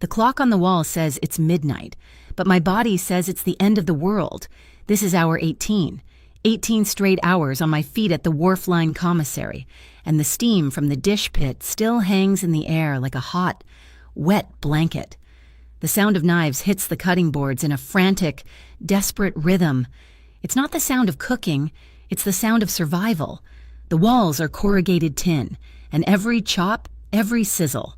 The clock on the wall says it's midnight, but my body says it's the end of the world. This is hour 18. 18 straight hours on my feet at the wharf line commissary, and the steam from the dish pit still hangs in the air like a hot, wet blanket. The sound of knives hits the cutting boards in a frantic, desperate rhythm. It's not the sound of cooking, it's the sound of survival. The walls are corrugated tin, and every chop, every sizzle,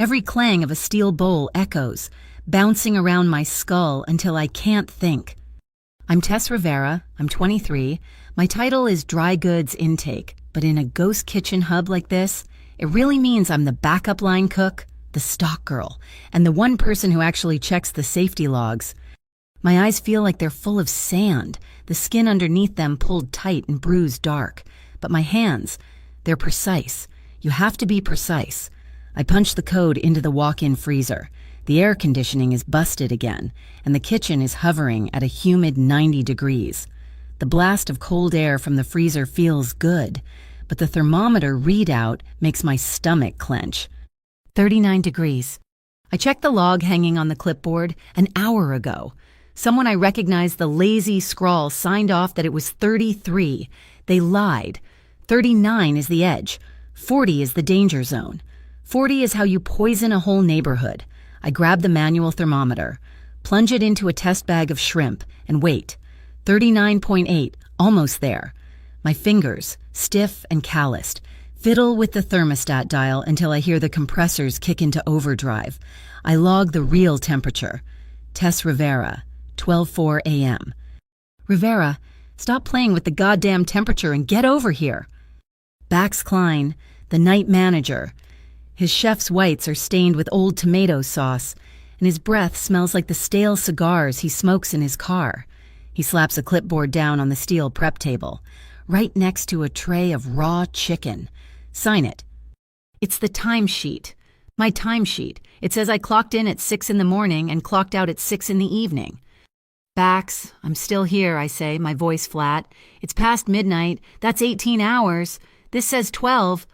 every clang of a steel bowl echoes, bouncing around my skull until I can't think. I'm Tess Rivera, I'm 23. My title is Dry Goods Intake, but in a ghost kitchen hub like this, it really means I'm the backup line cook, the stock girl, and the one person who actually checks the safety logs. My eyes feel like they're full of sand, the skin underneath them pulled tight and bruised dark. But my hands, they're precise. You have to be precise. I punch the code into the walk-in freezer. The air conditioning is busted again, and the kitchen is hovering at a humid 90 degrees. The blast of cold air from the freezer feels good, but the thermometer readout makes my stomach clench. 39 degrees. I checked the log hanging on the clipboard an hour ago. Someone I recognized the lazy scrawl signed off that it was 33. They lied. 39 is the edge. 40 is the danger zone. 40 is how you poison a whole neighborhood. I grab the manual thermometer, plunge it into a test bag of shrimp, and wait. 39.8, almost there. My fingers, stiff and calloused, fiddle with the thermostat dial until I hear the compressors kick into overdrive. I log the real temperature. Tess Rivera, 12:04 a.m. Rivera, stop playing with the goddamn temperature and get over here. Bax Klein, the night manager. His chef's whites are stained with old tomato sauce, and his breath smells like the stale cigars he smokes in his car. He slaps a clipboard down on the steel prep table, right next to a tray of raw chicken. Sign it. It's the timesheet. My timesheet. It says I clocked in at 6 in the morning and clocked out at 6 in the evening. Bax, I'm still here, I say, my voice flat. It's past midnight. That's 18 hours. This says 12.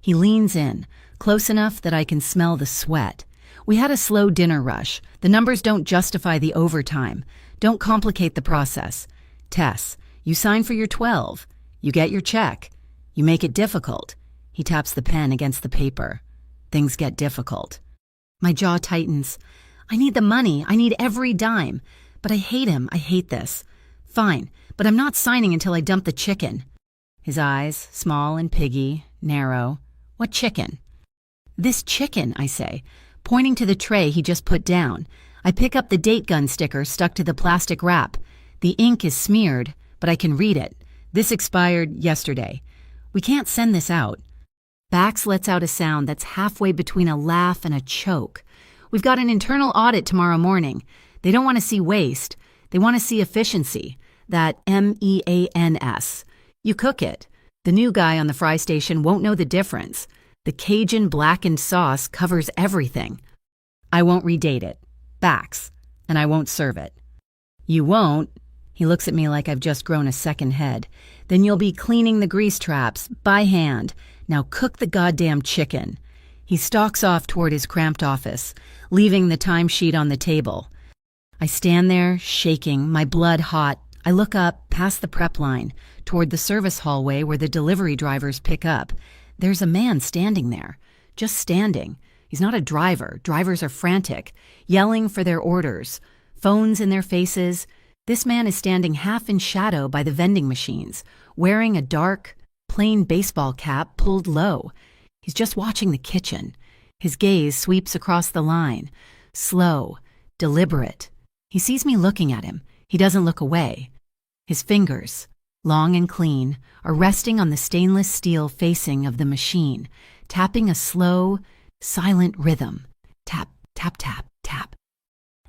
He leans in, close enough that I can smell the sweat. We had a slow dinner rush. The numbers don't justify the overtime. Don't complicate the process. Tess, you sign for your 12. You get your check. You make it difficult. He taps the pen against the paper. Things get difficult. My jaw tightens. I need the money. I need every dime. But I hate him. I hate this. Fine, but I'm not signing until I dump the chicken. His eyes, small and piggy, narrow. What chicken? This chicken, I say, pointing to the tray he just put down. I pick up the date gun sticker stuck to the plastic wrap. The ink is smeared, but I can read it. This expired yesterday. We can't send this out. Bax lets out a sound that's halfway between a laugh and a choke. We've got an internal audit tomorrow morning. They don't want to see waste. They want to see efficiency. That MEANS. You cook it. The new guy on the fry station won't know the difference. The Cajun blackened sauce covers everything. I won't redate it. Bax. And I won't serve it. You won't? He looks at me like I've just grown a second head. Then you'll be cleaning the grease traps, by hand. Now cook the goddamn chicken. He stalks off toward his cramped office, leaving the timesheet on the table. I stand there, shaking, my blood hot. I look up, past the prep line, toward the service hallway where the delivery drivers pick up. There's a man standing there, just standing. He's not a driver. Drivers are frantic, yelling for their orders, phones in their faces. This man is standing half in shadow by the vending machines, wearing a dark, plain baseball cap pulled low. He's just watching the kitchen. His gaze sweeps across the line, slow, deliberate. He sees me looking at him. He doesn't look away. His fingers, long and clean, are resting on the stainless steel facing of the machine, tapping a slow, silent rhythm. Tap, tap, tap, tap.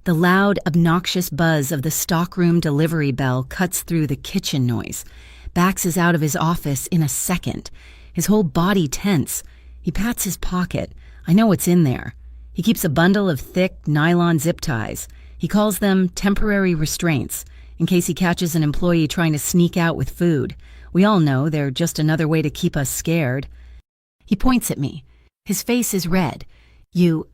The loud, obnoxious buzz of the stockroom delivery bell cuts through the kitchen noise. Bax is out of his office in a second, his whole body tense. He pats his pocket. I know what's in there. He keeps a bundle of thick nylon zip ties. He calls them temporary restraints, in case he catches an employee trying to sneak out with food. We all know they're just another way to keep us scared. He points at me. His face is red. You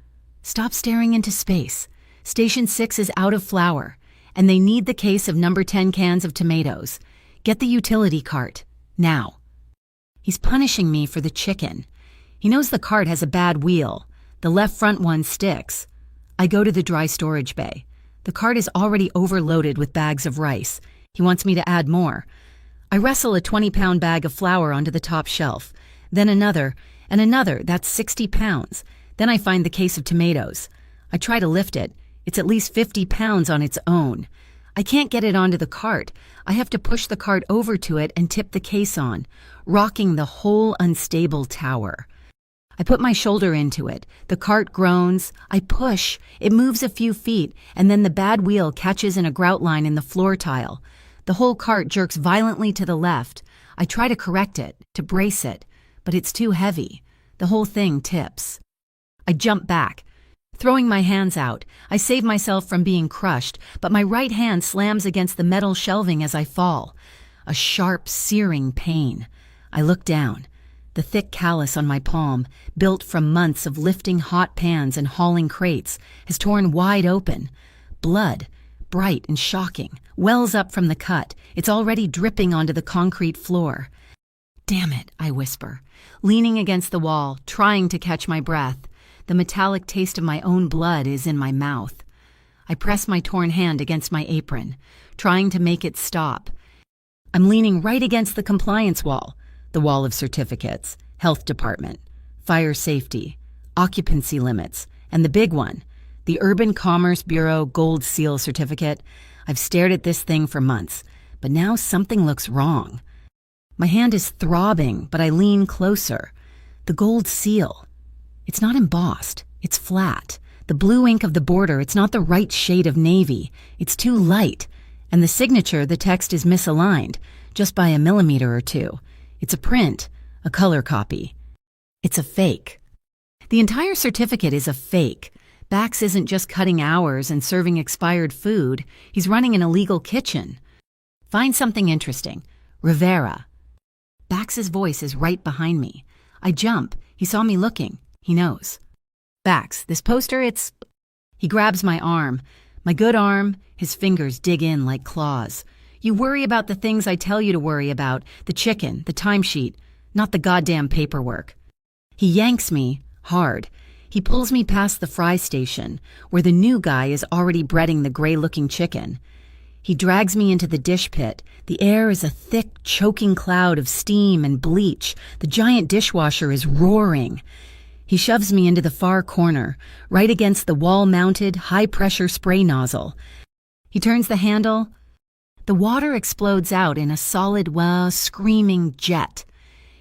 Stop staring into space. Station 6 is out of flour, and they need the case of number 10 cans of tomatoes. Get the utility cart, now. He's punishing me for the chicken. He knows the cart has a bad wheel. The left front one sticks. I go to the dry storage bay. The cart is already overloaded with bags of rice. He wants me to add more. I wrestle a 20-pound bag of flour onto the top shelf. Then another, and another, that's 60 pounds. Then I find the case of tomatoes. I try to lift it. It's at least 50 pounds on its own. I can't get it onto the cart. I have to push the cart over to it and tip the case on, rocking the whole unstable tower. I put my shoulder into it. The cart groans. I push. It moves a few feet, and then the bad wheel catches in a grout line in the floor tile. The whole cart jerks violently to the left. I try to correct it, to brace it, but it's too heavy. The whole thing tips. I jump back. Throwing my hands out, I save myself from being crushed, but my right hand slams against the metal shelving as I fall. A sharp, searing pain. I look down. The thick callus on my palm, built from months of lifting hot pans and hauling crates, has torn wide open. Blood, bright and shocking, wells up from the cut. It's already dripping onto the concrete floor. Damn it, I whisper, leaning against the wall, trying to catch my breath. The metallic taste of my own blood is in my mouth. I press my torn hand against my apron, trying to make it stop. I'm leaning right against the compliance wall, the wall of certificates, health department, fire safety, occupancy limits, and the big one, the Urban Commerce Bureau Gold Seal certificate. I've stared at this thing for months, but now something looks wrong. My hand is throbbing, but I lean closer. The gold seal. It's not embossed. It's flat. The blue ink of the border, it's not the right shade of navy. It's too light. And the signature, the text is misaligned, just by a millimeter or two. It's a print, a color copy. It's a fake. The entire certificate is a fake. Bax isn't just cutting hours and serving expired food. He's running an illegal kitchen. Find something interesting. Rivera. Bax's voice is right behind me. I jump. He saw me looking. He knows. Bax, this poster, it's... He grabs my arm. My good arm. His fingers dig in like claws. You worry about the things I tell you to worry about. The chicken, the timesheet, not the goddamn paperwork. He yanks me, hard. He pulls me past the fry station, where the new guy is already breading the gray-looking chicken. He drags me into the dish pit. The air is a thick, choking cloud of steam and bleach. The giant dishwasher is roaring. He shoves me into the far corner, right against the wall-mounted, high-pressure spray nozzle. He turns the handle. The water explodes out in a solid, screaming jet.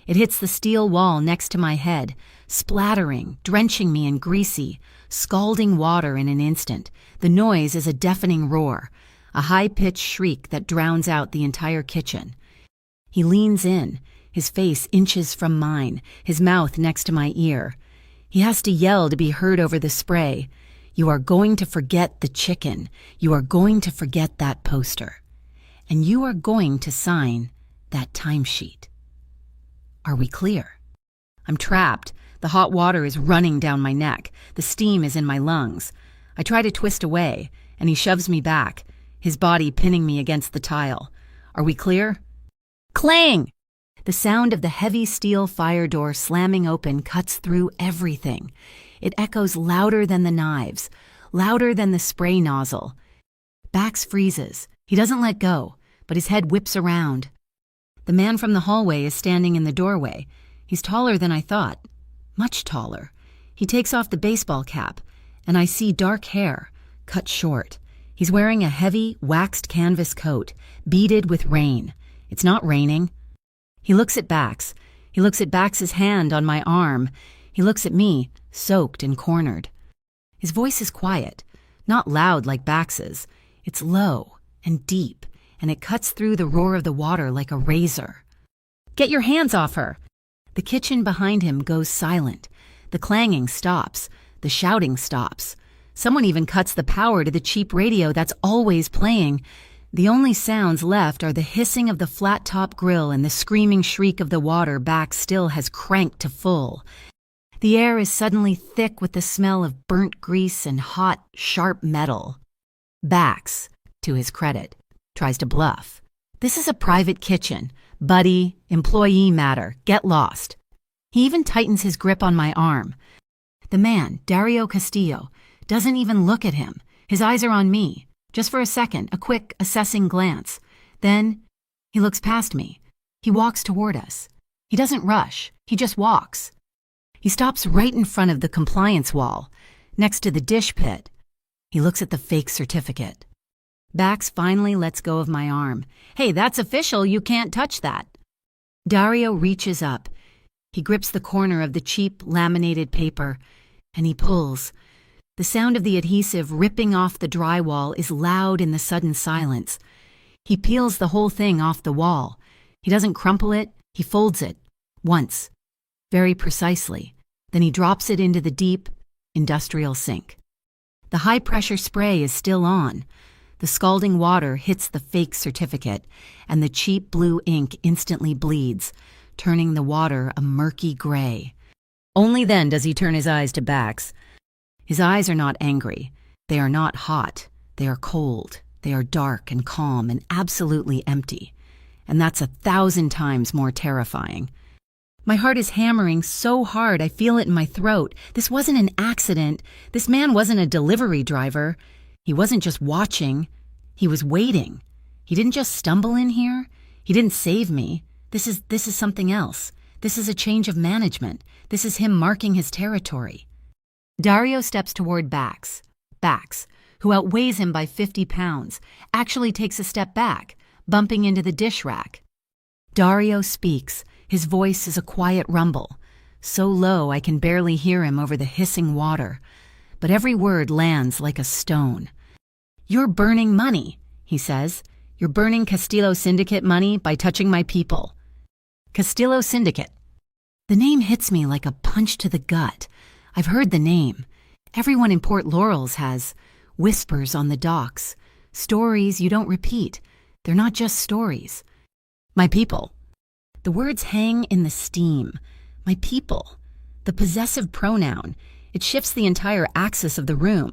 It hits the steel wall next to my head, splattering, drenching me in greasy, scalding water in an instant. The noise is a deafening roar, a high-pitched shriek that drowns out the entire kitchen. He leans in, his face inches from mine, his mouth next to my ear. He has to yell to be heard over the spray. You are going to forget the chicken. You are going to forget that poster. And you are going to sign that timesheet. Are we clear? I'm trapped. The hot water is running down my neck. The steam is in my lungs. I try to twist away, and he shoves me back, his body pinning me against the tile. Are we clear? Clang! The sound of the heavy steel fire door slamming open cuts through everything. It echoes louder than the knives, louder than the spray nozzle. Bax freezes. He doesn't let go, but his head whips around. The man from the hallway is standing in the doorway. He's taller than I thought. Much taller. He takes off the baseball cap, and I see dark hair, cut short. He's wearing a heavy, waxed canvas coat, beaded with rain. It's not raining. He looks at Bax. He looks at Bax's hand on my arm. He looks at me, soaked and cornered. His voice is quiet, not loud like Bax's. It's low and deep, and it cuts through the roar of the water like a razor. Get your hands off her! The kitchen behind him goes silent. The clanging stops. The shouting stops. Someone even cuts the power to the cheap radio that's always playing. The only sounds left are the hissing of the flat-top grill and the screaming shriek of the water Bax still has cranked to full. The air is suddenly thick with the smell of burnt grease and hot, sharp metal. Bax, to his credit, tries to bluff. This is a private kitchen. Buddy, employee matter, get lost. He even tightens his grip on my arm. The man, Dario Castillo, doesn't even look at him. His eyes are on me. Just for a second, a quick, assessing glance. Then, he looks past me. He walks toward us. He doesn't rush. He just walks. He stops right in front of the compliance wall, next to the dish pit. He looks at the fake certificate. Bax finally lets go of my arm. Hey, that's official. You can't touch that. Dario reaches up. He grips the corner of the cheap laminated paper, and he pulls. The sound of the adhesive ripping off the drywall is loud in the sudden silence. He peels the whole thing off the wall. He doesn't crumple it, he folds it. Once. Very precisely. Then he drops it into the deep, industrial sink. The high-pressure spray is still on. The scalding water hits the fake certificate, and the cheap blue ink instantly bleeds, turning the water a murky gray. Only then does he turn his eyes to Bax. His eyes are not angry. They are not hot. They are cold. They are dark and calm and absolutely empty. And that's 1,000 times more terrifying. My heart is hammering so hard I feel it in my throat. This wasn't an accident. This man wasn't a delivery driver. He wasn't just watching. He was waiting. He didn't just stumble in here. He didn't save me. This is something else. This is a change of management. This is him marking his territory. Dario steps toward Bax. Bax, who outweighs him by 50 pounds, actually takes a step back, bumping into the dish rack. Dario speaks. His voice is a quiet rumble, so low I can barely hear him over the hissing water, but every word lands like a stone. "You're burning money," he says. "You're burning Castillo Syndicate money by touching my people." Castillo Syndicate. The name hits me like a punch to the gut. I've heard the name. Everyone in Port Laurels has. Whispers on the docks. Stories you don't repeat. They're not just stories. My people. The words hang in the steam. My people. The possessive pronoun. It shifts the entire axis of the room.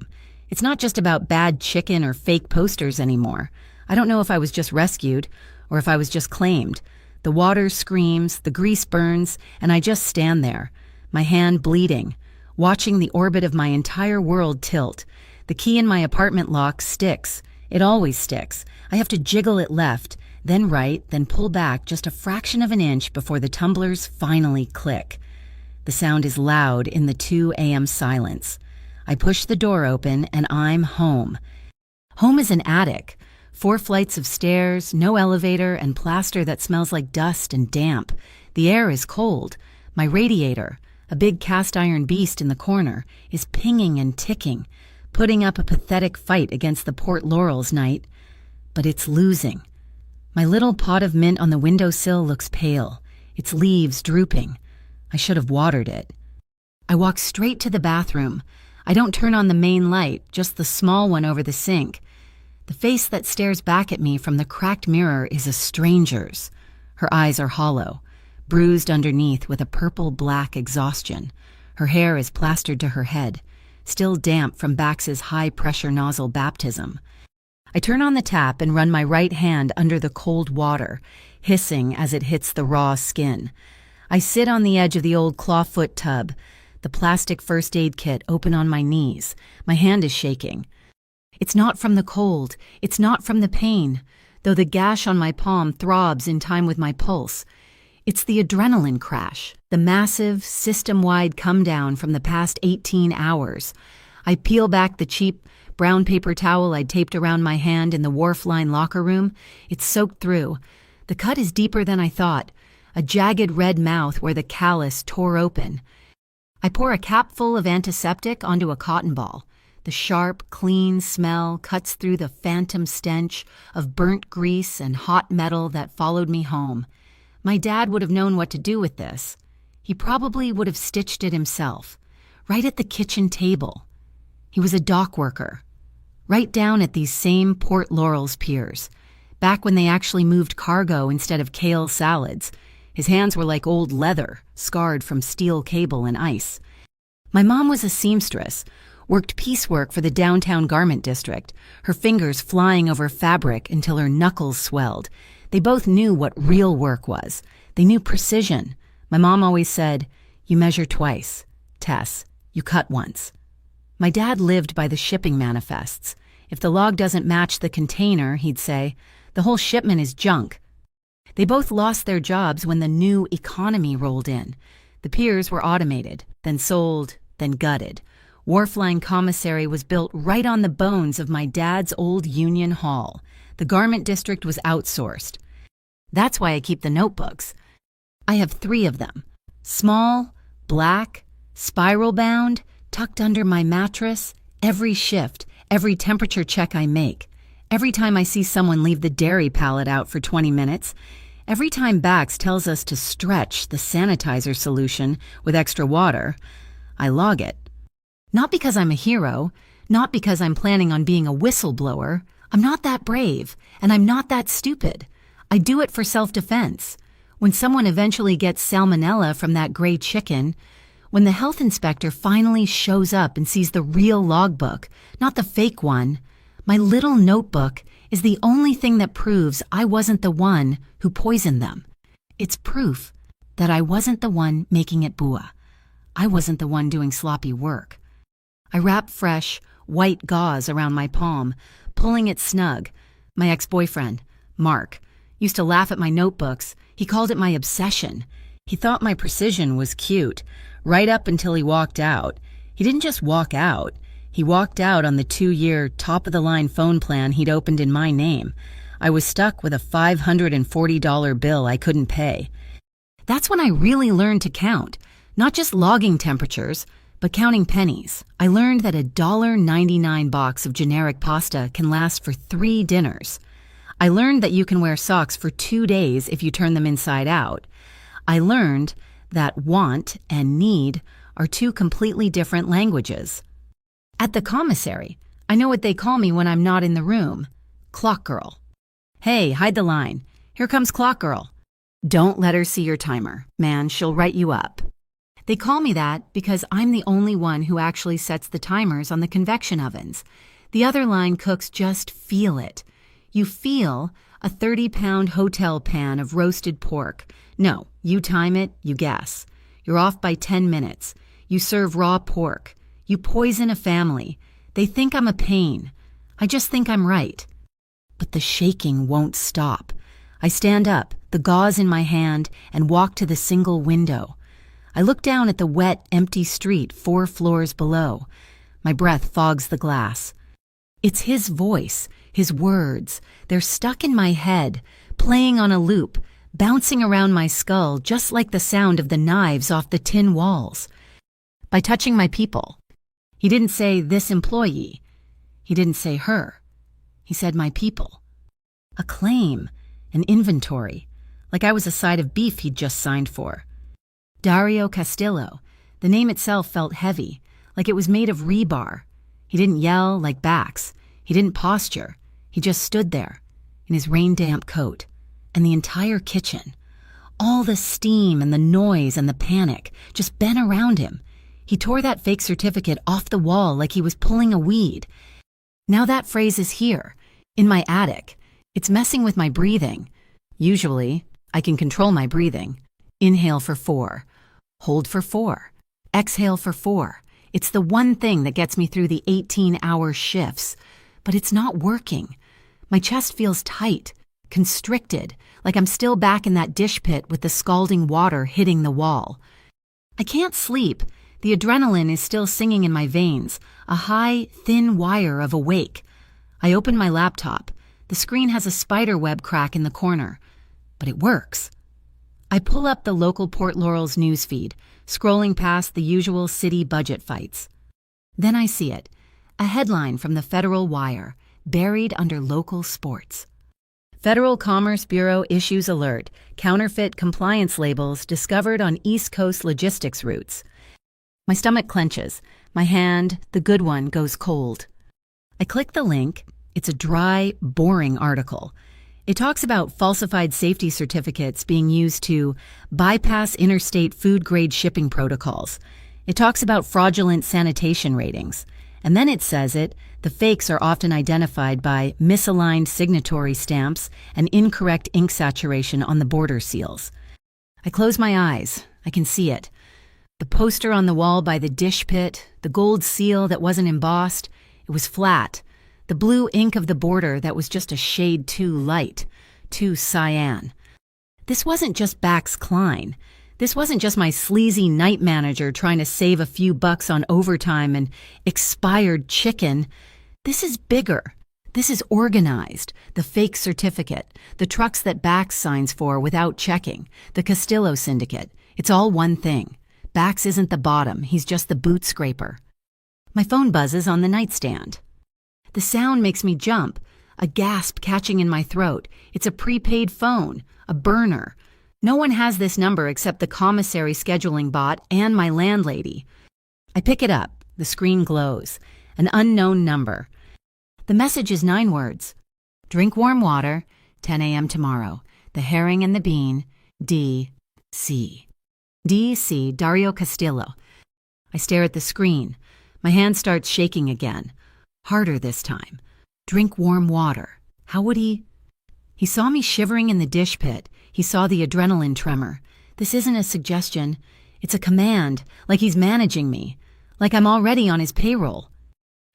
It's not just about bad chicken or fake posters anymore. I don't know if I was just rescued or if I was just claimed. The water screams, the grease burns, and I just stand there, my hand bleeding, watching the orbit of my entire world tilt. The key in my apartment lock sticks. It always sticks. I have to jiggle it left, then right, then pull back just a fraction of an inch before the tumblers finally click. The sound is loud in the 2 a.m. silence. I push the door open and I'm home. Home is an attic. 4 flights of stairs, no elevator, and plaster that smells like dust and damp. The air is cold. My radiator, a big cast iron beast in the corner, is pinging and ticking, putting up a pathetic fight against the Port Laurels night. But it's losing. My little pot of mint on the windowsill looks pale, its leaves drooping. I should have watered it. I walk straight to the bathroom. I don't turn on the main light, just the small one over the sink. The face that stares back at me from the cracked mirror is a stranger's. Her eyes are hollow, bruised underneath with a purple-black exhaustion. Her hair is plastered to her head, still damp from Bax's high-pressure nozzle baptism. I turn on the tap and run my right hand under the cold water, hissing as it hits the raw skin. I sit on the edge of the old clawfoot tub, the plastic first aid kit open on my knees. My hand is shaking. It's not from the cold. It's not from the pain, though the gash on my palm throbs in time with my pulse. It's the adrenaline crash, the massive, system-wide come-down from the past 18 hours. I peel back the cheap brown paper towel I'd taped around my hand in the wharf line locker room. It's soaked through. The cut is deeper than I thought, a jagged red mouth where the callus tore open. I pour a capful of antiseptic onto a cotton ball. The sharp, clean smell cuts through the phantom stench of burnt grease and hot metal that followed me home. My dad would have known what to do with this. He probably would have stitched it himself, right at the kitchen table. He was a dock worker, right down at these same Port Laurels piers, back when they actually moved cargo instead of kale salads. His hands were like old leather, scarred from steel cable and ice. My mom was a seamstress, worked piecework for the downtown garment district, her fingers flying over fabric until her knuckles swelled. They both knew what real work was. They knew precision. My mom always said, "You measure twice. Tess, you cut once." My dad lived by the shipping manifests. If the log doesn't match the container, he'd say, the whole shipment is junk. They both lost their jobs when the new economy rolled in. The piers were automated, then sold, then gutted. Wharfline Commissary was built right on the bones of my dad's old Union Hall. The garment district was outsourced. That's why I keep the notebooks. I have 3 of them. Small, black, spiral-bound, tucked under my mattress, every shift, every temperature check I make, every time I see someone leave the dairy pallet out for 20 minutes, every time Bax tells us to stretch the sanitizer solution with extra water, I log it. Not because I'm a hero, not because I'm planning on being a whistleblower. I'm not that brave, and I'm not that stupid. I do it for self-defense. When someone eventually gets salmonella from that gray chicken, when the health inspector finally shows up and sees the real logbook, not the fake one, my little notebook is the only thing that proves I wasn't the one who poisoned them. It's proof that I wasn't the one making it bua. I wasn't the one doing sloppy work. I wrap fresh, white gauze around my palm, pulling it snug. My ex-boyfriend, Mark, used to laugh at my notebooks. He called it my obsession. He thought my precision was cute, right up until he walked out. He didn't just walk out. He walked out on the 2-year, top-of-the-line phone plan he'd opened in my name. I was stuck with a $540 bill I couldn't pay. That's when I really learned to count, not just logging temperatures, but counting pennies. I learned that a $1.99 box of generic pasta can last for 3 dinners. I learned that you can wear socks for 2 days if you turn them inside out. I learned that want and need are 2 completely different languages. At the commissary, I know what they call me when I'm not in the room. Clock girl. Hey, hide the line. Here comes clock girl. Don't let her see your timer. Man, she'll write you up. They call me that because I'm the only one who actually sets the timers on the convection ovens. The other line cooks just feel it. You feel a 30-pound hotel pan of roasted pork. No, you time it, you guess. You're off by 10 minutes. You serve raw pork. You poison a family. They think I'm a pain. I just think I'm right. But the shaking won't stop. I stand up, the gauze in my hand, and walk to the single window. I look down at the wet, empty street 4 floors below. My breath fogs the glass. It's his voice, his words. They're stuck in my head, playing on a loop, bouncing around my skull just like the sound of the knives off the tin walls. By touching my people. He didn't say this employee. He didn't say her. He said my people. A claim, an inventory, like I was a side of beef he'd just signed for. Dario Castillo. The name itself felt heavy, like it was made of rebar. He didn't yell like Bax. He didn't posture. He just stood there, in his rain-damp coat. And the entire kitchen, all the steam and the noise and the panic, just bent around him. He tore that fake certificate off the wall like he was pulling a weed. Now that phrase is here, in my attic. It's messing with my breathing. Usually, I can control my breathing. Inhale for 4. Hold for 4. Exhale for 4. It's the one thing that gets me through the 18-hour shifts. But it's not working. My chest feels tight, constricted, like I'm still back in that dish pit with the scalding water hitting the wall. I can't sleep. The adrenaline is still singing in my veins, a high, thin wire of awake. I open my laptop. The screen has a spider web crack in the corner. But it works. I pull up the local Port Laurel's newsfeed, scrolling past the usual city budget fights. Then I see it, a headline from the Federal Wire, buried under local sports. Federal Commerce Bureau issues alert, counterfeit compliance labels discovered on East Coast logistics routes. My stomach clenches. My hand, the good one, goes cold. I click the link. It's a dry, boring article. It talks about falsified safety certificates being used to bypass interstate food-grade shipping protocols. It talks about fraudulent sanitation ratings. And then it says the fakes are often identified by misaligned signatory stamps and incorrect ink saturation on the border seals. I close my eyes. I can see it. The poster on the wall by the dish pit, the gold seal that wasn't embossed, it was flat. The blue ink of the border that was just a shade too light, too cyan. This wasn't just Bax Klein. This wasn't just my sleazy night manager trying to save a few bucks on overtime and expired chicken. This is bigger. This is organized. The fake certificate, the trucks that Bax signs for without checking, the Castillo syndicate. It's all one thing. Bax isn't the bottom. He's just the boot scraper. My phone buzzes on the nightstand. The sound makes me jump, a gasp catching in my throat. It's a prepaid phone, a burner. No one has this number except the commissary scheduling bot and my landlady. I pick it up. The screen glows. An unknown number. The message is 9 words. Drink warm water, 10 a.m. tomorrow. The herring and the bean, D.C. D.C. Dario Castillo. I stare at the screen. My hand starts shaking again. Harder this time. Drink warm water. How would he? He saw me shivering in the dish pit. He saw the adrenaline tremor. This isn't a suggestion. It's a command, like he's managing me, like I'm already on his payroll.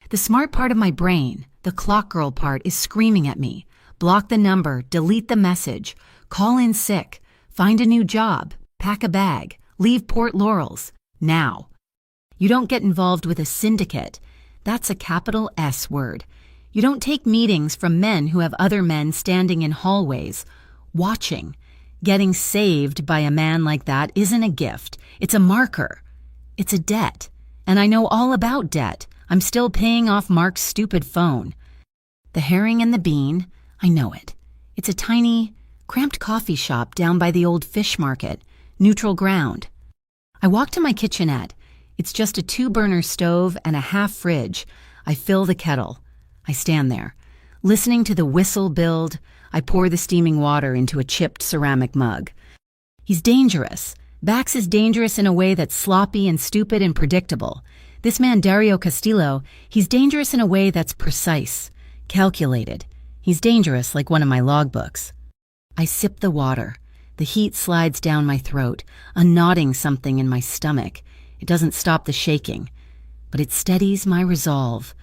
The smart part of my brain, the clock girl part, is screaming at me. Block the number, delete the message, call in sick, find a new job, pack a bag, leave Port Laurels, now. You don't get involved with a syndicate. That's a capital S word. You don't take meetings from men who have other men standing in hallways, watching. Getting saved by a man like that isn't a gift. It's a marker. It's a debt. And I know all about debt. I'm still paying off Mark's stupid phone. The herring and the bean, I know it. It's a tiny, cramped coffee shop down by the old fish market, neutral ground. I walk to my kitchenette. It's just a 2-burner stove and a half fridge. I fill the kettle. I stand there. Listening to the whistle build, I pour the steaming water into a chipped ceramic mug. He's dangerous. Bax is dangerous in a way that's sloppy and stupid and predictable. This man, Dario Castillo, he's dangerous in a way that's precise, calculated. He's dangerous like one of my logbooks. I sip the water. The heat slides down my throat, unknotting something in my stomach. It doesn't stop the shaking, but it steadies my resolve.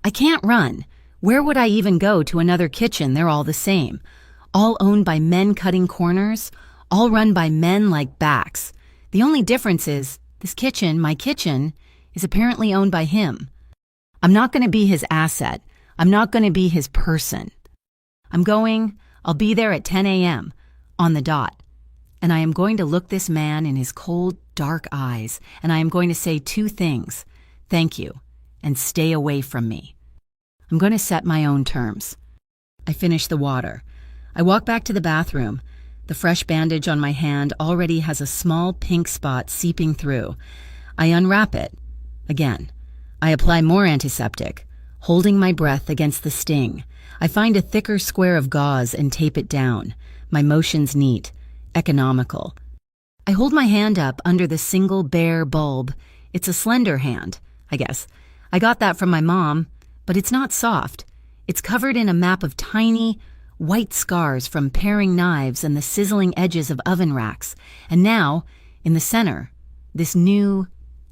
I can't run. Where would I even go to another kitchen? They're all the same. All owned by men cutting corners, all run by men like Bax. The only difference is, this kitchen, my kitchen, is apparently owned by him. I'm not going to be his asset. I'm not going to be his person. I'll be there at 10 a.m., on the dot. And I am going to look this man in his cold, dark eyes, and I am going to say 2 things. Thank you, and stay away from me. I'm going to set my own terms. I finish the water. I walk back to the bathroom. The fresh bandage on my hand already has a small pink spot seeping through. I unwrap it. Again. I apply more antiseptic, holding my breath against the sting. I find a thicker square of gauze and tape it down. My motions neat, economical. I hold my hand up under the single bare bulb. It's a slender hand, I guess. I got that from my mom, but it's not soft. It's covered in a map of tiny, white scars from paring knives and the sizzling edges of oven racks. And now, in the center, this new,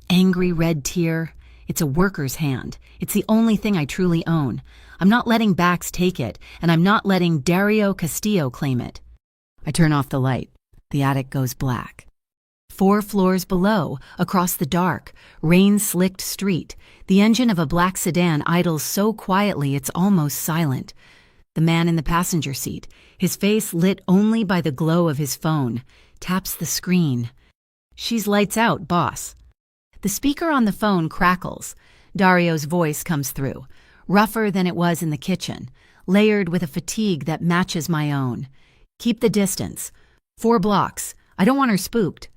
angry red tear. It's a worker's hand. It's the only thing I truly own. I'm not letting Bax take it, and I'm not letting Dario Castillo claim it. I turn off the light. The attic goes black. 4 floors below, across the dark, rain-slicked street, the engine of a black sedan idles so quietly it's almost silent. The man in the passenger seat, his face lit only by the glow of his phone, taps the screen. She's lights out, boss. The speaker on the phone crackles. Dario's voice comes through, rougher than it was in the kitchen, layered with a fatigue that matches my own. Keep the distance. 4 blocks. I don't want her spooked.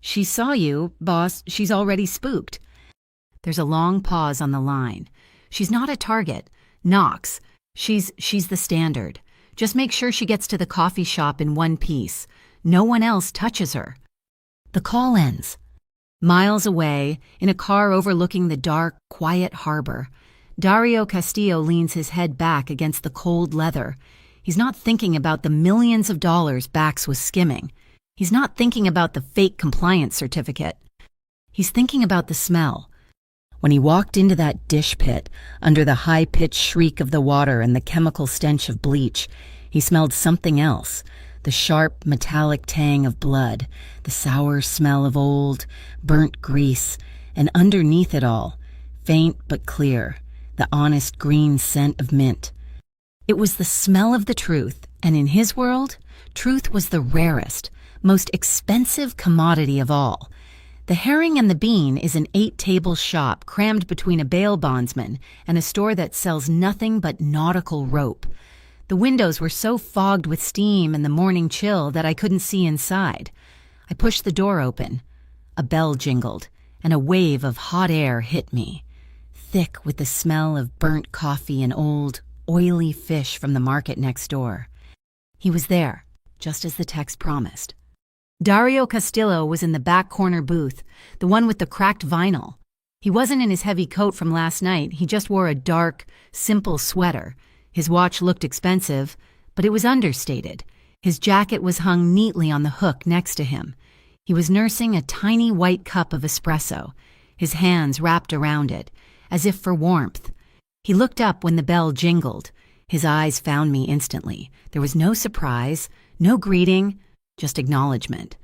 She saw you, boss. She's already spooked. There's a long pause on the line. She's not a target. Knocks. She's the standard. Just make sure she gets to the coffee shop in one piece. No one else touches her. The call ends. Miles away, in a car overlooking the dark, quiet harbor, Dario Castillo leans his head back against the cold leather. He's not thinking about the millions of dollars Bax was skimming. He's not thinking about the fake compliance certificate. He's thinking about the smell. When he walked into that dish pit, under the high-pitched shriek of the water and the chemical stench of bleach, he smelled something else. The sharp, metallic tang of blood, the sour smell of old, burnt grease, and underneath it all, faint but clear, the honest green scent of mint. It was the smell of the truth, and in his world, truth was the rarest, most expensive commodity of all. The Herring and the Bean is an 8-table shop crammed between a bail bondsman and a store that sells nothing but nautical rope. The windows were so fogged with steam and the morning chill that I couldn't see inside. I pushed the door open. A bell jingled, and a wave of hot air hit me, thick with the smell of burnt coffee and old, oily fish from the market next door. He was there, just as the text promised. Dario Castillo was in the back corner booth, the one with the cracked vinyl. He wasn't in his heavy coat from last night, he just wore a dark, simple sweater. His watch looked expensive, but it was understated. His jacket was hung neatly on the hook next to him. He was nursing a tiny white cup of espresso, his hands wrapped around it, as if for warmth. He looked up when the bell jingled. His eyes found me instantly. There was no surprise, no greeting, just acknowledgement.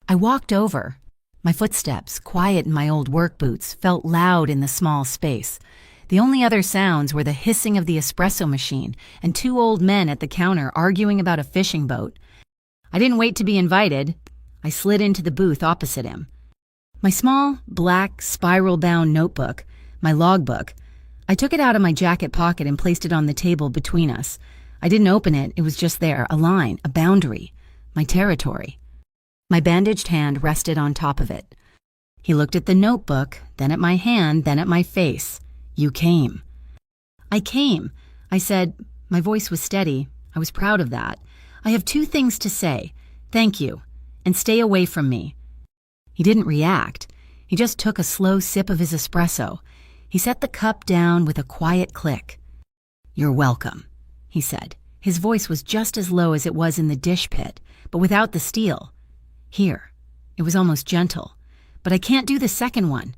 I walked over. My footsteps, quiet in my old work boots, felt loud in the small space. The only other sounds were the hissing of the espresso machine and 2 old men at the counter arguing about a fishing boat. I didn't wait to be invited. I slid into the booth opposite him. My small, black, spiral-bound notebook, my logbook, I took it out of my jacket pocket and placed it on the table between us. I didn't open it, it was just there, a line, a boundary. My territory. My bandaged hand rested on top of it. He looked at the notebook, then at my hand, then at my face. You came. I came, I said. My voice was steady. I was proud of that. I have 2 things to say. Thank you, and stay away from me. He didn't react. He just took a slow sip of his espresso. He set the cup down with a quiet click. You're welcome, he said. His voice was just as low as it was in the dish pit, but without the steel. Here. It was almost gentle. But I can't do the second one.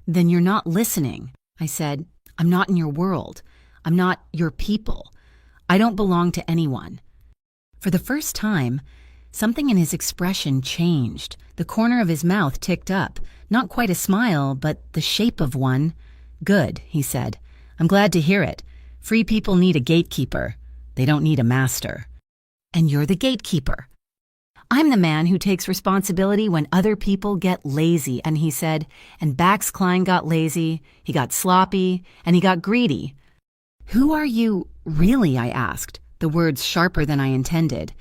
Then you're not listening, I said. I'm not in your world. I'm not your people. I don't belong to anyone. For the first time, something in his expression changed. The corner of his mouth ticked up. Not quite a smile, but the shape of one. Good, he said. I'm glad to hear it. Free people need a gatekeeper. They don't need a master. And you're the gatekeeper. I'm the man who takes responsibility when other people get lazy, and he said, and Bax Klein got lazy, he got sloppy, and he got greedy. Who are you, really? I asked, the words sharper than I intended.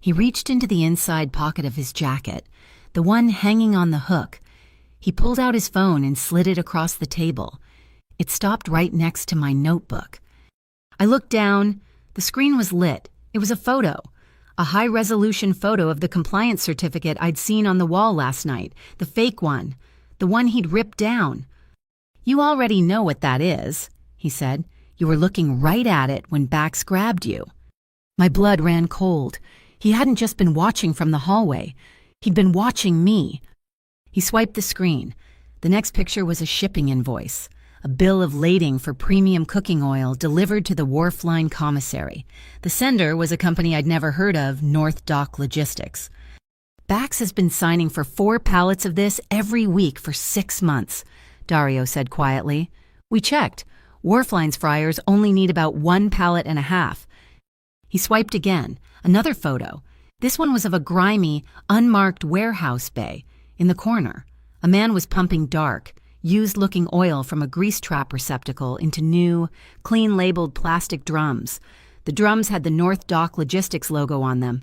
He reached into the inside pocket of his jacket, the one hanging on the hook. He pulled out his phone and slid it across the table. It stopped right next to my notebook. I looked down. The screen was lit. It was a photo. A high-resolution photo of the compliance certificate I'd seen on the wall last night, the fake one, the one he'd ripped down. You already know what that is, he said. You were looking right at it when Bax grabbed you. My blood ran cold. He hadn't just been watching from the hallway. He'd been watching me. He swiped the screen. The next picture was a shipping invoice. A bill of lading for premium cooking oil delivered to the Wharfline Commissary. The sender was a company I'd never heard of, North Dock Logistics. Bax has been signing for 4 pallets of this every week for 6 months, Dario said quietly. We checked. Wharfline's fryers only need about 1 pallet and a half. He swiped again. Another photo. This one was of a grimy, unmarked warehouse bay. In the corner, a man was pumping dark, used-looking oil from a grease trap receptacle into new, clean-labeled plastic drums. The drums had the North Dock Logistics logo on them.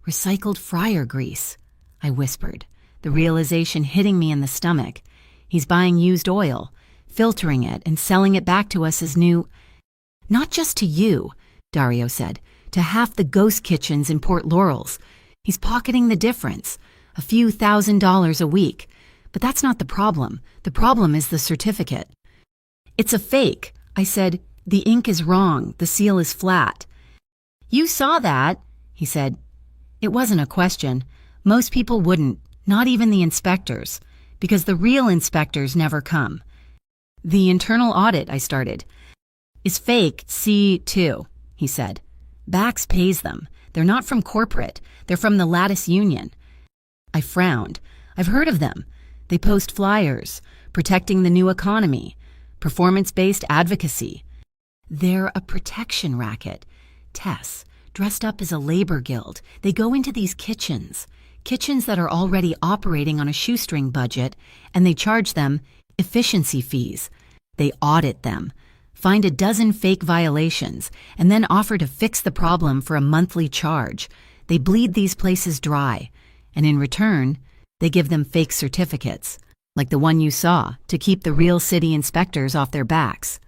Recycled fryer grease, I whispered, the realization hitting me in the stomach. He's buying used oil, filtering it, and selling it back to us as new. Not just to you, Dario said, to half the ghost kitchens in Port Laurels. He's pocketing the difference, a few $1,000s a week. But that's not the problem. The problem is the certificate. It's a fake, I said. The ink is wrong. The seal is flat. You saw that, he said. It wasn't a question. Most people wouldn't, not even the inspectors, because the real inspectors never come. The internal audit, I started, is fake C2, he said. Bax pays them. They're not from corporate. They're from the Lattice Union. I frowned. I've heard of them. They post flyers, protecting the new economy, performance-based advocacy. They're a protection racket. Tess, dressed up as a labor guild. They go into these kitchens that are already operating on a shoestring budget, and they charge them efficiency fees. They audit them, find a dozen fake violations, and then offer to fix the problem for a monthly charge. They bleed these places dry, and in return, they give them fake certificates, like the one you saw, to keep the real city inspectors off their backs.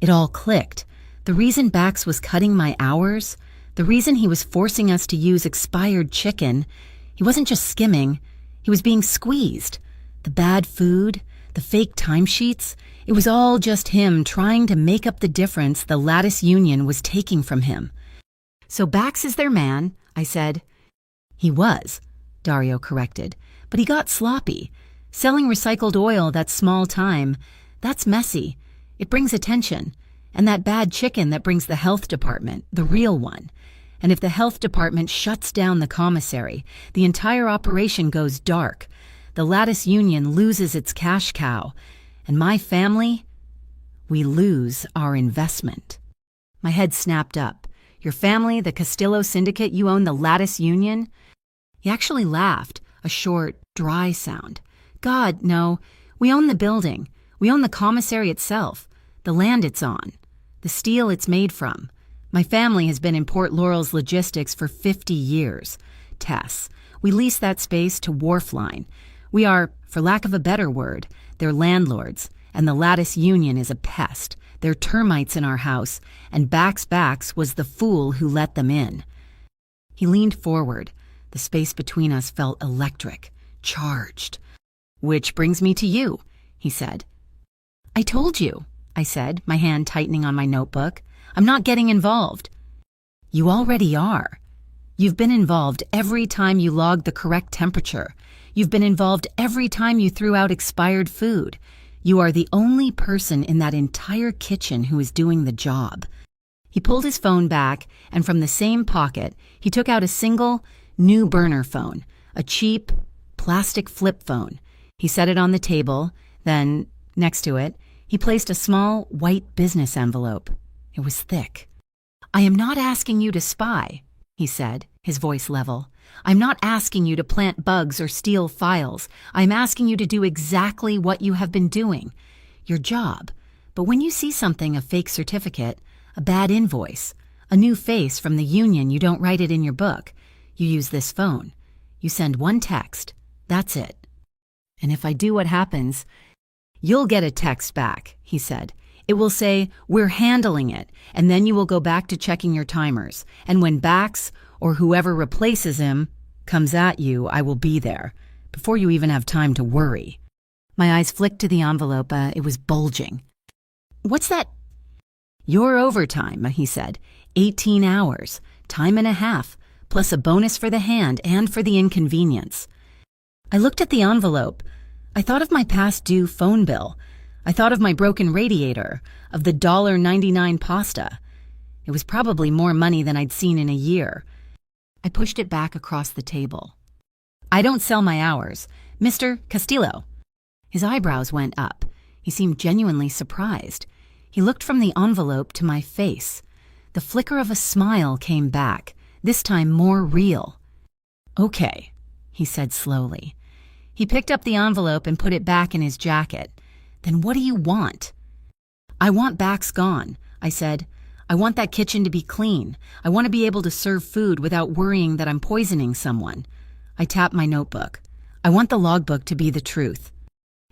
It all clicked. The reason Bax was cutting my hours, the reason he was forcing us to use expired chicken, he wasn't just skimming, he was being squeezed. The bad food, the fake timesheets, it was all just him trying to make up the difference the Lattice Union was taking from him. So Bax is their man, I said. He was, Dario corrected, but he got sloppy. Selling recycled oil that small time, that's messy. It brings attention. And that bad chicken that brings the health department, the real one. And if the health department shuts down the commissary, the entire operation goes dark. The Lattice Union loses its cash cow. And my family, we lose our investment. My head snapped up. Your family, the Castillo Syndicate, you own the Lattice Union? He actually laughed, a short, dry sound. God, no. We own the building. We own the commissary itself, the land it's on, the steel it's made from. My family has been in Port Laurel's logistics for 50 years. Tess, we lease that space to Wharfline. We are, for lack of a better word, their landlords, and the Lattice Union is a pest. They're termites in our house, and Bax was the fool who let them in. He leaned forward. The space between us felt electric, charged. Which brings me to you, he said. I told you, I said, my hand tightening on my notebook. I'm not getting involved. You already are. You've been involved every time you logged the correct temperature. You've been involved every time you threw out expired food. You are the only person in that entire kitchen who is doing the job. He pulled his phone back, and from the same pocket, he took out a single, new burner phone, a cheap, plastic flip phone. He set it on the table, then, next to it, he placed a small, white business envelope. It was thick. I am not asking you to spy, he said, his voice level. I'm not asking you to plant bugs or steal files. I'm asking you to do exactly what you have been doing, your job. But when you see something, a fake certificate, a bad invoice, a new face from the union, you don't write it in your book. You use this phone. You send one text. That's it. And if I do what happens, you'll get a text back, he said. It will say, we're handling it, and then you will go back to checking your timers. And when Bax, or whoever replaces him, comes at you, I will be there, before you even have time to worry. My eyes flicked to the envelope. It was bulging. What's that? Your overtime, he said. 18 hours, time and a half, plus a bonus for the hand and for the inconvenience. I looked at the envelope. I thought of my past due phone bill. I thought of my broken radiator, of the $1.99 pasta. It was probably more money than I'd seen in a year. I pushed it back across the table. I don't sell my hours. Mr. Castillo. His eyebrows went up. He seemed genuinely surprised. He looked from the envelope to my face. The flicker of a smile came back, this time more real. Okay, he said slowly. He picked up the envelope and put it back in his jacket. Then what do you want? I want Bax gone, I said. I want that kitchen to be clean. I want to be able to serve food without worrying that I'm poisoning someone. I tapped my notebook. I want the logbook to be the truth.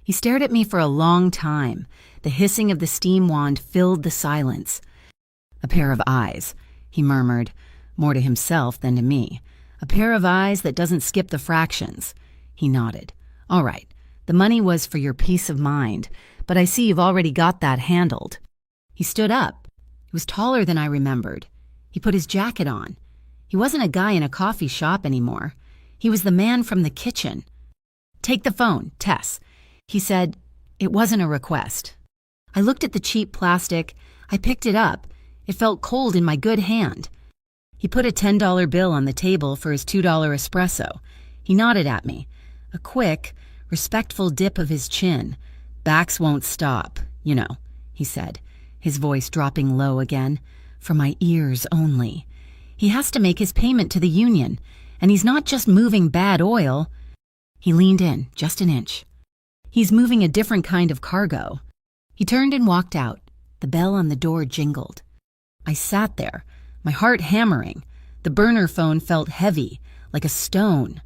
He stared at me for a long time. The hissing of the steam wand filled the silence. A pair of eyes, he murmured, more to himself than to me. A pair of eyes that doesn't skip the fractions. He nodded. All right, The money was for your peace of mind, but I see you've already got that handled." He stood up. He was taller than I remembered. He put his jacket on. He wasn't a guy in a coffee shop anymore. He was the man from the kitchen. "Take the phone, Tess," he said. It wasn't a request. I looked at the cheap plastic. I picked it up. It felt cold in my good hand. He put a $10 bill on the table for his $2 espresso. He nodded at me. A quick, respectful dip of his chin. "Backs won't stop, you know," he said, his voice dropping low again. "For my ears only. He has to make his payment to the union, and he's not just moving bad oil." He leaned in, just an inch. "He's moving a different kind of cargo." He turned and walked out. The bell on the door jingled. I sat there, my heart hammering. The burner phone felt heavy, like a stone.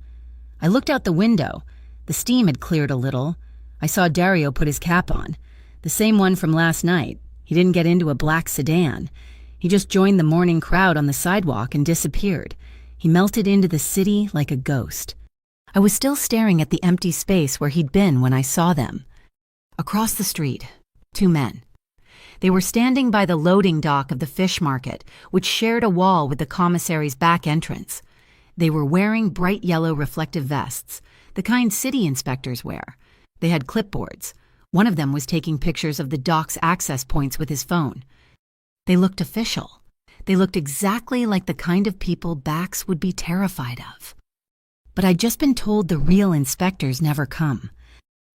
I looked out the window. The steam had cleared a little. I saw Dario put his cap on, the same one from last night. He didn't get into a black sedan. He just joined the morning crowd on the sidewalk and disappeared. He melted into the city like a ghost. I was still staring at the empty space where he'd been when I saw them. Across the street, 2 men. They were standing by the loading dock of the fish market, which shared a wall with the commissary's back entrance. They were wearing bright yellow reflective vests, the kind city inspectors wear. They had clipboards. One of them was taking pictures of the dock's access points with his phone. They looked official. They looked exactly like the kind of people Bax would be terrified of. But I'd just been told the real inspectors never come.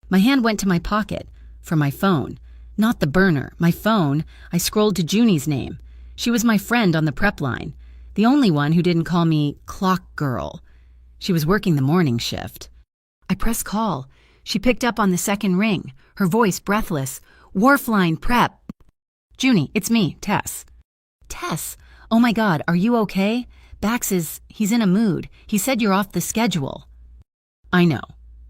My hand went to my pocket, for my phone. Not the burner, my phone. I scrolled to Junie's name. She was my friend on the prep line, the only one who didn't call me Clock Girl. She was working the morning shift. I pressed call. She picked up on the second ring, her voice breathless. "Wharf line prep." "Junie, it's me, Tess." "Tess? Oh my God, are you okay? Bax he's in a mood. He said you're off the schedule." "I know.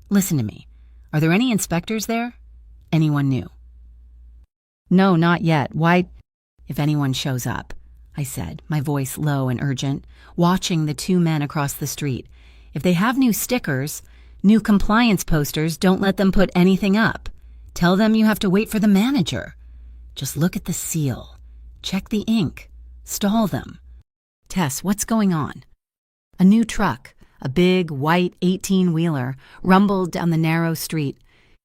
Listen to me. Are there any inspectors there? Anyone new?" "No, not yet. Why?" "If anyone shows up," I said, my voice low and urgent, watching the 2 men across the street. "If they have new stickers, new compliance posters, don't let them put anything up. Tell them you have to wait for the manager. Just look at the seal. Check the ink. Stall them." "Tess, what's going on?" A new truck, a big, white 18-wheeler, rumbled down the narrow street.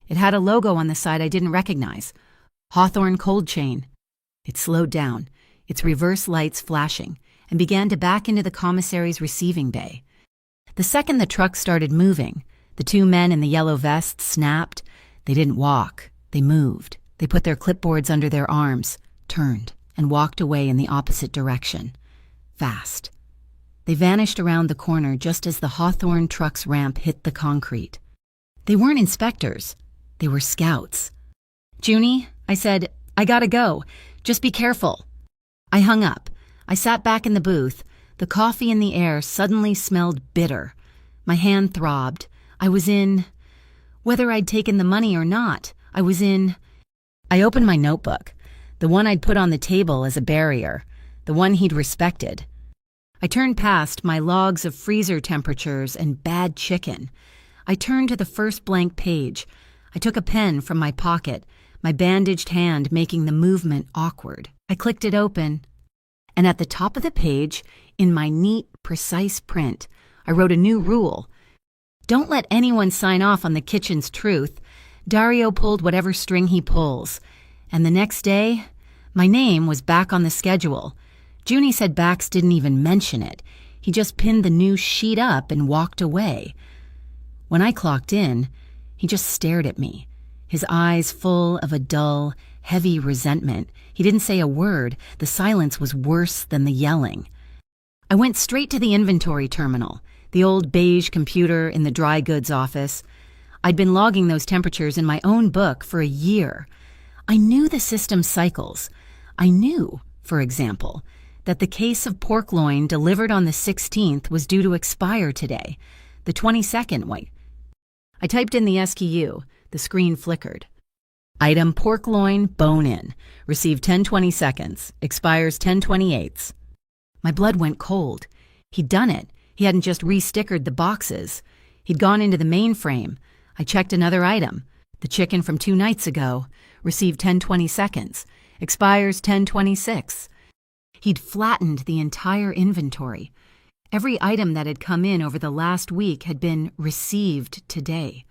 It had a logo on the side I didn't recognize. Hawthorne Cold Chain. It slowed down, its reverse lights flashing, and began to back into the commissary's receiving bay. The second the truck started moving, the 2 men in the yellow vests snapped. They didn't walk. They moved. They put their clipboards under their arms, turned, and walked away in the opposite direction. Fast. They vanished around the corner just as the Hawthorne truck's ramp hit the concrete. They weren't inspectors. They were scouts. "Junie," I said, "I gotta go. Just be careful." I hung up. I sat back in the booth. The coffee in the air suddenly smelled bitter. My hand throbbed. I was in... Whether I'd taken the money or not, I was in... I opened my notebook, the one I'd put on the table as a barrier, the one he'd respected. I turned past my logs of freezer temperatures and bad chicken. I turned to the first blank page. I took a pen from my pocket, my bandaged hand making the movement awkward. I clicked it open, and at the top of the page, in my neat, precise print, I wrote a new rule. Don't let anyone sign off on the kitchen's truth. Dario pulled whatever string he pulls. And the next day, my name was back on the schedule. Junie said Bax didn't even mention it. He just pinned the new sheet up and walked away. When I clocked in, he just stared at me, his eyes full of a dull, heavy resentment. He didn't say a word. The silence was worse than the yelling. I went straight to the inventory terminal, the old beige computer in the dry goods office. I'd been logging those temperatures in my own book for a year. I knew the system cycles. I knew, for example, that the case of pork loin delivered on the 16th was due to expire today, the 22nd. Wait. I typed in the SKU. The screen flickered. Item pork loin, bone-in. Received 10/20 seconds. Expires 10/28. My blood went cold. He'd done it. He hadn't just re-stickered the boxes. He'd gone into the mainframe. I checked another item. The chicken from 2 nights ago. Received 10:20 seconds. Expires 10:26. He'd flattened the entire inventory. Every item that had come in over the last week had been received today.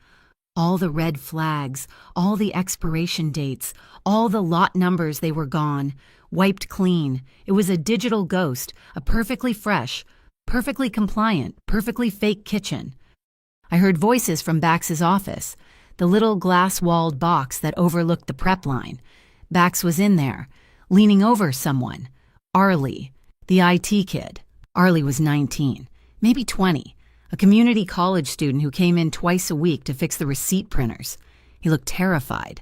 All the red flags, all the expiration dates, all the lot numbers, they were gone, wiped clean. It was a digital ghost, a perfectly fresh, perfectly compliant, perfectly fake kitchen. I heard voices from Bax's office, the little glass-walled box that overlooked the prep line. Bax was in there, leaning over someone. Arlie, the IT kid. Arlie was 19, maybe 20, a community college student who came in twice a week to fix the receipt printers. He looked terrified.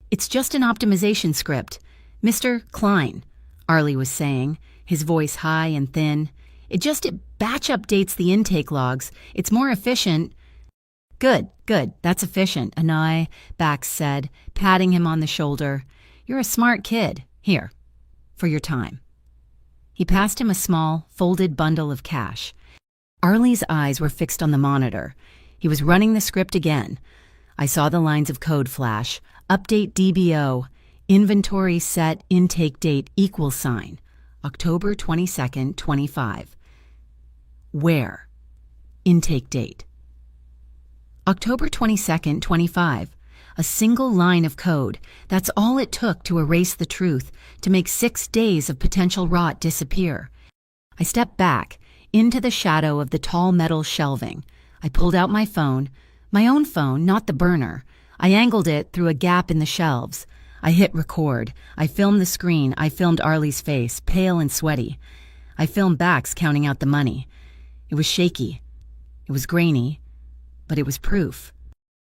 "It's just an optimization script. Mr. Klein," Arlie was saying, his voice high and thin. It batch updates the intake logs. It's more efficient." Good, that's efficient, Anai, Bax said, patting him on the shoulder. "You're a smart kid. Here, for your time." He passed him a small, folded bundle of cash. Arlie's eyes were fixed on the monitor. He was running the script again. I saw the lines of code flash. Update DBO. Inventory set intake date =, October 22nd, 25. Where? Intake date. October 22nd, 25. A single line of code. That's all it took to erase the truth, to make 6 days of potential rot disappear. I stepped back, into the shadow of the tall metal shelving. I pulled out my phone, my own phone, not the burner. I angled it through a gap in the shelves. I hit record. I filmed the screen. I filmed Arlie's face, pale and sweaty. I filmed Bax counting out the money. It was shaky. It was grainy, but it was proof.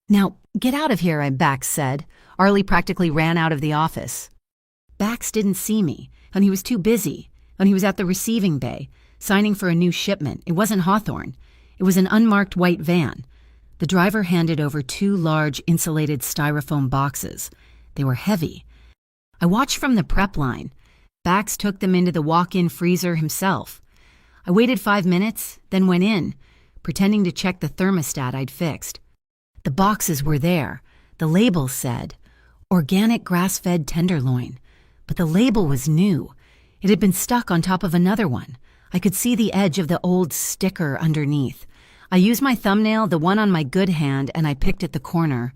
"Now, get out of here," Bax said. Arlie practically ran out of the office. Bax didn't see me, and he was too busy, and he was at the receiving bay, signing for a new shipment. It wasn't Hawthorne. It was an unmarked white van. The driver handed over 2 large insulated styrofoam boxes. They were heavy. I watched from the prep line. Bax took them into the walk-in freezer himself. I waited 5 minutes, then went in, pretending to check the thermostat I'd fixed. The boxes were there. The label said, "Organic grass-fed tenderloin." But the label was new. It had been stuck on top of another one. I could see the edge of the old sticker underneath. I used my thumbnail, the one on my good hand, and I picked at the corner.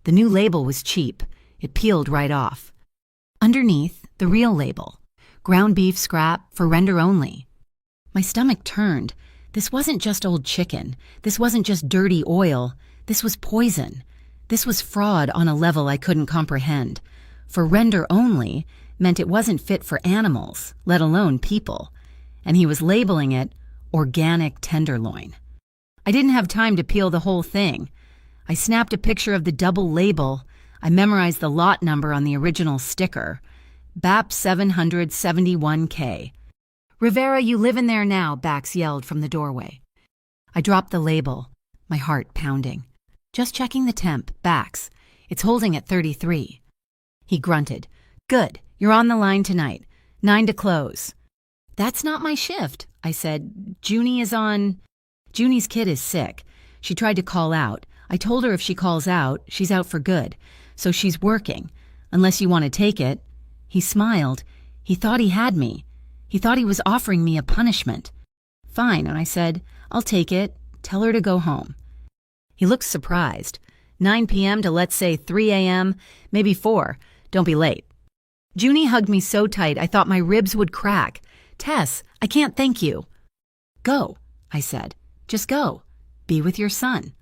The new label was cheap. It peeled right off. Underneath, the real label. Ground beef scrap for render only. My stomach turned. This wasn't just old chicken. This wasn't just dirty oil. This was poison. This was fraud on a level I couldn't comprehend. For render only meant it wasn't fit for animals, let alone people. And he was labeling it organic tenderloin. I didn't have time to peel the whole thing. I snapped a picture of the double label. I memorized the lot number on the original sticker. BAP 771K. "Rivera, you live in there now," Bax yelled from the doorway. I dropped the label, my heart pounding. "Just checking the temp, Bax. It's holding at 33. He grunted. "Good, you're on the line tonight. 9 to close." "That's not my shift," I said. "Junie is on." "Junie's kid is sick. She tried to call out. I told her if she calls out, she's out for good. So she's working, unless you want to take it." He smiled. He thought he had me. He thought he was offering me a punishment. "Fine," and I said, "I'll take it. Tell her to go home." He looked surprised. 9 p.m. to, let's say, 3 a.m., maybe 4. Don't be late. Junie hugged me so tight I thought my ribs would crack. "Tess, I can't thank you." "Go," I said. "Just go. Be with your son."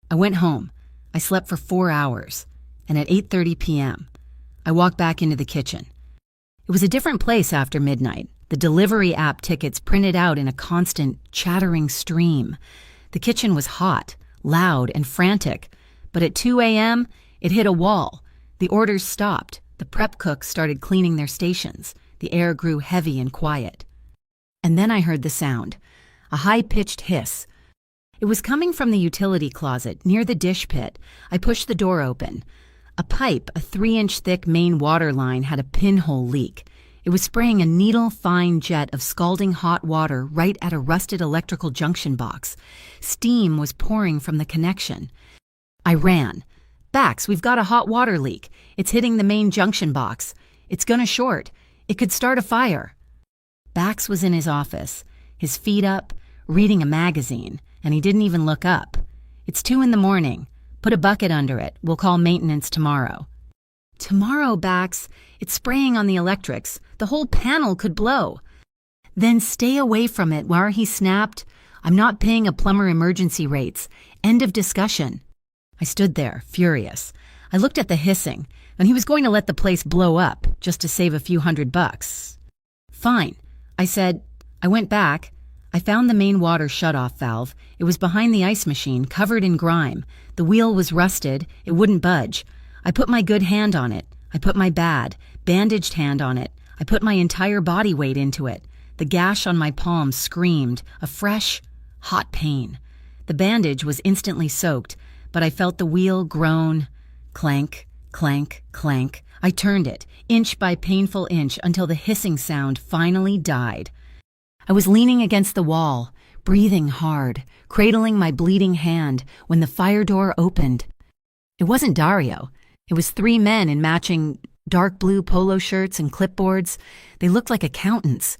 I went home. I slept for 4 hours. And at 8:30 p.m., I walked back into the kitchen. It was a different place after midnight. The delivery app tickets printed out in a constant, chattering stream. The kitchen was hot, loud, and frantic. But at 2 a.m., it hit a wall. The orders stopped. The prep cooks started cleaning their stations. The air grew heavy and quiet. And then I heard the sound, a high-pitched hiss. It was coming from the utility closet near the dish pit. I pushed the door open. A pipe, a 3-inch thick main water line, had a pinhole leak. It was spraying a needle-fine jet of scalding hot water right at a rusted electrical junction box. Steam was pouring from the connection. I ran. Bax, we've got a hot water leak. It's hitting the main junction box. It's gonna short. It could start a fire. Bax was in his office, his feet up, reading a magazine, and he didn't even look up. It's 2 a.m. Put a bucket under it. We'll call maintenance tomorrow. Tomorrow, Bax. It's spraying on the electrics. The whole panel could blow. Then stay away from it, War, he snapped. I'm not paying a plumber emergency rates. End of discussion. I stood there, furious. I looked at the hissing, and he was going to let the place blow up, just to save a few $100. Fine, I said. I went back. I found the main water shutoff valve. It was behind the ice machine, covered in grime. The wheel was rusted. It wouldn't budge. I put my good hand on it. I put my bad, bandaged hand on it. I put my entire body weight into it. The gash on my palm screamed, a fresh, hot pain. The bandage was instantly soaked, but I felt the wheel groan. Clank, clank, clank. I turned it, inch by painful inch, until the hissing sound finally died. I was leaning against the wall, breathing hard, cradling my bleeding hand, when the fire door opened. It wasn't Dario. It was 3 men in matching dark blue polo shirts and clipboards. They looked like accountants.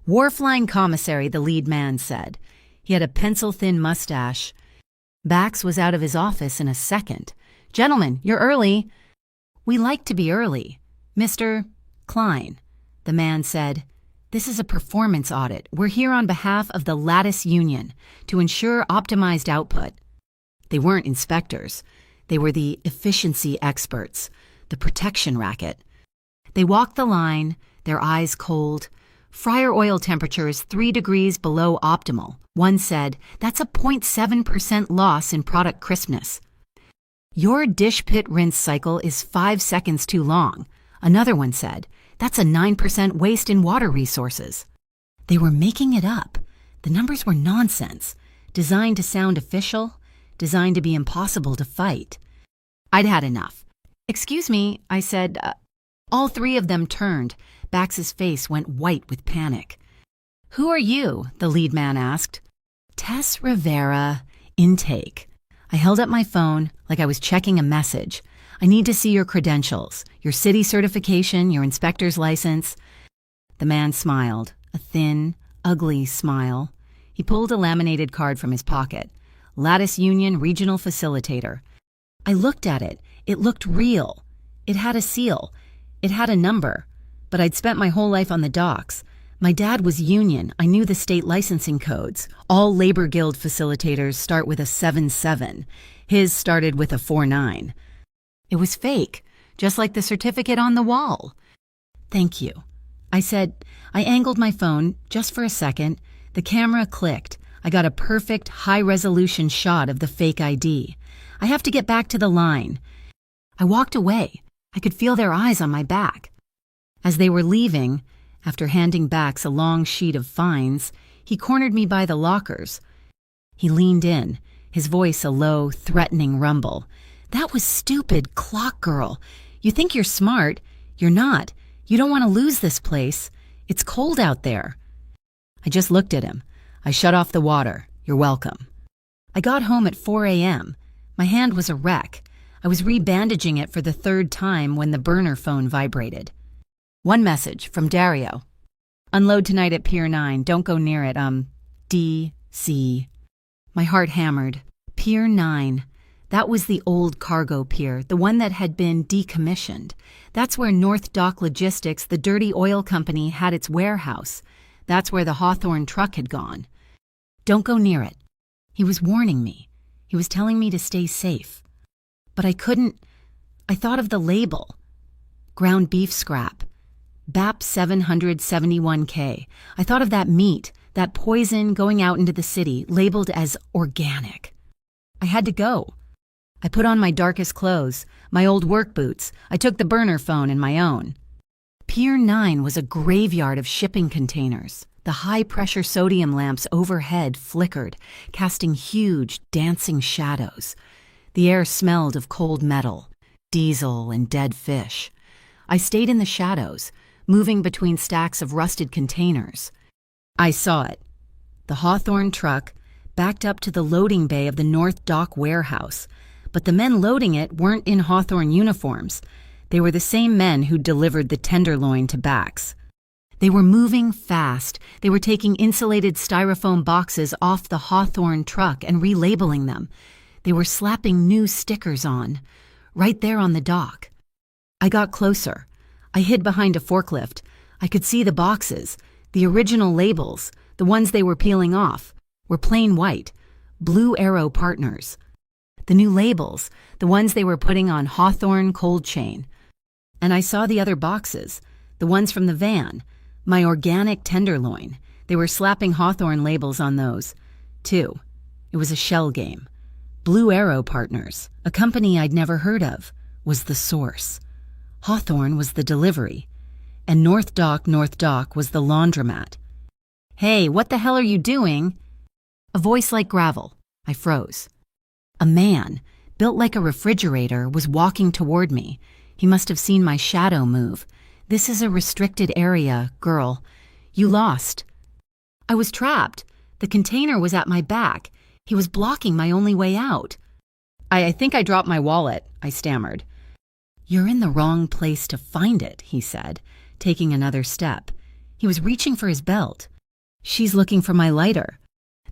Wharfline Commissary, the lead man said. He had a pencil-thin mustache. Bax was out of his office in a second. Gentlemen, you're early. We like to be early. Mr. Klein, the man said. This is a performance audit. We're here on behalf of the Lattice Union to ensure optimized output. They weren't inspectors. They were the efficiency experts, the protection racket. They walked the line, their eyes cold. Fryer oil temperature is 3 degrees below optimal. One said, that's a 0.7% loss in product crispness. Your dish pit rinse cycle is 5 seconds too long. Another one said, that's a 9% waste in water resources. They were making it up. The numbers were nonsense, designed to sound official, designed to be impossible to fight. I'd had enough. Excuse me, I said. All 3 of them turned. Bax's face went white with panic. Who are you? The lead man asked. Tess Rivera, intake. I held up my phone like I was checking a message. I need to see your credentials, your city certification, your inspector's license. The man smiled, a thin, ugly smile. He pulled a laminated card from his pocket. Lattice Union Regional Facilitator. I looked at it. It looked real. It had a seal. It had a number. But I'd spent my whole life on the docks. My dad was union. I knew the state licensing codes. All labor guild facilitators start with a 7-7. His started with a 4-9. It was fake, just like the certificate on the wall. Thank you. I said. I angled my phone just for a second. The camera clicked. I got a perfect, high-resolution shot of the fake ID. I have to get back to the line. I walked away. I could feel their eyes on my back. As they were leaving, after handing Bax a long sheet of fines, he cornered me by the lockers. He leaned in, his voice a low, threatening rumble. That was stupid, clock girl. You think you're smart. You're not. You don't want to lose this place. It's cold out there. I just looked at him. I shut off the water. You're welcome. I got home at 4 a.m. My hand was a wreck. I was rebandaging it for the 3rd time when the burner phone vibrated. One message from Dario. Unload tonight at Pier 9. Don't go near it. D.C. My heart hammered. Pier 9. That was the old cargo pier, the one that had been decommissioned. That's where North Dock Logistics, the dirty oil company, had its warehouse. That's where the Hawthorne truck had gone. Don't go near it. He was warning me. He was telling me to stay safe. But I couldn't. I thought of the label. Ground beef scrap. BAP 771K. I thought of that meat, that poison going out into the city, labeled as organic. I had to go. I put on my darkest clothes, my old work boots. I took the burner phone and my own. Pier 9 was a graveyard of shipping containers. The high-pressure sodium lamps overhead flickered, casting huge, dancing shadows. The air smelled of cold metal, diesel, and dead fish. I stayed in the shadows, moving between stacks of rusted containers. I saw it. The Hawthorne truck backed up to the loading bay of the North Dock warehouse. but the men loading it weren't in Hawthorne uniforms. They were the same men who delivered the tenderloin to Bax. They were moving fast. They were taking insulated styrofoam boxes off the Hawthorne truck and relabeling them. They were slapping new stickers on, right there on the dock. I got closer. I hid behind a forklift. I could see the boxes. The original labels, the ones they were peeling off, were plain white, Blue Arrow Partners. The new labels, the ones they were putting on Hawthorne Cold Chain. And I saw the other boxes, the ones from the van, my organic tenderloin. They were slapping Hawthorne labels on those, too. It was a shell game. Blue Arrow Partners, a company I'd never heard of, was the source. Hawthorne was the delivery. And North Dock was the laundromat. "Hey, what the hell are you doing?" A voice like gravel. I froze. A man, built like a refrigerator, was walking toward me. He must have seen my shadow move. "This is a restricted area, girl. You lost." I was trapped. The container was at my back. He was blocking my only way out. I think I dropped my wallet," I stammered. "You're in the wrong place to find it," he said, taking another step. He was reaching for his belt. "She's looking for my lighter."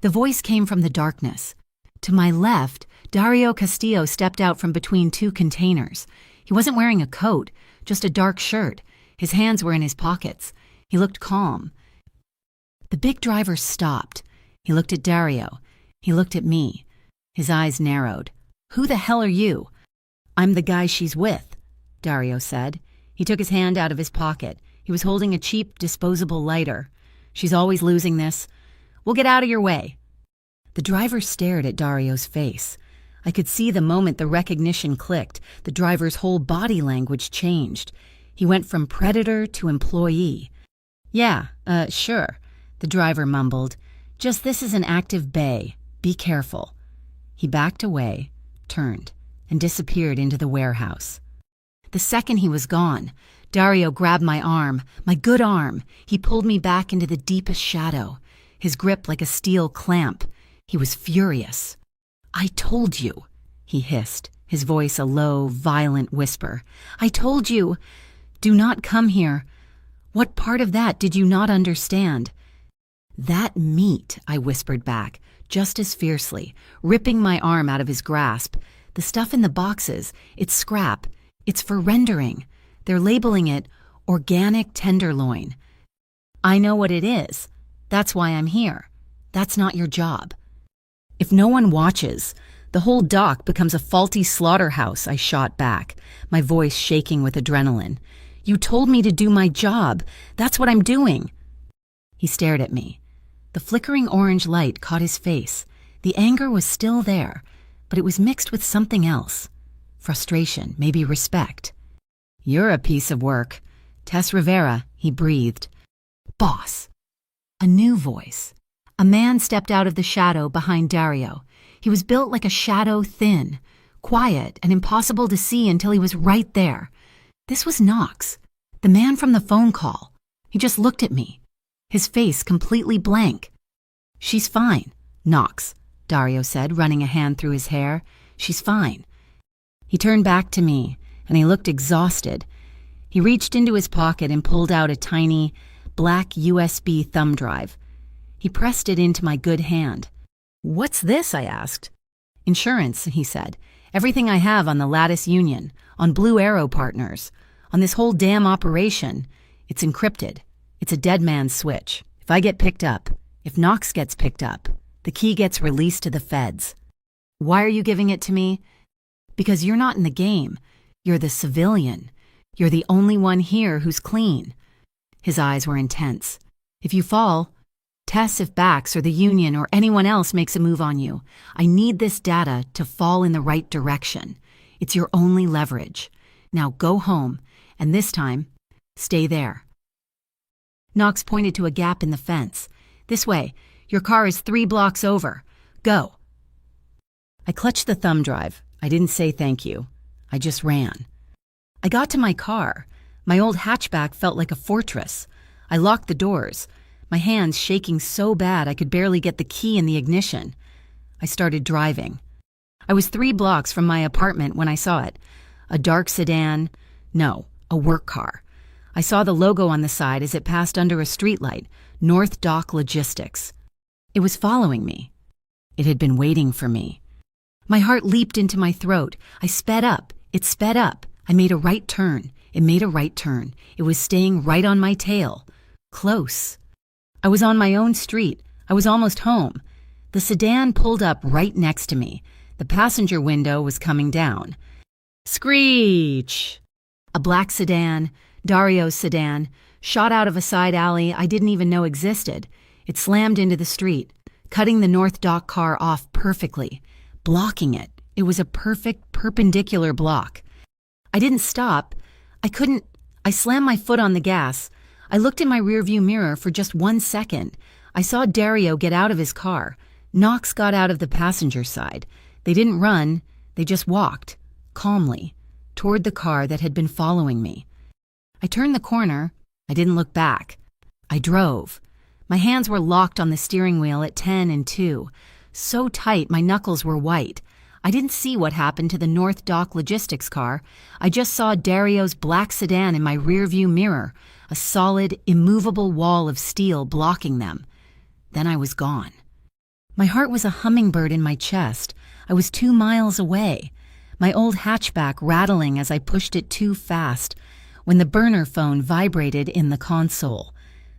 The voice came from the darkness. To my left, Dario Castillo stepped out from between two containers. He wasn't wearing a coat, just a dark shirt. His hands were in his pockets. He looked calm. The big driver stopped. He looked at Dario. He looked at me. His eyes narrowed. "Who the hell are you?" "I'm the guy she's with," Dario said. He took his hand out of his pocket. He was holding a cheap, disposable lighter. "She's always losing this. We'll get out of your way." The driver stared at Dario's face. I could see the moment the recognition clicked, the driver's whole body language changed. He went from predator to employee. "Yeah, sure," the driver mumbled. "Just this is an active bay. Be careful." He backed away, turned, and disappeared into the warehouse. The second he was gone, Dario grabbed my arm, my good arm. He pulled me back into the deepest shadow, his grip like a steel clamp. He was furious. "I told you," he hissed, his voice a low, violent whisper. "I told you. Do not come here. What part of that did you not understand?" "That meat," I whispered back, just as fiercely, ripping my arm out of his grasp. "The stuff in the boxes, it's scrap. It's for rendering. They're labeling it organic tenderloin. I know what it is. That's why I'm here. That's not your job." "If no one watches, the whole dock becomes a faulty slaughterhouse," I shot back, my voice shaking with adrenaline. "You told me to do my job. That's what I'm doing." He stared at me. The flickering orange light caught his face. The anger was still there, but it was mixed with something else. Frustration, maybe respect. "You're a piece of work. Tess Rivera," he breathed. "Boss." A new voice. A man stepped out of the shadow behind Dario. He was built like a shadow, thin, quiet, and impossible to see until he was right there. This was Knox, the man from the phone call. He just looked at me, his face completely blank. "She's fine, Knox," Dario said, running a hand through his hair. "She's fine." He turned back to me, and he looked exhausted. He reached into his pocket and pulled out a tiny, black USB thumb drive. He pressed it into my good hand. "What's this?" I asked. "Insurance," he said. "Everything I have on the Lattice Union, on Blue Arrow Partners, on this whole damn operation. It's encrypted. It's a dead man's switch. If I get picked up, if Knox gets picked up, the key gets released to the feds." "Why are you giving it to me?" "Because you're not in the game. You're the civilian. You're the only one here who's clean." His eyes were intense. "If you fall, Tess, if Bax or the Union or anyone else makes a move on you, I need this data to fall in the right direction. It's your only leverage. Now go home, and this time, stay there." Knox pointed to a gap in the fence. "This way. Your car is 3 blocks over. Go." I clutched the thumb drive. I didn't say thank you. I just ran. I got to my car. My old hatchback felt like a fortress. I locked the doors, my hands shaking so bad I could barely get the key in the ignition. I started driving. I was 3 blocks from my apartment when I saw it. A dark sedan. No, a work car. I saw the logo on the side as it passed under a streetlight, North Dock Logistics. It was following me. It had been waiting for me. My heart leaped into my throat. I sped up. It sped up. I made a right turn. It made a right turn. It was staying right on my tail. Close. I was on my own street. I was almost home. The sedan pulled up right next to me. The passenger window was coming down. Screech! A black sedan, Dario's sedan, shot out of a side alley I didn't even know existed. It slammed into the street, cutting the North Dock car off perfectly, blocking it. It was a perfect perpendicular block. I didn't stop. I slammed my foot on the gas. I looked in my rearview mirror for just 1 second. I saw Dario get out of his car. Knox got out of the passenger side. They didn't run. They just walked, calmly, toward the car that had been following me. I turned the corner. I didn't look back. I drove. My hands were locked on the steering wheel at 10 and 2. So tight my knuckles were white. I didn't see what happened to the North Dock Logistics car. I just saw Dario's black sedan in my rearview mirror, a solid, immovable wall of steel blocking them. Then I was gone. My heart was a hummingbird in my chest. I was 2 miles away, my old hatchback rattling as I pushed it too fast, when the burner phone vibrated in the console.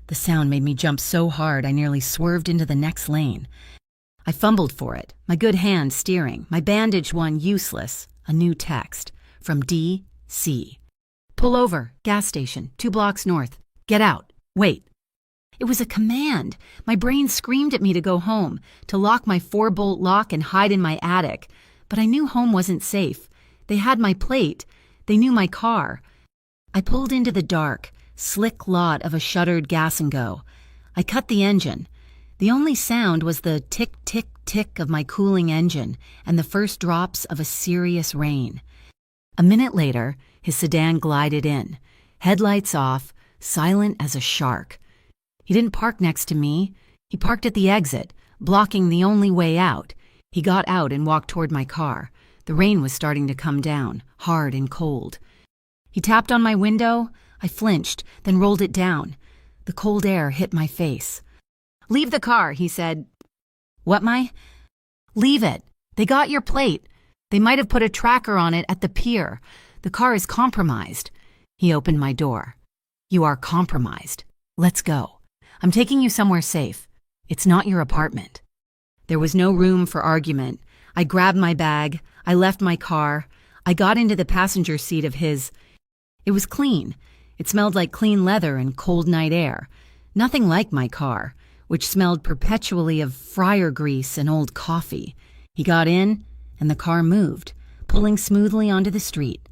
The sound made me jump so hard I nearly swerved into the next lane. I fumbled for it, my good hand steering, my bandaged one useless. A new text from D.C. Pull over, gas station, 2 blocks north. Get out. Wait. It was a command. My brain screamed at me to go home, to lock my 4-bolt lock and hide in my attic. But I knew home wasn't safe. They had my plate. They knew my car. I pulled into the dark, slick lot of a shuttered gas and go. I cut the engine. The only sound was the tick, tick, tick of my cooling engine and the first drops of a serious rain. A minute later, his sedan glided in, headlights off, silent as a shark. He didn't park next to me. He parked at the exit, blocking the only way out. He got out and walked toward my car. The rain was starting to come down, hard and cold. He tapped on my window. I flinched, then rolled it down. The cold air hit my face. "Leave the car," he said. "What, Leave it. They got your plate. They might have put a tracker on it at the pier. The car is compromised." He opened my door. "You are compromised. Let's go. I'm taking you somewhere safe. It's not your apartment." There was no room for argument. I grabbed my bag. I left my car. I got into the passenger seat of his. It was clean. It smelled like clean leather and cold night air. Nothing like my car, which smelled perpetually of fryer grease and old coffee. He got in, and the car moved, pulling smoothly onto the street.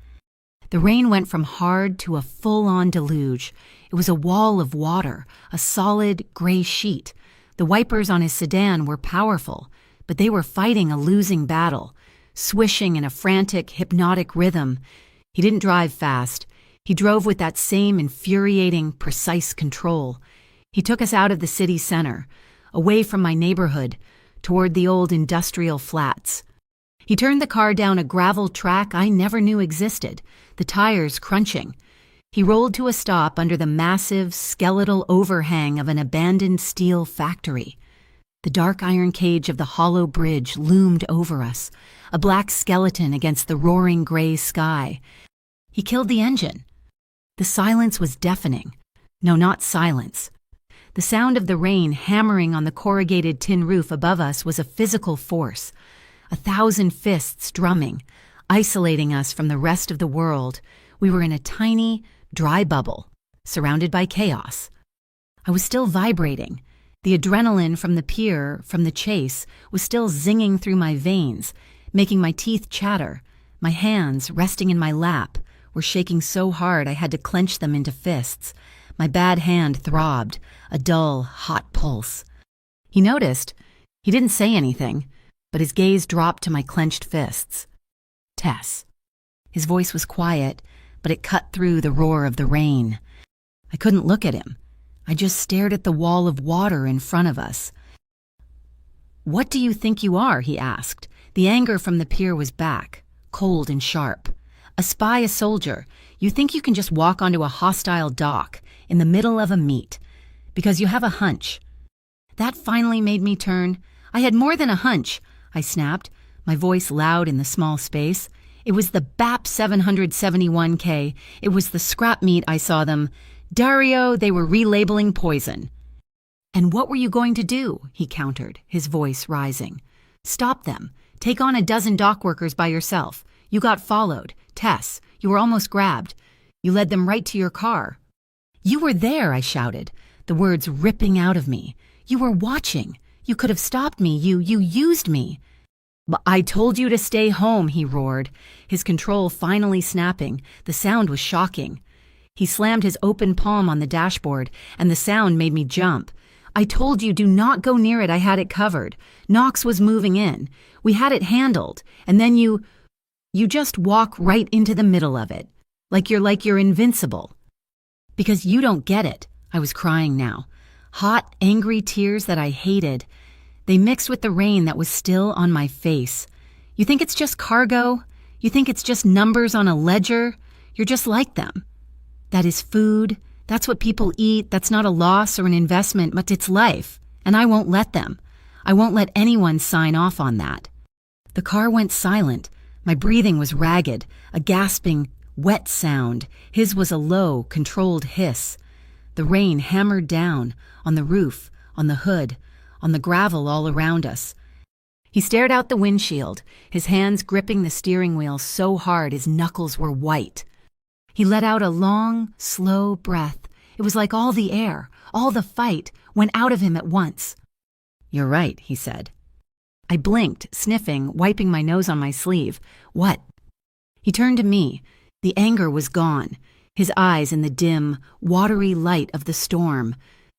The rain went from hard to a full-on deluge. It was a wall of water, a solid gray sheet. The wipers on his sedan were powerful, but they were fighting a losing battle, swishing in a frantic, hypnotic rhythm. He didn't drive fast. He drove with that same infuriating, precise control. He took us out of the city center, away from my neighborhood, toward the old industrial flats. He turned the car down a gravel track I never knew existed, the tires crunching. He rolled to a stop under the massive, skeletal overhang of an abandoned steel factory. The dark iron cage of the hollow bridge loomed over us, a black skeleton against the roaring gray sky. He killed the engine. The silence was deafening. No, not silence. The sound of the rain hammering on the corrugated tin roof above us was a physical force, 1,000 fists drumming, isolating us from the rest of the world. We were in a tiny, dry bubble, surrounded by chaos. I was still vibrating. The adrenaline from the pier, from the chase, was still zinging through my veins, making my teeth chatter. My hands, resting in my lap, were shaking so hard I had to clench them into fists. My bad hand throbbed, a dull, hot pulse. He noticed. He didn't say anything, but his gaze dropped to my clenched fists. "Tess." His voice was quiet, but it cut through the roar of the rain. I couldn't look at him. I just stared at the wall of water in front of us. "What do you think you are?" he asked. The anger from the pier was back, cold and sharp. A spy, a soldier, you think you can just walk onto a hostile dock in the middle of a meet because you have a hunch. That finally made me turn. I had more than a hunch, I snapped, my voice loud in the small space. It was the BAP 771K. It was the scrap meat I saw them. Dario, they were relabeling poison. And what were you going to do? He countered, his voice rising. Stop them. Take on a dozen dock workers by yourself. You got followed. Tess, you were almost grabbed. You led them right to your car. You were there, I shouted, the words ripping out of me. You were watching. You could have stopped me. You used me. But I told you to stay home, he roared, his control finally snapping. The sound was shocking. He slammed his open palm on the dashboard, and the sound made me jump. I told you, do not go near it. I had it covered. Knox was moving in. We had it handled. And then you just walk right into the middle of it. Like you're invincible. Because you don't get it. I was crying now. Hot, angry tears that I hated. They mixed with the rain that was still on my face. You think it's just cargo? You think it's just numbers on a ledger? You're just like them. That is food. That's what people eat. That's not a loss or an investment, but it's life. And I won't let them. I won't let anyone sign off on that. The car went silent. My breathing was ragged, a gasping, wet sound. His was a low, controlled hiss. The rain hammered down on the roof, on the hood, on the gravel all around us. He stared out the windshield, his hands gripping the steering wheel so hard his knuckles were white. He let out a long, slow breath. It was like all the air, all the fight, went out of him at once. You're right, he said. I blinked, sniffing, wiping my nose on my sleeve. What? He turned to me. The anger was gone. His eyes in the dim, watery light of the storm.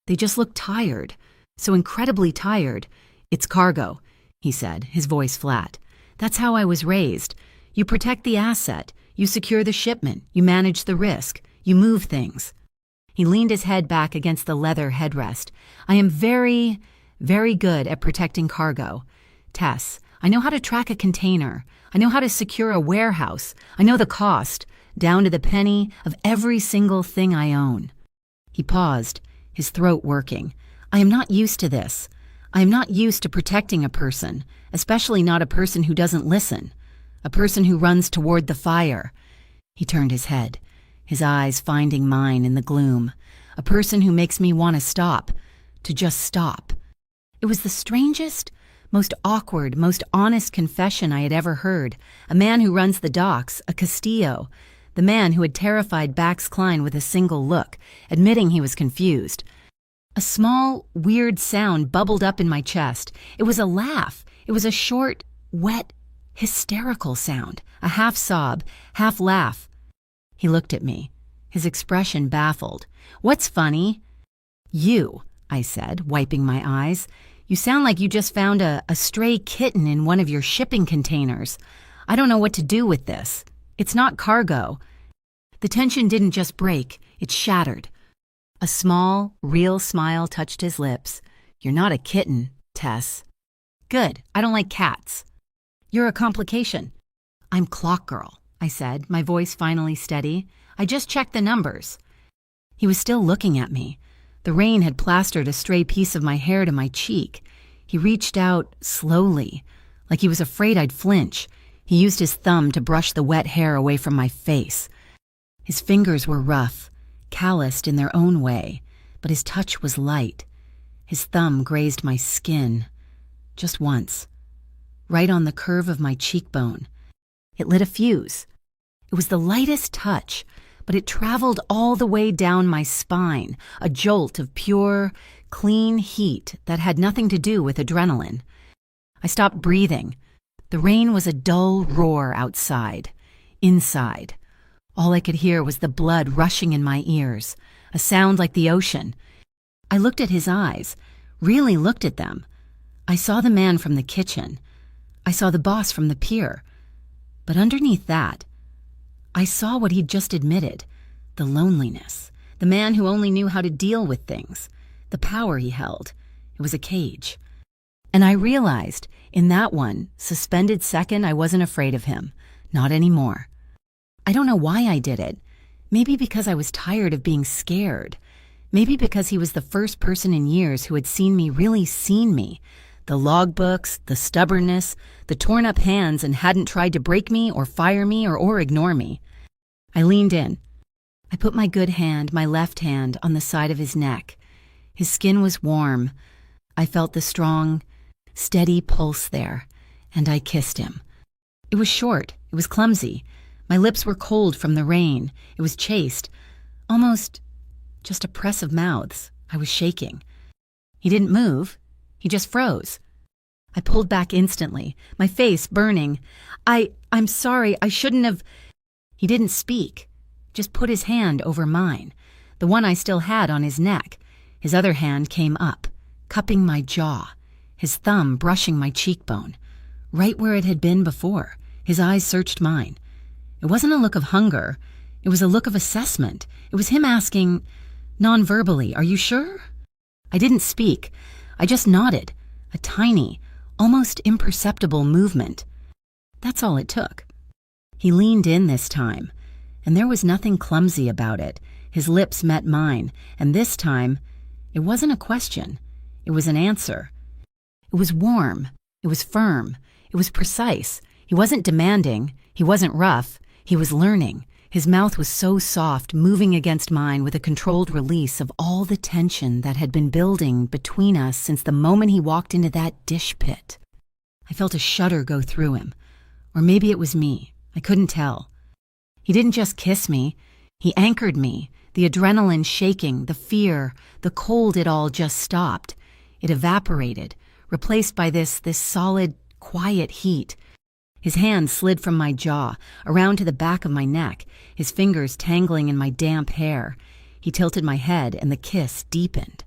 They just looked tired. So incredibly tired. It's cargo, he said, his voice flat. That's how I was raised. You protect the asset. You secure the shipment. You manage the risk. You move things. He leaned his head back against the leather headrest. I am very, very good at protecting cargo. Tess, I know how to track a container. I know how to secure a warehouse. I know the cost, down to the penny, of every single thing I own. He paused, his throat working. I am not used to this. I am not used to protecting a person, especially not a person who doesn't listen, a person who runs toward the fire. He turned his head, his eyes finding mine in the gloom, a person who makes me want to stop, to just stop. It was the strangest, most awkward, most honest confession I had ever heard. A man who runs the docks, a Castillo, the man who had terrified Bax Klein with a single look, admitting he was confused. A small, weird sound bubbled up in my chest. It was a laugh. It was a short, wet, hysterical sound, a half sob, half laugh. He looked at me, his expression baffled. What's funny? You, I said, wiping my eyes. You sound like you just found a stray kitten in one of your shipping containers. I don't know what to do with this. It's not cargo. The tension didn't just break, it shattered. A small, real smile touched his lips. You're not a kitten, Tess. Good, I don't like cats. You're a complication. I'm Clock Girl, I said, my voice finally steady. I just checked the numbers. He was still looking at me. The rain had plastered a stray piece of my hair to my cheek. He reached out slowly, like he was afraid I'd flinch. He used his thumb to brush the wet hair away from my face. His fingers were rough, calloused in their own way, but his touch was light. His thumb grazed my skin, just once, right on the curve of my cheekbone. It lit a fuse. It was the lightest touch, but it traveled all the way down my spine, a jolt of pure, clean heat that had nothing to do with adrenaline. I stopped breathing. The rain was a dull roar outside. Inside, all I could hear was the blood rushing in my ears, a sound like the ocean. I looked at his eyes, really looked at them. I saw the man from the kitchen. I saw the boss from the pier. But underneath that, I saw what he'd just admitted, the loneliness, the man who only knew how to deal with things, the power he held. It was a cage. And I realized, in that one suspended second, I wasn't afraid of him. Not anymore. I don't know why I did it. Maybe because I was tired of being scared. Maybe because he was the first person in years who had seen me, really seen me. The logbooks, the stubbornness, the torn up hands, and hadn't tried to break me or fire me or ignore me. I leaned in. I put my good hand, my left hand, on the side of his neck. His skin was warm. I felt the strong, steady pulse there, and I kissed him. It was short. It was clumsy. My lips were cold from the rain. It was chaste. Almost just a press of mouths. I was shaking. He didn't move. He just froze. I pulled back instantly, my face burning. I'm sorry, I shouldn't have... He didn't speak. Just put his hand over mine, the one I still had on his neck. His other hand came up, cupping my jaw, his thumb brushing my cheekbone, right where it had been before. His eyes searched mine. It wasn't a look of hunger. It was a look of assessment. It was him asking, non-verbally, "Are you sure?" I didn't speak. I just nodded, a tiny, almost imperceptible movement. That's all it took. He leaned in this time, and there was nothing clumsy about it. His lips met mine, and this time, it wasn't a question. It was an answer. It was warm. It was firm. It was precise. He wasn't demanding. He wasn't rough. He was learning. His mouth was so soft, moving against mine with a controlled release of all the tension that had been building between us since the moment he walked into that dish pit. I felt a shudder go through him. Or maybe it was me. I couldn't tell. He didn't just kiss me. He anchored me. The adrenaline shaking, the fear, the cold, it all just stopped. It evaporated, replaced by this solid, quiet heat. His hand slid from my jaw, around to the back of my neck, his fingers tangling in my damp hair. He tilted my head, and the kiss deepened.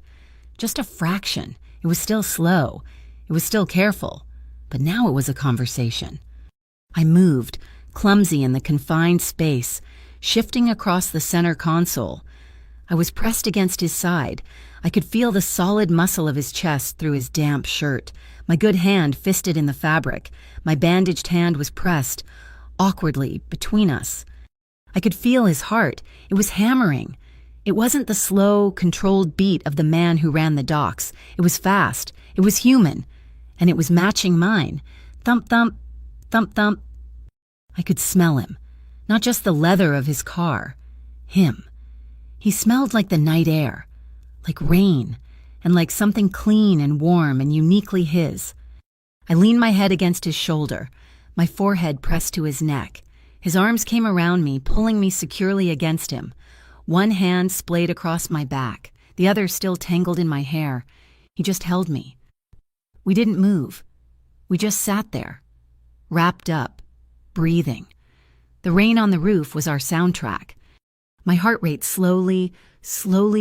Just a fraction. It was still slow. It was still careful. But now it was a conversation. I moved, clumsy in the confined space, shifting across the center console. I was pressed against his side. I could feel the solid muscle of his chest through his damp shirt. My good hand fisted in the fabric. My bandaged hand was pressed, awkwardly, between us. I could feel his heart. It was hammering. It wasn't the slow, controlled beat of the man who ran the docks. It was fast. It was human. And it was matching mine. Thump, thump, thump, thump. I could smell him. Not just the leather of his car. Him. He smelled like the night air. Like rain. And like something clean and warm and uniquely his. I leaned my head against his shoulder, my forehead pressed to his neck. His arms came around me, pulling me securely against him. One hand splayed across my back, the other still tangled in my hair. He just held me. We didn't move. We just sat there, wrapped up, breathing. The rain on the roof was our soundtrack. My heart rate slowly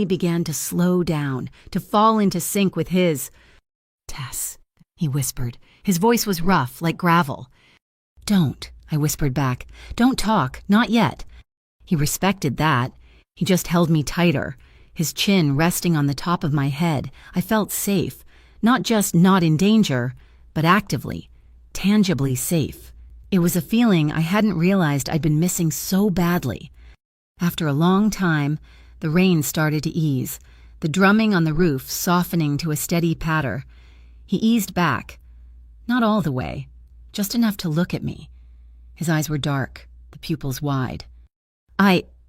began to slow down, to fall into sync with his. "Tess," he whispered. His voice was rough, like gravel. "Don't," I whispered back. "Don't talk, not yet." He respected that. He just held me tighter, his chin resting on the top of my head. I felt safe, not just not in danger, but actively, tangibly safe. It was a feeling I hadn't realized I'd been missing so badly. After a long time, the rain started to ease, the drumming on the roof softening to a steady patter. He eased back. Not all the way, just enough to look at me. His eyes were dark, the pupils wide.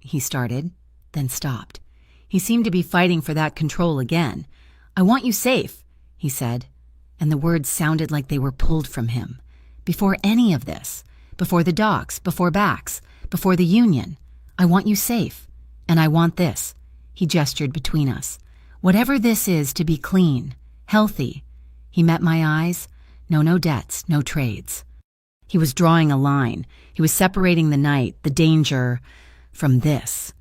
He started, then stopped. He seemed to be fighting for that control again. "I want you safe," he said, and the words sounded like they were pulled from him. Before any of this, before the docks, before Bax, before the union, "I want you safe. And I want this." He gestured between us. "Whatever this is, to be clean, healthy." He met my eyes. No debts, no trades. He was drawing a line. He was separating the night, the danger, from this.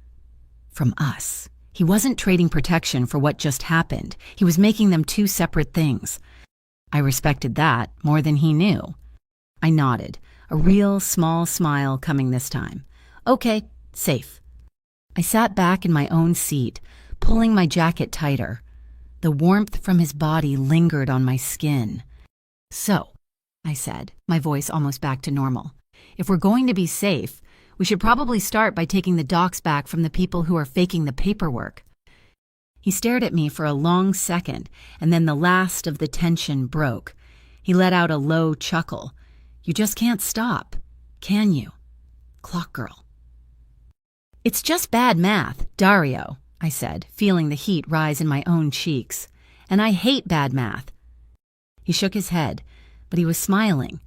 From us. He wasn't trading protection for what just happened. He was making them two separate things. I respected that more than he knew. I nodded, a real small smile coming this time. "Okay, safe." I sat back in my own seat, pulling my jacket tighter. The warmth from his body lingered on my skin. So, I said, my voice almost back to normal, if we're going to be safe, we should probably start by taking the docs back from the people who are faking the paperwork. He stared at me for a long second, and then the last of the tension broke. He let out a low chuckle. You just can't stop, can you? Clock girl. It's just bad math, Dario, I said, feeling the heat rise in my own cheeks. And I hate bad math. He shook his head, but he was smiling.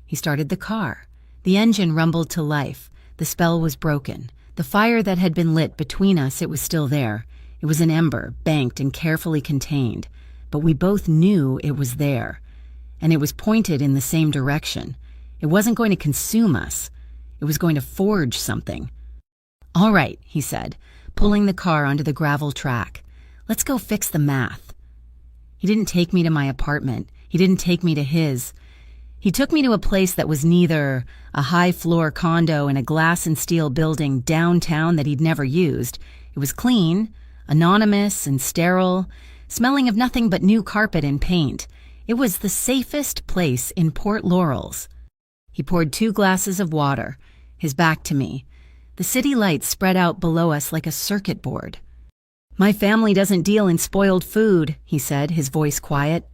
He started the car. The engine rumbled to life. The spell was broken. The fire that had been lit between us, it was still there. It was an ember, banked and carefully contained. But we both knew it was there. And it was pointed in the same direction. It wasn't going to consume us. It was going to forge something. All right, he said, pulling the car onto the gravel track. Let's go fix the math. He didn't take me to my apartment. He didn't take me to his. He took me to a place that was neither a high-floor condo in a glass and steel building downtown that he'd never used. It was clean, anonymous and sterile, smelling of nothing but new carpet and paint. It was the safest place in Port Laurels. He poured 2 glasses of water, his back to me. The city lights spread out below us like a circuit board. My family doesn't deal in spoiled food, he said, his voice quiet.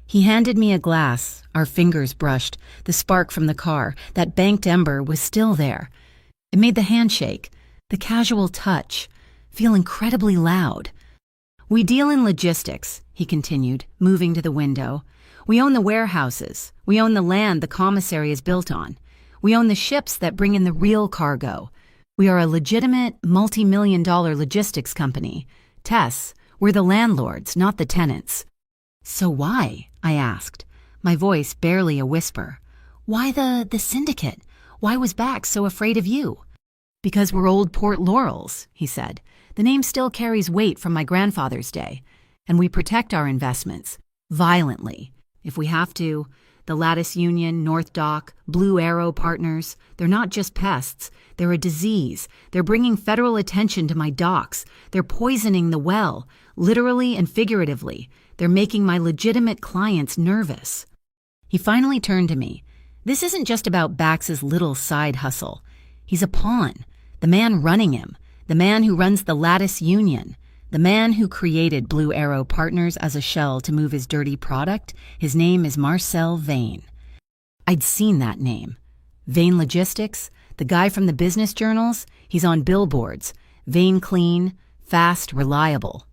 He handed me a glass. Our fingers brushed. The spark from the car, that banked ember, was still there. It made the handshake, the casual touch, feel incredibly loud. We deal in logistics, he continued, moving to the window. We own the warehouses. We own the land the commissary is built on. We own the ships that bring in the real cargo. We are a legitimate, multi-million-dollar logistics company. Tess, we're the landlords, not the tenants. So why? I asked, my voice barely a whisper. Why the syndicate? Why was Bax so afraid of you? Because we're old Port Laurels, he said. The name still carries weight from my grandfather's day. And we protect our investments. Violently. If we have to. The Lattice Union, North Dock, Blue Arrow Partners, they're not just pests. They're a disease. They're bringing federal attention to my docks. They're poisoning the well, literally and figuratively. They're making my legitimate clients nervous. He finally turned to me. This isn't just about Bax's little side hustle. He's a pawn, the man running him, the man who runs the Lattice Union, the man who created Blue Arrow Partners as a shell to move his dirty product. His name is Marcel Vane. I'd seen that name. Vane Logistics, the guy from the business journals, he's on billboards. Vane clean, fast, reliable.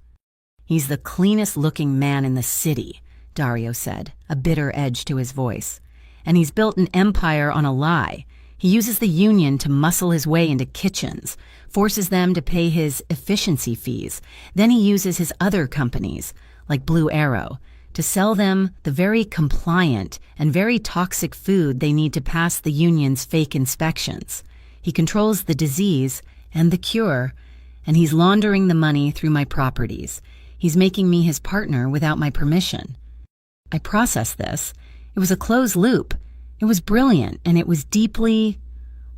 He's the cleanest-looking man in the city, Dario said, a bitter edge to his voice. And he's built an empire on a lie. He uses the union to muscle his way into kitchens, forces them to pay his efficiency fees. Then he uses his other companies, like Blue Arrow, to sell them the very compliant and very toxic food they need to pass the union's fake inspections. He controls the disease and the cure, and he's laundering the money through my properties. He's making me his partner without my permission. I processed this. It was a closed loop. It was brilliant, and it was deeply,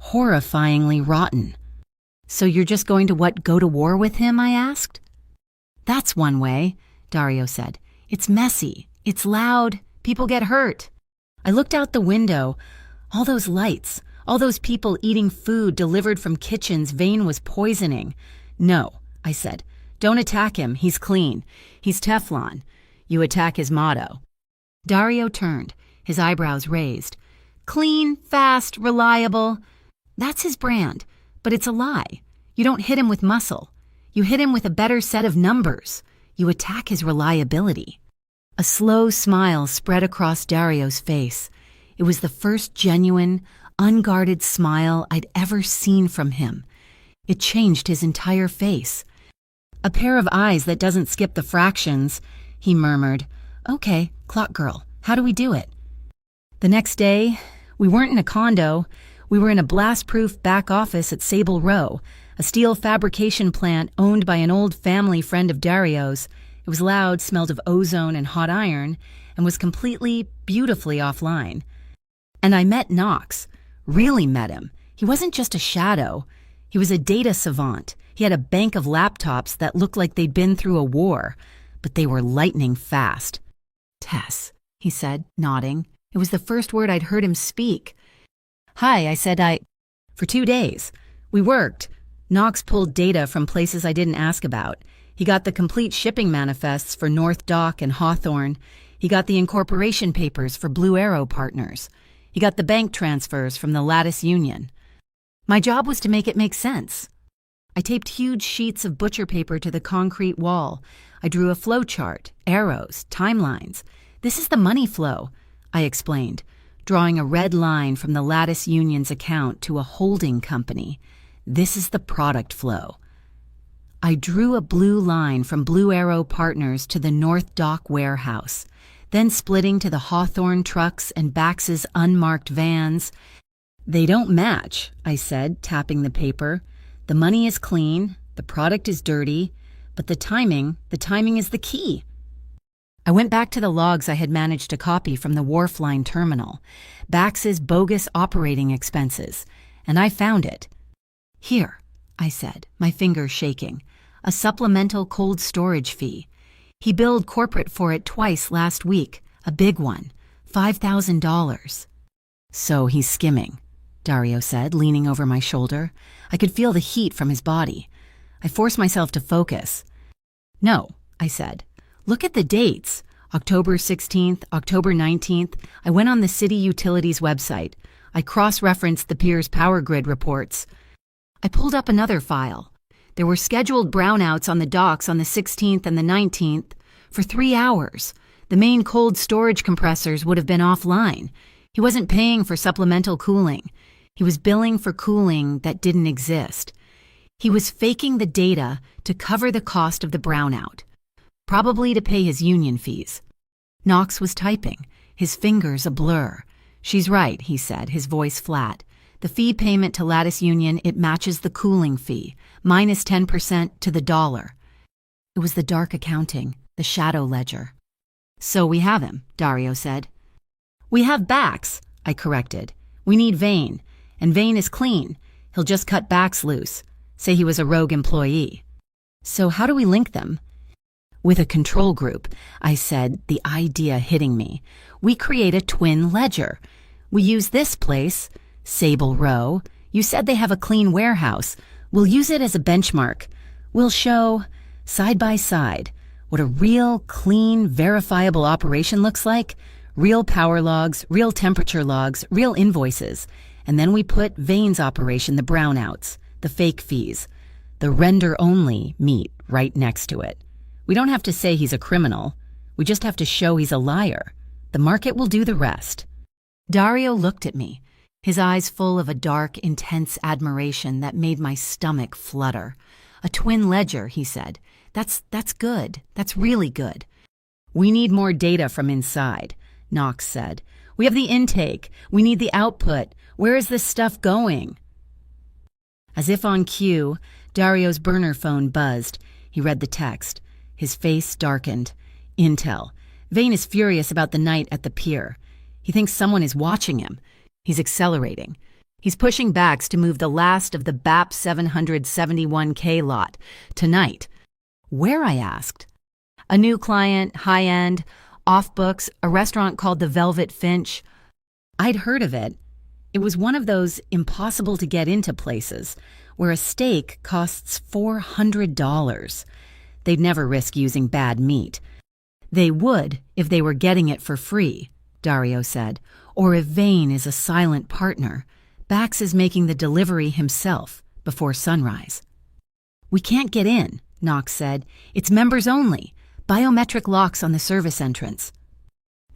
horrifyingly rotten. So you're just going to go to war with him, I asked? That's one way, Dario said. It's messy. It's loud. People get hurt. I looked out the window. All those lights, all those people eating food delivered from kitchens Vane was poisoning. No, I said. Don't attack him. He's clean. He's Teflon. You attack his motto. Dario turned, his eyebrows raised. Clean, fast, reliable. That's his brand, but it's a lie. You don't hit him with muscle. You hit him with a better set of numbers. You attack his reliability. A slow smile spread across Dario's face. It was the first genuine, unguarded smile I'd ever seen from him. It changed his entire face. A pair of eyes that doesn't skip the fractions, he murmured. Okay, clock girl, how do we do it? The next day, we weren't in a condo. We were in a blast-proof back office at Sable Row, a steel fabrication plant owned by an old family friend of Dario's. It was loud, smelled of ozone and hot iron, and was completely, beautifully offline. And I met Knox, really met him. He wasn't just a shadow. He was a data savant. He had a bank of laptops that looked like they'd been through a war, but they were lightning fast. Tess, he said, nodding. It was the first word I'd heard him speak. "Hi," I said. For 2 days. We worked. Knox pulled data from places I didn't ask about. He got the complete shipping manifests for North Dock and Hawthorne. He got the incorporation papers for Blue Arrow Partners. He got the bank transfers from the Lattice Union. My job was to make it make sense. I taped huge sheets of butcher paper to the concrete wall. I drew a flow chart, arrows, timelines. "This is the money flow," I explained, drawing a red line from the Lattice Union's account to a holding company. "This is the product flow." I drew a blue line from Blue Arrow Partners to the North Dock warehouse, then splitting to the Hawthorne trucks and Bax's unmarked vans. "They don't match," I said, tapping the paper. "The money is clean, the product is dirty, but the timing is the key." I went back to the logs I had managed to copy from the wharf line terminal, Bax's bogus operating expenses, and I found it. "Here," I said, my fingers shaking, "a supplemental cold storage fee. He billed corporate for it twice last week, a big one, $5,000. "So he's skimming," Dario said, leaning over my shoulder. I could feel the heat from his body. I forced myself to focus. "No," I said. "Look at the dates. October 16th, October 19th. I went on the city utilities website. I cross-referenced the Piers Power Grid reports. I pulled up another file. There were scheduled brownouts on the docks on the 16th and the 19th for 3 hours. The main cold storage compressors would have been offline. He wasn't paying for supplemental cooling. He was billing for cooling that didn't exist. He was faking the data to cover the cost of the brownout, probably to pay his union fees." Knox was typing, his fingers a blur. "She's right," he said, his voice flat. "The fee payment to Lattice Union, it matches the cooling fee, minus 10% to the dollar." It was the dark accounting, the shadow ledger. "So we have him," Dario said. "We have Bax," I corrected. "We need Vane, and Vane is clean. He'll just cut Bax loose, say he was a rogue employee." "So how do we link them?" "With a control group," I said, the idea hitting me. "We create a twin ledger. We use this place, Sable Row. You said they have a clean warehouse. We'll use it as a benchmark. We'll show, side by side, what a real, clean, verifiable operation looks like. Real power logs, real temperature logs, real invoices. And then we put Vane's operation, the brownouts, the fake fees, the render-only meat right next to it. We don't have to say he's a criminal. We just have to show he's a liar. The market will do the rest." Dario looked at me, his eyes full of a dark, intense admiration that made my stomach flutter. "A twin ledger," he said. That's good. That's really good." "We need more data from inside," Knox said. "We have the intake. We need the output. Where is this stuff going?" As if on cue, Dario's burner phone buzzed. He read the text. His face darkened. "Intel. Vane is furious about the night at the pier. He thinks someone is watching him. He's accelerating. He's pushing Bax to move the last of the BAP 771K lot tonight." "Where?" I asked. "A new client, high-end, off-books, a restaurant called the Velvet Finch." I'd heard of it. It was one of those impossible-to-get-into places where a steak costs $400. They'd never risk using bad meat. "They would if they were getting it for free," Dario said, "or if Vane is a silent partner. Bax is making the delivery himself before sunrise." "We can't get in," Knox said. "It's members only. Biometric locks on the service entrance."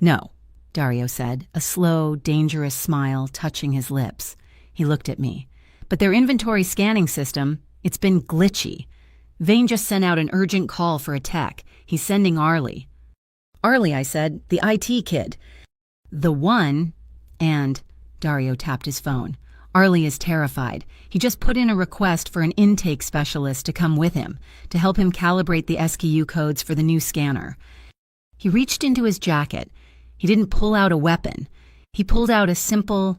"No," Dario said, a slow, dangerous smile touching his lips. He looked at me. "But their inventory scanning system, it's been glitchy. Vane just sent out an urgent call for a tech. He's sending Arlie." "Arlie," I said, "the IT kid." "The one," and Dario tapped his phone. "Arlie is terrified. He just put in a request for an intake specialist to come with him, to help him calibrate the SKU codes for the new scanner." He reached into his jacket. He didn't pull out a weapon. He pulled out a simple,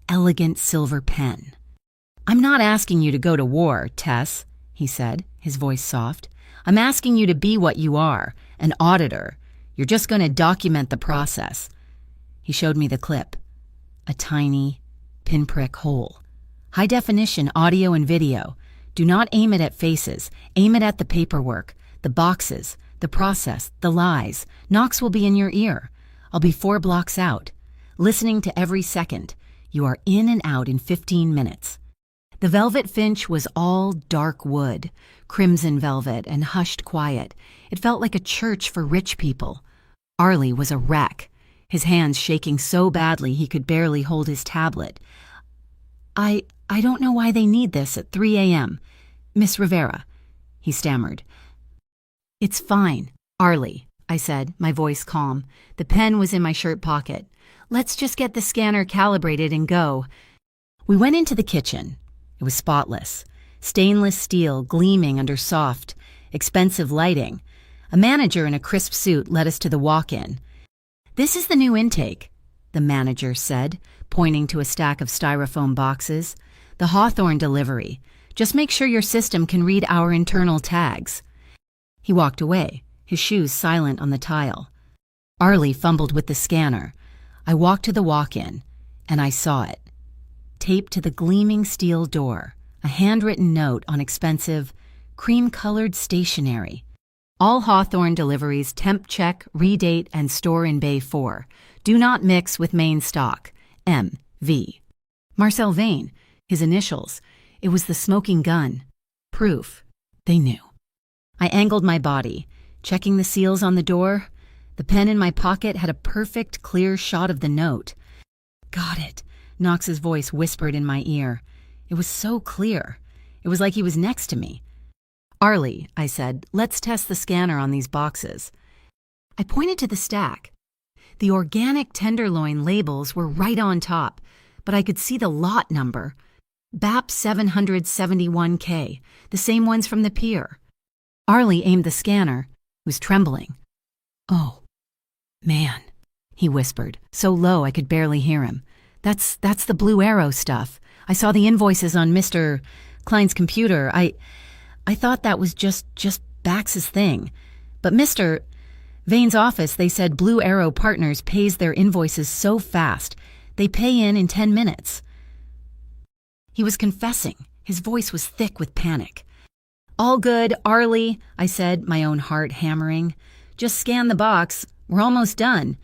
elegant silver pen. "I'm not asking you to go to war, Tess," he said, his voice soft. "I'm asking you to be what you are, an auditor. You're just going to document the process." He showed me the clip. A tiny, pinprick hole. High definition audio and video. Do not aim it at faces. Aim it at the paperwork, the boxes, the process, the lies. Knox will be in your ear. I'll be 4 blocks out, listening to every second. You are in and out in 15 minutes. The velvet finch was all dark wood, crimson velvet and hushed quiet. It felt like a church for rich people. Arlie was a wreck, his hands shaking so badly he could barely hold his tablet. I don't know why they need this at 3 a.m. Miss Rivera, he stammered. It's fine, Arlie, I said, my voice calm. The pen was in my shirt pocket. Let's just get the scanner calibrated and go. We went into the kitchen. It was spotless. Stainless steel gleaming under soft, expensive lighting. A manager in a crisp suit led us to the walk-in. This is the new intake, the manager said, pointing to a stack of styrofoam boxes. The Hawthorne delivery. Just make sure your system can read our internal tags. He walked away, his shoes silent on the tile. Arlie fumbled with the scanner. I walked to the walk-in, and I saw it. Taped to the gleaming steel door, a handwritten note on expensive, cream-colored stationery. All Hawthorne deliveries temp check, redate, and store in Bay 4. Do not mix with main stock. M.V. Marcel Vane, his initials. It was the smoking gun. Proof. They knew. I angled my body, checking the seals on the door. The pen in my pocket had a perfect, clear shot of the note. Got it, Knox's voice whispered in my ear. It was so clear. It was like he was next to me. Arlie, I said, let's test the scanner on these boxes. I pointed to the stack. The organic tenderloin labels were right on top, but I could see the lot number. BAP 771K, the same ones from the pier. Arlie aimed the scanner. He was trembling. Oh, man, he whispered, so low I could barely hear him. That's the Blue Arrow stuff. I saw the invoices on Mr. Klein's computer. I thought that was just Bax's thing. But Mr. Vane's office, they said Blue Arrow Partners pays their invoices so fast. They pay in 10 minutes. He was confessing. His voice was thick with panic. All good, Arlie, I said, my own heart hammering. Just scan the box. We're almost done.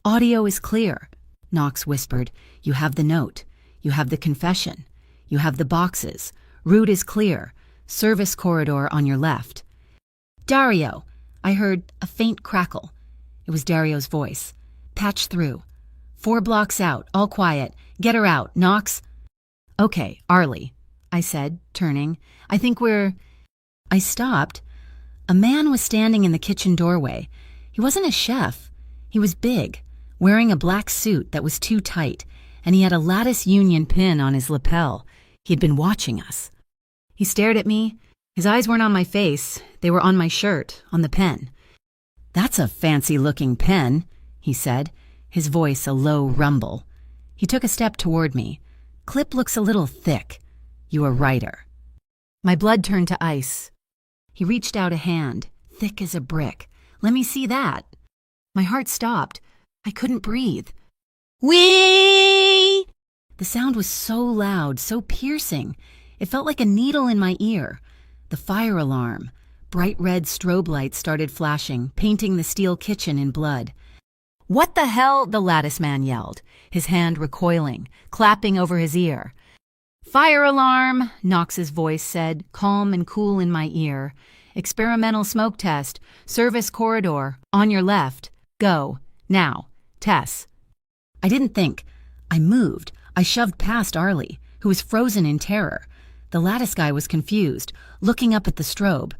Audio is clear, Knox whispered. You have the note. You have the confession. You have the boxes. Route is clear. Service corridor on your left. Dario, I heard a faint crackle. It was Dario's voice. Patch through. 4 blocks out, all quiet. Get her out, Knox. Okay, Arlie, I said, turning. I think we're... I stopped. A man was standing in the kitchen doorway. He wasn't a chef. He was big, wearing a black suit that was too tight, and he had a lattice union pin on his lapel. He had been watching us. He stared at me. His eyes weren't on my face. They were on my shirt, on the pen. That's a fancy-looking pen, he said, his voice a low rumble. He took a step toward me. Clip looks a little thick. You a writer. My blood turned to ice. He reached out a hand, thick as a brick. Let me see that. My heart stopped. I couldn't breathe. Whee! The sound was so loud, so piercing. It felt like a needle in my ear. The fire alarm. Bright red strobe lights started flashing, painting the steel kitchen in blood. What the hell? The lattice man yelled, his hand recoiling, clapping over his ear. Fire alarm, Knox's voice said, calm and cool in my ear. Experimental smoke test. Service corridor. On your left. Go. Now. Tess. I didn't think. I moved. I shoved past Arlie, who was frozen in terror. The lattice guy was confused, looking up at the strobe.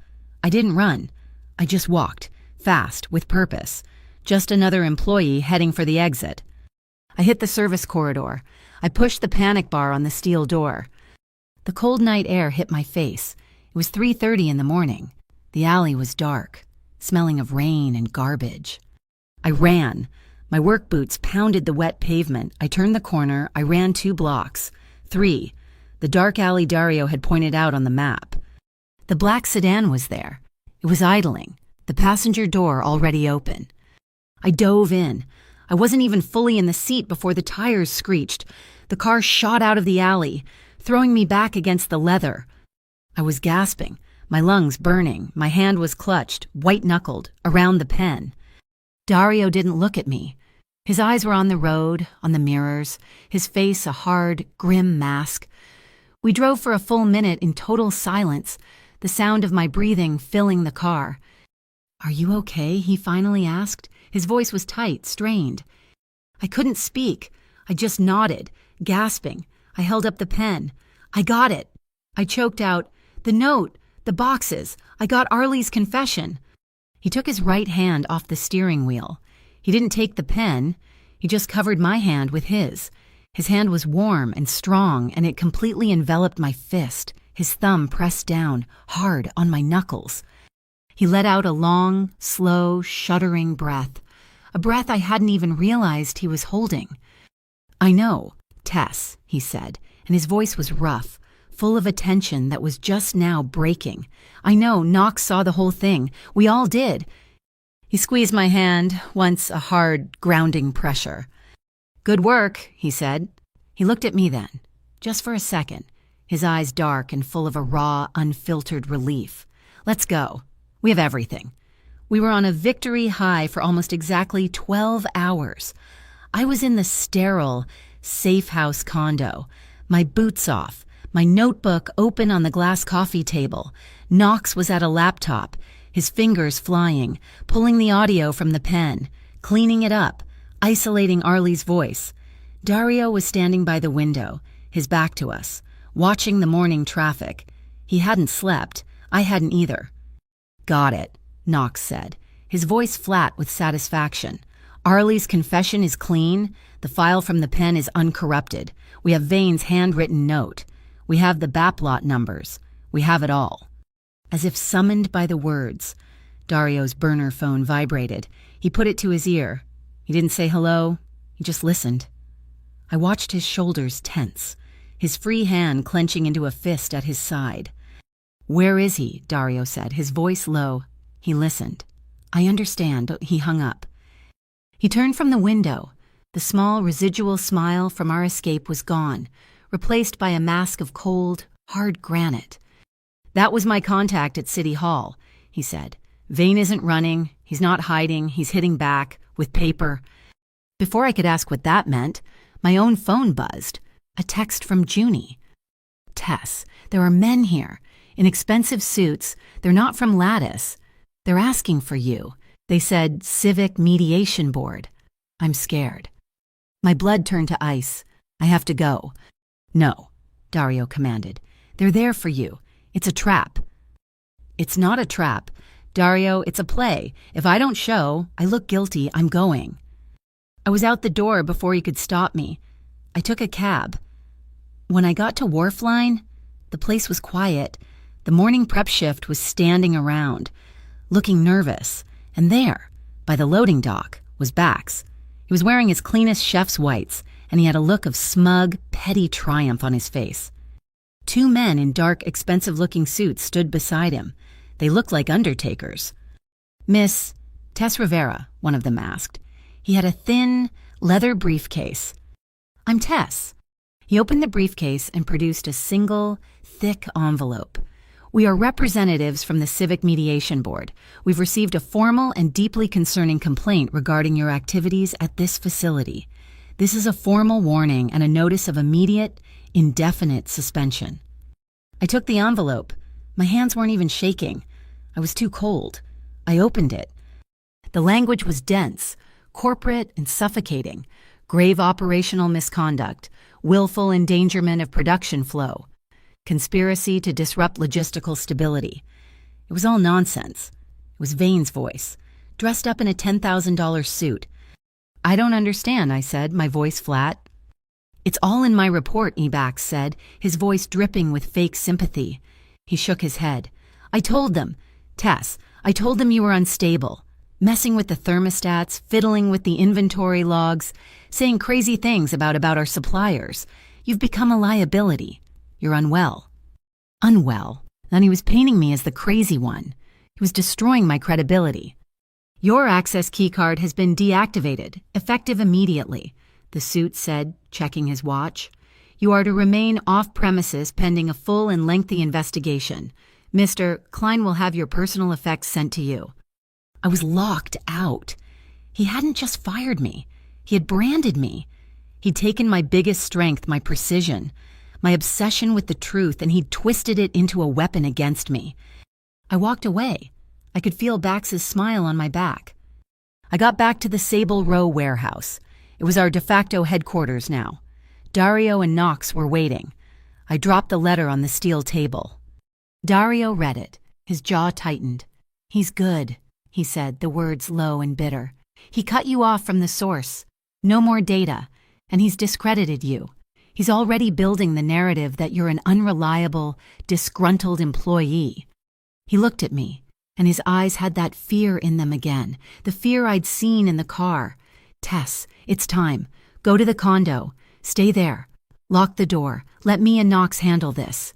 I didn't run. I just walked, fast, with purpose. Just another employee heading for the exit. I hit the service corridor. I pushed the panic bar on the steel door. The cold night air hit my face. It was 3:30 in the morning. The alley was dark, smelling of rain and garbage. I ran. My work boots pounded the wet pavement. I turned the corner. I ran 2 blocks. 3. The dark alley Dario had pointed out on the map. The black sedan was there. It was idling, the passenger door already open. I dove in. I wasn't even fully in the seat before the tires screeched. The car shot out of the alley, throwing me back against the leather. I was gasping, my lungs burning. My hand was clutched, white-knuckled, around the pen. Dario didn't look at me. His eyes were on the road, on the mirrors, his face a hard, grim mask. We drove for a full minute in total silence, the sound of my breathing filling the car. "Are you okay?" he finally asked. His voice was tight, strained. I couldn't speak. I just nodded, gasping. I held up the pen. "I got it." I choked out, "The note, the boxes. I got Arlie's confession." He took his right hand off the steering wheel. He didn't take the pen. He just covered my hand with his. His hand was warm and strong, and it completely enveloped my fist, his thumb pressed down, hard on my knuckles. He let out a long, slow, shuddering breath, a breath I hadn't even realized he was holding. "I know, Tess," he said, and his voice was rough, full of a tension that was just now breaking. "I know, Knox saw the whole thing. We all did." He squeezed my hand, once a hard, grounding pressure. "Good work," he said. He looked at me then, just for a second, his eyes dark and full of a raw, unfiltered relief. "Let's go. We have everything." We were on a victory high for almost exactly 12 hours. I was in the sterile, safe house condo, my boots off, my notebook open on the glass coffee table. Knox was at a laptop, his fingers flying, pulling the audio from the pen, cleaning it up, isolating Arlie's voice. Dario was standing by the window, his back to us, watching the morning traffic. He hadn't slept. I hadn't either. "Got it," Knox said, his voice flat with satisfaction. "Arlie's confession is clean. The file from the pen is uncorrupted. We have Vane's handwritten note. We have the BAP lot numbers. We have it all." As if summoned by the words, Dario's burner phone vibrated. He put it to his ear. He didn't say hello. He just listened. I watched his shoulders tense, his free hand clenching into a fist at his side. "Where is he?" Dario said, his voice low. He listened. "I understand." He hung up. He turned from the window. The small residual smile from our escape was gone, replaced by a mask of cold, hard granite. "That was my contact at City Hall," he said. "Vane isn't running. He's not hiding. He's hitting back, with paper." Before I could ask what that meant, my own phone buzzed. A text from Junie. "Tess, there are men here, in expensive suits. They're not from Lattice. They're asking for you. They said Civic Mediation Board. I'm scared." My blood turned to ice. "I have to go." "No," Dario commanded. "They're there for you. It's a trap." "It's not a trap. Dario, it's a play. If I don't show, I look guilty, I'm going." I was out the door before he could stop me. I took a cab. When I got to Wharfline, the place was quiet. The morning prep shift was standing around, looking nervous. And there, by the loading dock, was Bax. He was wearing his cleanest chef's whites, and he had a look of smug, petty triumph on his face. Two men in dark, expensive-looking suits stood beside him. They looked like undertakers. "Miss Tess Rivera," one of them asked. He had a thin, leather briefcase. "I'm Tess." He opened the briefcase and produced a single, thick envelope. "We are representatives from the Civic Mediation Board. We've received a formal and deeply concerning complaint regarding your activities at this facility. This is a formal warning and a notice of immediate, indefinite suspension." I took the envelope. My hands weren't even shaking. I was too cold. I opened it. The language was dense, corporate and suffocating. Grave operational misconduct, willful endangerment of production flow, conspiracy to disrupt logistical stability. It was all nonsense. It was Vane's voice, dressed up in a $10,000 suit. "I don't understand," I said, my voice flat. "It's all in my report," Ebax said, his voice dripping with fake sympathy. He shook his head. "I told them, Tess, I told them you were unstable, messing with the thermostats, fiddling with the inventory logs, saying crazy things about our suppliers. You've become a liability. You're unwell." Unwell? Then he was painting me as the crazy one. He was destroying my credibility. Your access keycard has been deactivated, effective immediately, the suit said, checking his watch. You are to remain off premises pending a full and lengthy investigation. Mr. Klein will have your personal effects sent to you. I was locked out. He hadn't just fired me. He had branded me. He'd taken my biggest strength, my precision, my obsession with the truth, and he'd twisted it into a weapon against me. I walked away. I could feel Bax's smile on my back. I got back to the Sable Row warehouse. It was our de facto headquarters now. Dario and Knox were waiting. I dropped the letter on the steel table. Dario read it. His jaw tightened. "He's good," he said, the words low and bitter. "He cut you off from the source. No more data. And he's discredited you. He's already building the narrative that you're an unreliable, disgruntled employee." He looked at me, and his eyes had that fear in them again, the fear I'd seen in the car. "Tess, it's time. Go to the condo. Stay there. Lock the door. Let me and Knox handle this."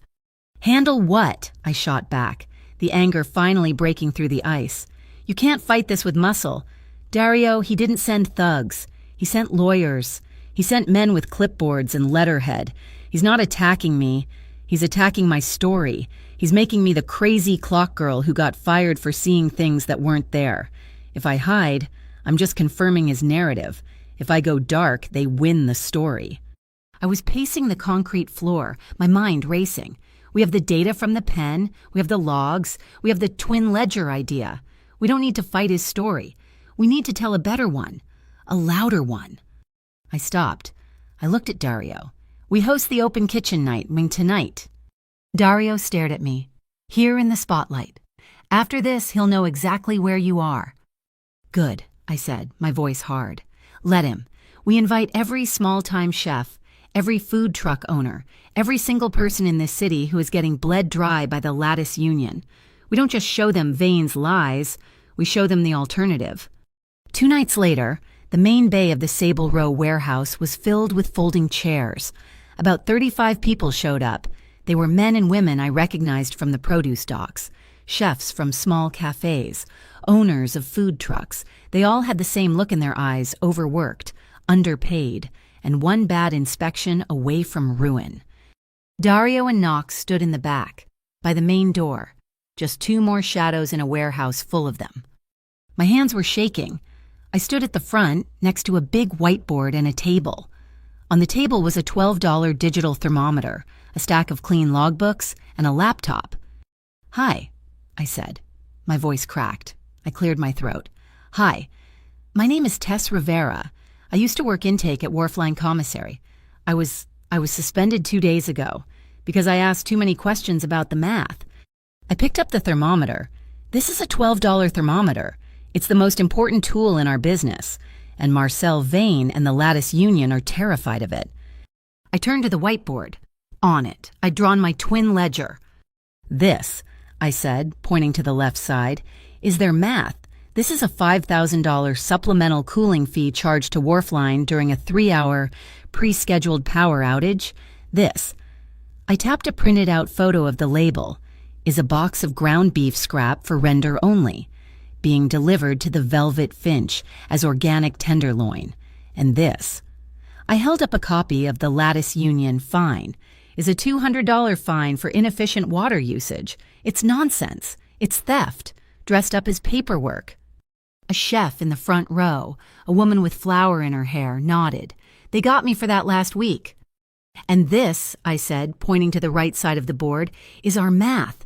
"Handle what?" I shot back, the anger finally breaking through the ice. "You can't fight this with muscle. Dario, he didn't send thugs. He sent lawyers. He sent men with clipboards and letterhead. He's not attacking me. He's attacking my story. He's making me the crazy clock girl who got fired for seeing things that weren't there. If I hide, I'm just confirming his narrative. If I go dark, they win the story." I was pacing the concrete floor, my mind racing. We have the data from the pen, we have the logs, we have the twin ledger idea. We don't need to fight his story. We need to tell a better one, a louder one. I stopped. I looked at Dario. "We host the open kitchen night tonight." Dario stared at me. "Here in the spotlight. After this, he'll know exactly where you are." "Good," I said, my voice hard. "Let him. We invite every small-time chef, every food truck owner, every single person in this city who is getting bled dry by the Lattice Union. We don't just show them Vane's lies, we show them the alternative." 2 nights later, the main bay of the Sable Row warehouse was filled with folding chairs. About 35 people showed up. They were men and women I recognized from the produce docks, chefs from small cafes, owners of food trucks. They all had the same look in their eyes, overworked, underpaid, and one bad inspection away from ruin. Dario and Knox stood in the back, by the main door, just 2 more shadows in a warehouse full of them. My hands were shaking. I stood at the front, next to a big whiteboard and a table. On the table was a $12 digital thermometer, a stack of clean logbooks, and a laptop. "Hi," I said. My voice cracked. I cleared my throat. "Hi, my name is Tess Rivera. I used to work intake at Wharfline Commissary. I was suspended 2 days ago because I asked too many questions about the math." I picked up the thermometer. "This is a $12 thermometer. It's the most important tool in our business, and Marcel Vane and the Lattice Union are terrified of it." I turned to the whiteboard. On it, I'd drawn my twin ledger. "This," I said, pointing to the left side, "is their math. This is a $5,000 supplemental cooling fee charged to Wharfline during a 3-hour, pre-scheduled power outage. This," I tapped a printed-out photo of the label, "is a box of ground beef scrap for render only, being delivered to the Velvet Finch as organic tenderloin. And this," I held up a copy of the Lattice Union fine, "is a $200 fine for inefficient water usage. It's nonsense. It's theft, dressed up as paperwork." A chef in the front row, a woman with flour in her hair, nodded. "They got me for that last week." "And this," I said, pointing to the right side of the board, "is our math.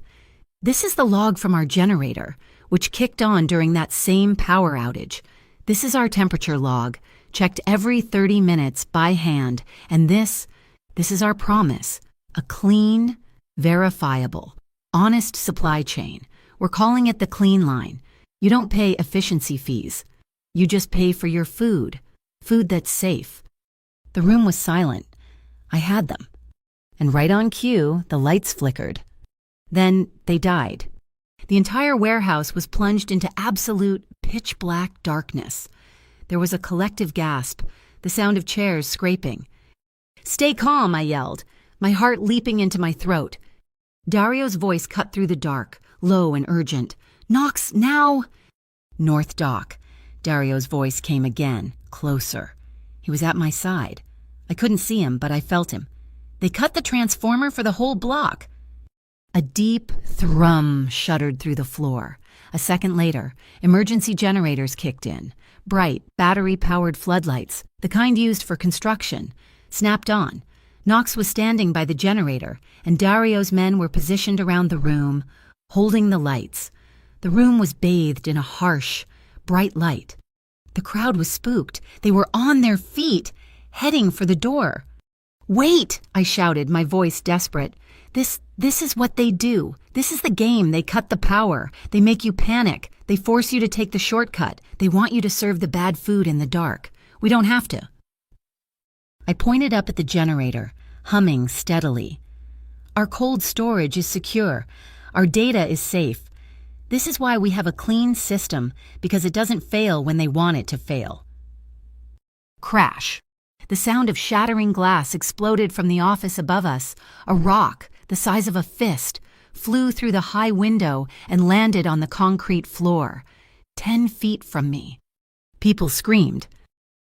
This is the log from our generator, which kicked on during that same power outage. This is our temperature log, checked every 30 minutes by hand, and this is our promise, a clean, verifiable, honest supply chain. We're calling it the Clean Line. You don't pay efficiency fees. You just pay for your food that's safe." The room was silent. I had them. And right on cue, the lights flickered. Then they died. The entire warehouse was plunged into absolute pitch-black darkness. There was a collective gasp, the sound of chairs scraping. "Stay calm," I yelled, my heart leaping into my throat. Dario's voice cut through the dark, low and urgent. "Knox, now!" North Dock. Dario's voice came again, closer. He was at my side. I couldn't see him, but I felt him. They cut the transformer for the whole block. A deep thrum shuddered through the floor. A second later, emergency generators kicked in. Bright, battery-powered floodlights, the kind used for construction, snapped on. Knox was standing by the generator, and Dario's men were positioned around the room, holding the lights. The room was bathed in a harsh, bright light. The crowd was spooked. They were on their feet, heading for the door. "Wait!" I shouted, my voice desperate. This is what they do. This is the game. They cut the power. They make you panic. They force you to take the shortcut. They want you to serve the bad food in the dark. We don't have to. I pointed up at the generator, humming steadily. Our cold storage is secure. Our data is safe. This is why we have a clean system, because it doesn't fail when they want it to fail. Crash. The sound of shattering glass exploded from the office above us. A rock, the size of a fist, flew through the high window and landed on the concrete floor, 10 feet from me. People screamed.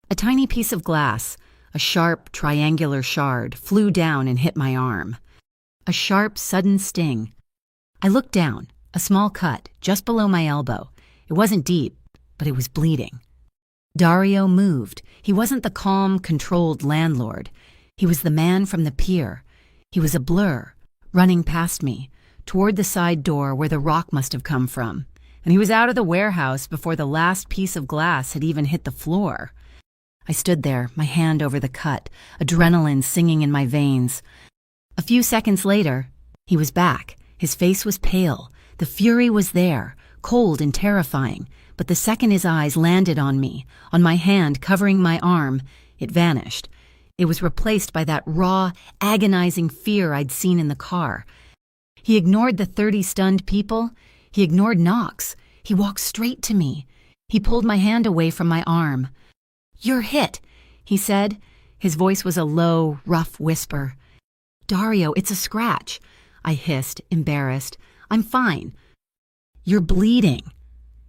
A tiny piece of glass, a sharp, triangular shard, flew down and hit my arm. A sharp, sudden sting. I looked down, a small cut, just below my elbow. It wasn't deep, but it was bleeding. Dario moved. He wasn't the calm, controlled landlord. He was the man from the pier. He was a blur, running past me, toward the side door where the rock must have come from. And he was out of the warehouse before the last piece of glass had even hit the floor. I stood there, my hand over the cut, adrenaline singing in my veins. A few seconds later, he was back. His face was pale. The fury was there, cold and terrifying. But the second his eyes landed on me, on my hand covering my arm, it vanished. It was replaced by that raw, agonizing fear I'd seen in the car. He ignored the 30 stunned people. He ignored Knox. He walked straight to me. He pulled my hand away from my arm. "You're hit," he said. His voice was a low, rough whisper. "Dario, it's a scratch," I hissed, embarrassed. "I'm fine." "You're bleeding."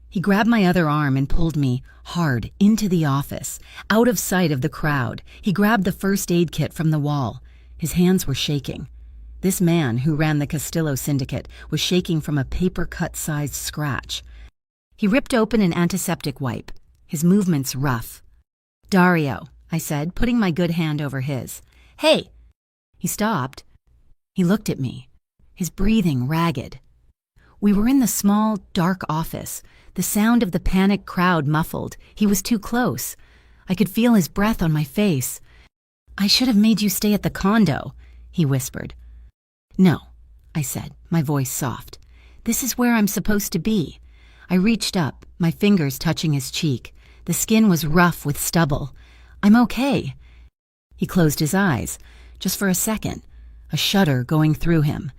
He grabbed my other arm and pulled me, hard, into the office, out of sight of the crowd. He grabbed the first aid kit from the wall. His hands were shaking. This man, who ran the Castillo Syndicate, was shaking from a paper-cut-sized scratch. He ripped open an antiseptic wipe, his movements rough. "Dario," I said, putting my good hand over his. "Hey!" He stopped. He looked at me, his breathing ragged. We were in the small, dark office, the sound of the panicked crowd muffled. He was too close. I could feel his breath on my face. "I should have made you stay at the condo," he whispered. "No," I said, my voice soft. "This is where I'm supposed to be." I reached up, my fingers touching his cheek. The skin was rough with stubble. "I'm okay." He closed his eyes, just for a second, a shudder going through him.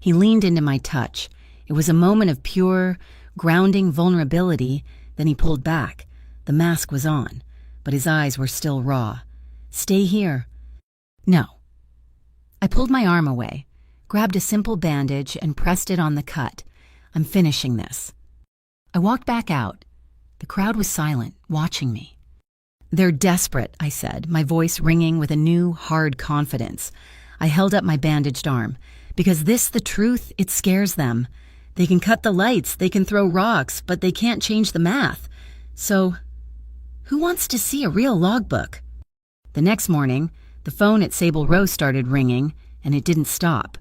He leaned into my touch. It was a moment of pure, grounding vulnerability. Then he pulled back. The mask was on, but his eyes were still raw. "Stay here." "No." I pulled my arm away, grabbed a simple bandage and pressed it on the cut. "I'm finishing this." I walked back out. The crowd was silent, watching me. "They're desperate," I said, my voice ringing with a new, hard confidence. I held up my bandaged arm. "Because the truth, it scares them. They can cut the lights, they can throw rocks, but they can't change the math. So, who wants to see a real logbook?" The next morning, the phone at Sable Row started ringing, and it didn't stop.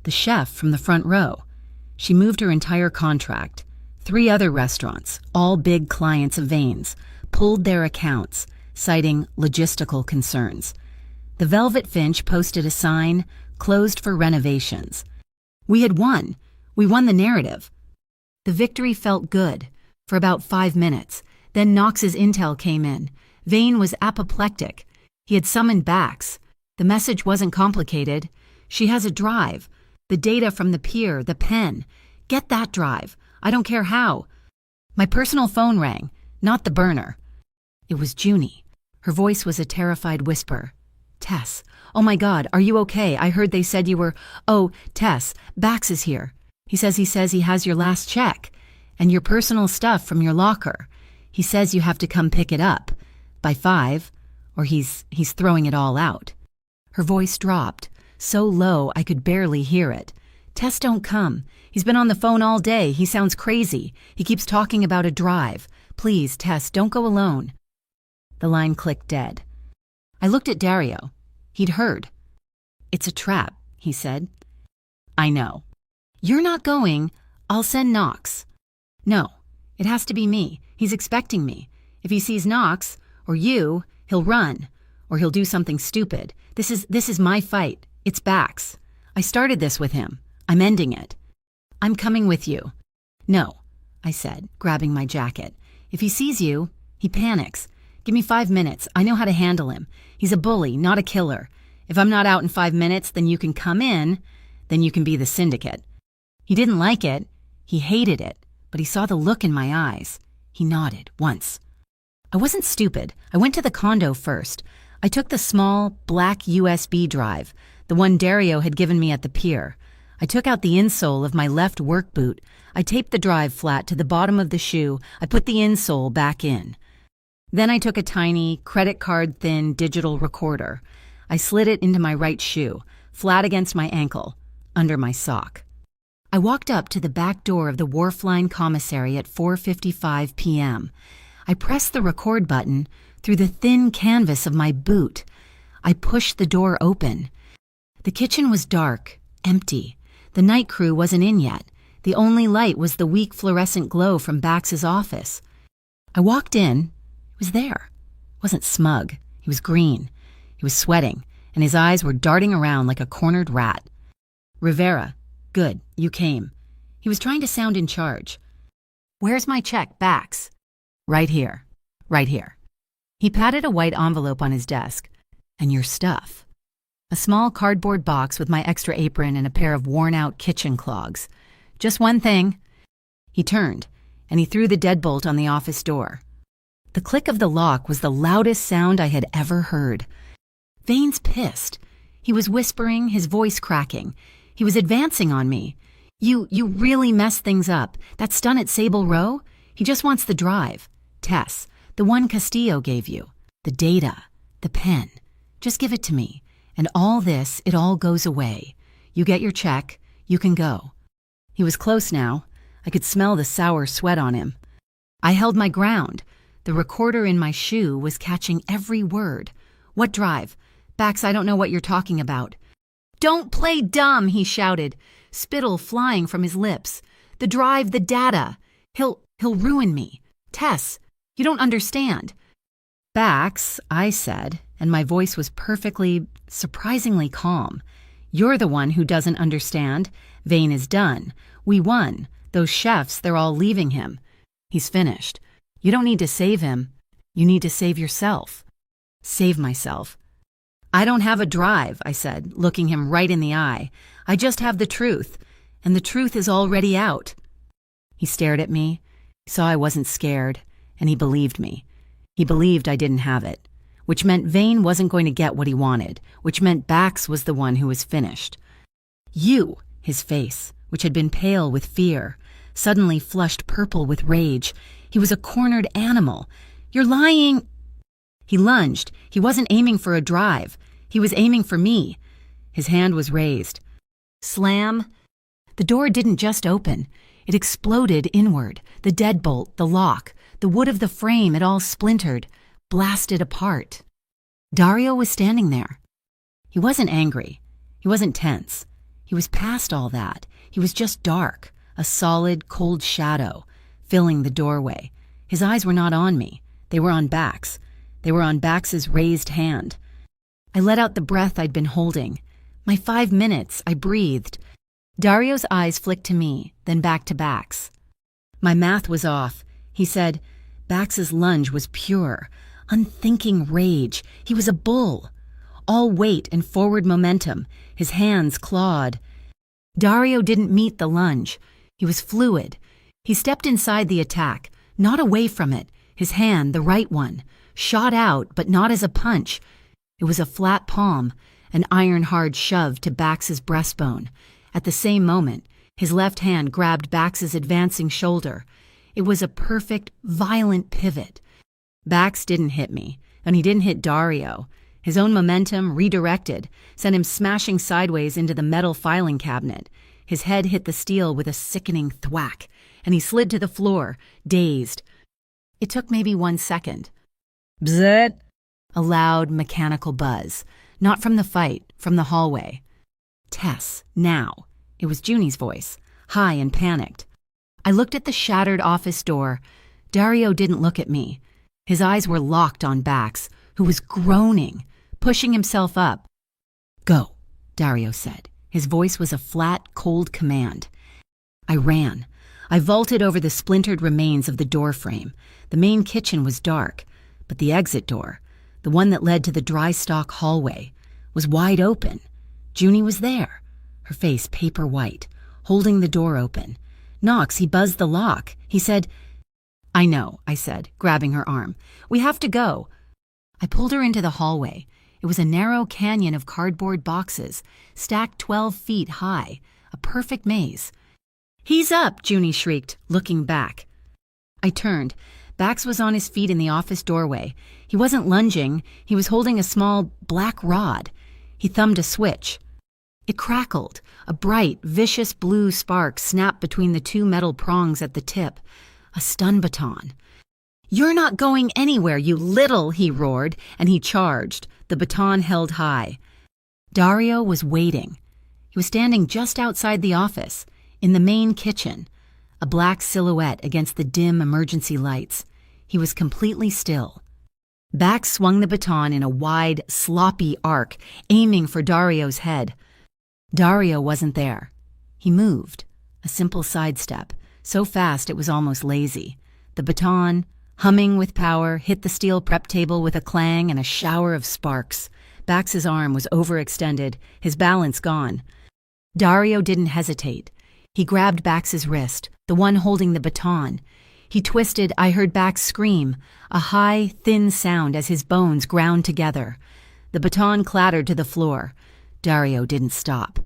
The chef from the front row. She moved her entire contract. 3 other restaurants, all big clients of Vane's, pulled their accounts, citing logistical concerns. The Velvet Finch posted a sign, "Closed for renovations." We had won. We won the narrative. The victory felt good for about 5 minutes. Then Knox's intel came in. Vane was apoplectic. He had summoned Bax. The message wasn't complicated. "She has a drive. The data from the pier, the pen. Get that drive. I don't care how." My personal phone rang, not the burner. It was Junie. Her voice was a terrified whisper. "Tess, oh my God, are you okay? I heard they said you were—" "Oh, Tess, Bax is here. He says he has your last check." And your personal stuff from your locker. He says you have to come pick it up by 5, or he's throwing it all out." Her voice dropped, so low I could barely hear it. "Tess, don't come. He's been on the phone all day. He sounds crazy. He keeps talking about a drive. Please, Tess, don't go alone." The line clicked dead. I looked at Dario. He'd heard. "It's a trap," he said. "I know." "You're not going. I'll send Knox." "No, it has to be me. He's expecting me. If he sees Knox, or you, he'll run, or he'll do something stupid. This is my fight. It's Bax. I started this with him. I'm ending it." "I'm coming with you." "No," I said, grabbing my jacket. "If he sees you, he panics. Give me 5 minutes. I know how to handle him. He's a bully, not a killer. If I'm not out in 5 minutes, then you can come in. Then you can be the syndicate." He didn't like it. He hated it. But he saw the look in my eyes. He nodded once. I wasn't stupid. I went to the condo first. I took the small, black USB drive, the one Dario had given me at the pier. I took out the insole of my left work boot. I taped the drive flat to the bottom of the shoe. I put the insole back in. Then I took a tiny, credit card-thin digital recorder. I slid it into my right shoe, flat against my ankle, under my sock. I walked up to the back door of the Wharfline Commissary at 4:55 p.m. I pressed the record button through the thin canvas of my boot. I pushed the door open. The kitchen was dark, empty. The night crew wasn't in yet. The only light was the weak fluorescent glow from Bax's office. I walked in. He was there. He wasn't smug. He was green. He was sweating, and his eyes were darting around like a cornered rat. "Rivera, good, you came." He was trying to sound in charge. "Where's my check, Bax?" "Right here. Right here." He patted a white envelope on his desk. "And your stuff." A small cardboard box with my extra apron and a pair of worn-out kitchen clogs. "Just one thing." He turned, and he threw the deadbolt on the office door. The click of the lock was the loudest sound I had ever heard. Vane's pissed. He was whispering, his voice cracking. He was advancing on me. You really messed things up. That stun at Sable Row? He just wants the drive. Tess, the one Castillo gave you. The data. The pen. Just give it to me. And all this, it all goes away. You get your check. You can go." He was close now. I could smell the sour sweat on him. I held my ground. The recorder in my shoe was catching every word. "What drive? Bax, I don't know what you're talking about." "Don't play dumb," he shouted, spittle flying from his lips. "The drive, the data. He'll ruin me. Tess, you don't understand." "Bax," I said, and my voice was perfectly, surprisingly calm. "You're the one who doesn't understand. Vane is done. We won. Those chefs, they're all leaving him. He's finished. You don't need to save him. You need to save yourself." "Save myself." "I don't have a drive," I said, looking him right in the eye. "I just have the truth, and the truth is already out." He stared at me, saw I wasn't scared, and he believed me. He believed I didn't have it, which meant Vane wasn't going to get what he wanted, which meant Bax was the one who was finished. "You," his face, which had been pale with fear, suddenly flushed purple with rage. He was a cornered animal. "You're lying." He lunged. He wasn't aiming for a drive. He was aiming for me. His hand was raised. Slam. The door didn't just open. It exploded inward. The deadbolt, the lock, the wood of the frame, it all splintered, blasted apart. Dario was standing there. He wasn't angry. He wasn't tense. He was past all that. He was just dark, a solid, cold shadow, filling the doorway. His eyes were not on me. They were on Bax. They were on Bax's raised hand. I let out the breath I'd been holding. My 5 minutes, I breathed. Dario's eyes flicked to me, then back to Bax. My math was off. He said, Bax's lunge was pure, unthinking rage. He was a bull. All weight and forward momentum. His hands clawed. Dario didn't meet the lunge. He was fluid. He stepped inside the attack, not away from it. His hand, the right one, shot out, but not as a punch. It was a flat palm, an iron-hard shove to Bax's breastbone. At the same moment, his left hand grabbed Bax's advancing shoulder. It was a perfect, violent pivot. Bax didn't hit me, and he didn't hit Dario. His own momentum, redirected, sent him smashing sideways into the metal filing cabinet. His head hit the steel with a sickening thwack, and he slid to the floor, dazed. It took maybe 1 second. Bzzzt! A loud, mechanical buzz. Not from the fight, from the hallway. Tess, now. It was Junie's voice, high and panicked. I looked at the shattered office door. Dario didn't look at me. His eyes were locked on Bax, who was groaning, pushing himself up. Go, Dario said. His voice was a flat, cold command. I ran. I vaulted over the splintered remains of the door frame. The main kitchen was dark, but the exit door, the one that led to the dry stock hallway, was wide open. Junie was there, her face paper white, holding the door open. Knox, he buzzed the lock. He said, I know, I said, grabbing her arm. We have to go. I pulled her into the hallway. It was a narrow canyon of cardboard boxes, stacked 12 feet high, a perfect maze. He's up, Junie shrieked, looking back. I turned. Bax was on his feet in the office doorway. He wasn't lunging. He was holding a small black rod. He thumbed a switch. It crackled. A bright, vicious blue spark snapped between the 2 metal prongs at the tip. A stun baton. You're not going anywhere, you little, he roared, and he charged, the baton held high. Dario was waiting. He was standing just outside the office, in the main kitchen, a black silhouette against the dim emergency lights. He was completely still. Bax swung the baton in a wide, sloppy arc, aiming for Dario's head. Dario wasn't there. He moved, a simple sidestep, so fast it was almost lazy. The baton, humming with power, hit the steel prep table with a clang and a shower of sparks. Bax's arm was overextended, his balance gone. Dario didn't hesitate. He grabbed Bax's wrist, the one holding the baton. He twisted. I heard Bax scream, a high, thin sound as his bones ground together. The baton clattered to the floor. Dario didn't stop.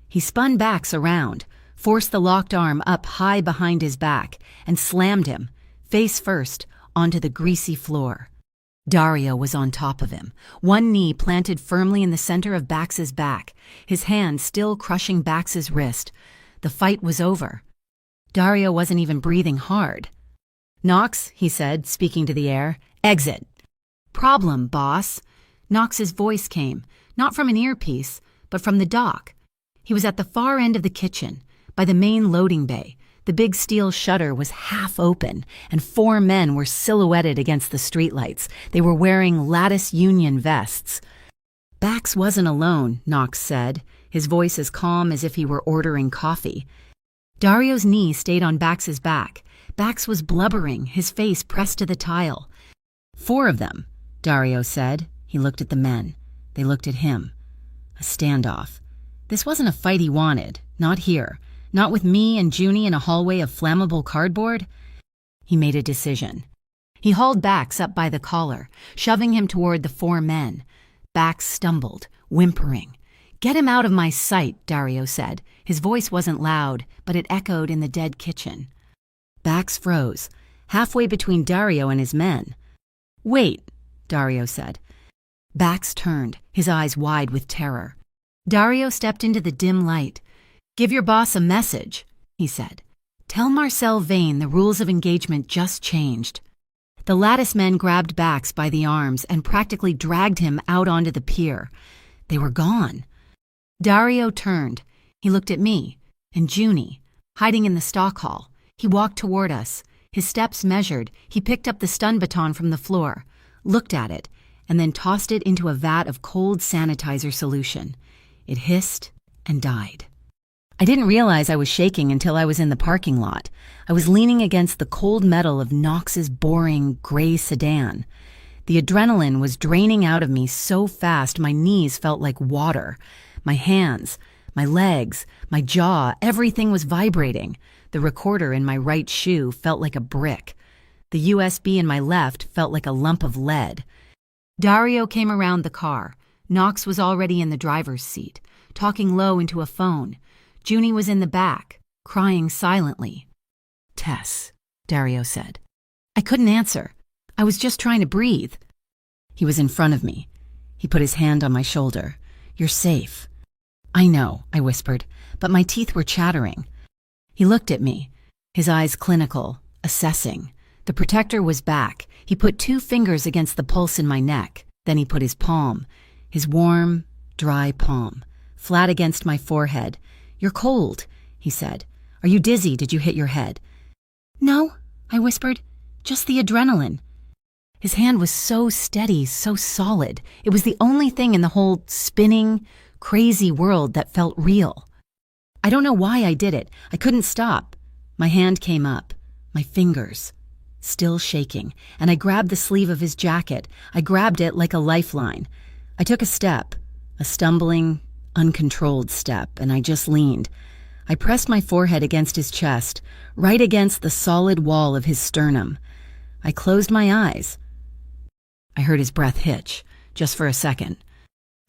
He spun Bax around, forced the locked arm up high behind his back, and slammed him, face first, onto the greasy floor. Dario was on top of him, one knee planted firmly in the center of Bax's back, his hand still crushing Bax's wrist. The fight was over. Dario wasn't even breathing hard. Knox, he said, speaking to the air, exit. Problem, boss. Knox's voice came, not from an earpiece, but from the dock. He was at the far end of the kitchen, by the main loading bay. The big steel shutter was half open, and 4 men were silhouetted against the streetlights. They were wearing lattice union vests. Bax wasn't alone, Knox said, his voice as calm as if he were ordering coffee. Dario's knee stayed on Bax's back. Bax was blubbering, his face pressed to the tile. 4 of them, Dario said. He looked at the men. They looked at him. A standoff. This wasn't a fight he wanted, not here. Not with me and Junie in a hallway of flammable cardboard. He made a decision. He hauled Bax up by the collar, shoving him toward the 4 men. Bax stumbled, whimpering. Get him out of my sight, Dario said. His voice wasn't loud, but it echoed in the dead kitchen. Bax froze, halfway between Dario and his men. Wait, Dario said. Bax turned, his eyes wide with terror. Dario stepped into the dim light. Give your boss a message, he said. Tell Marcel Vane the rules of engagement just changed. The lattice men grabbed Bax by the arms and practically dragged him out onto the pier. They were gone. Dario turned. He looked at me and Junie, hiding in the stock hall. He walked toward us. His steps measured. He picked up the stun baton from the floor, looked at it, and then tossed it into a vat of cold sanitizer solution. It hissed and died. I didn't realize I was shaking until I was in the parking lot. I was leaning against the cold metal of Knox's boring gray sedan. The adrenaline was draining out of me so fast my knees felt like water. My hands, my legs, my jaw, everything was vibrating. The recorder in my right shoe felt like a brick. The USB in my left felt like a lump of lead. Dario came around the car. Knox was already in the driver's seat, talking low into a phone. Junie was in the back, crying silently. Tess, Dario said. I couldn't answer. I was just trying to breathe. He was in front of me. He put his hand on my shoulder. You're safe. I know, I whispered, but my teeth were chattering. He looked at me, his eyes clinical, assessing. The protector was back. He put 2 fingers against the pulse in my neck. Then he put his palm, his warm, dry palm, flat against my forehead. You're cold, he said. Are you dizzy? Did you hit your head? No, I whispered. Just the adrenaline. His hand was so steady, so solid. It was the only thing in the whole spinning, crazy world that felt real. I don't know why I did it. I couldn't stop. My hand came up, my fingers, still shaking, and I grabbed the sleeve of his jacket. I grabbed it like a lifeline. I took a step, a stumbling, uncontrolled step, and I just leaned. I pressed my forehead against his chest, right against the solid wall of his sternum. I closed my eyes. I heard his breath hitch, just for a second.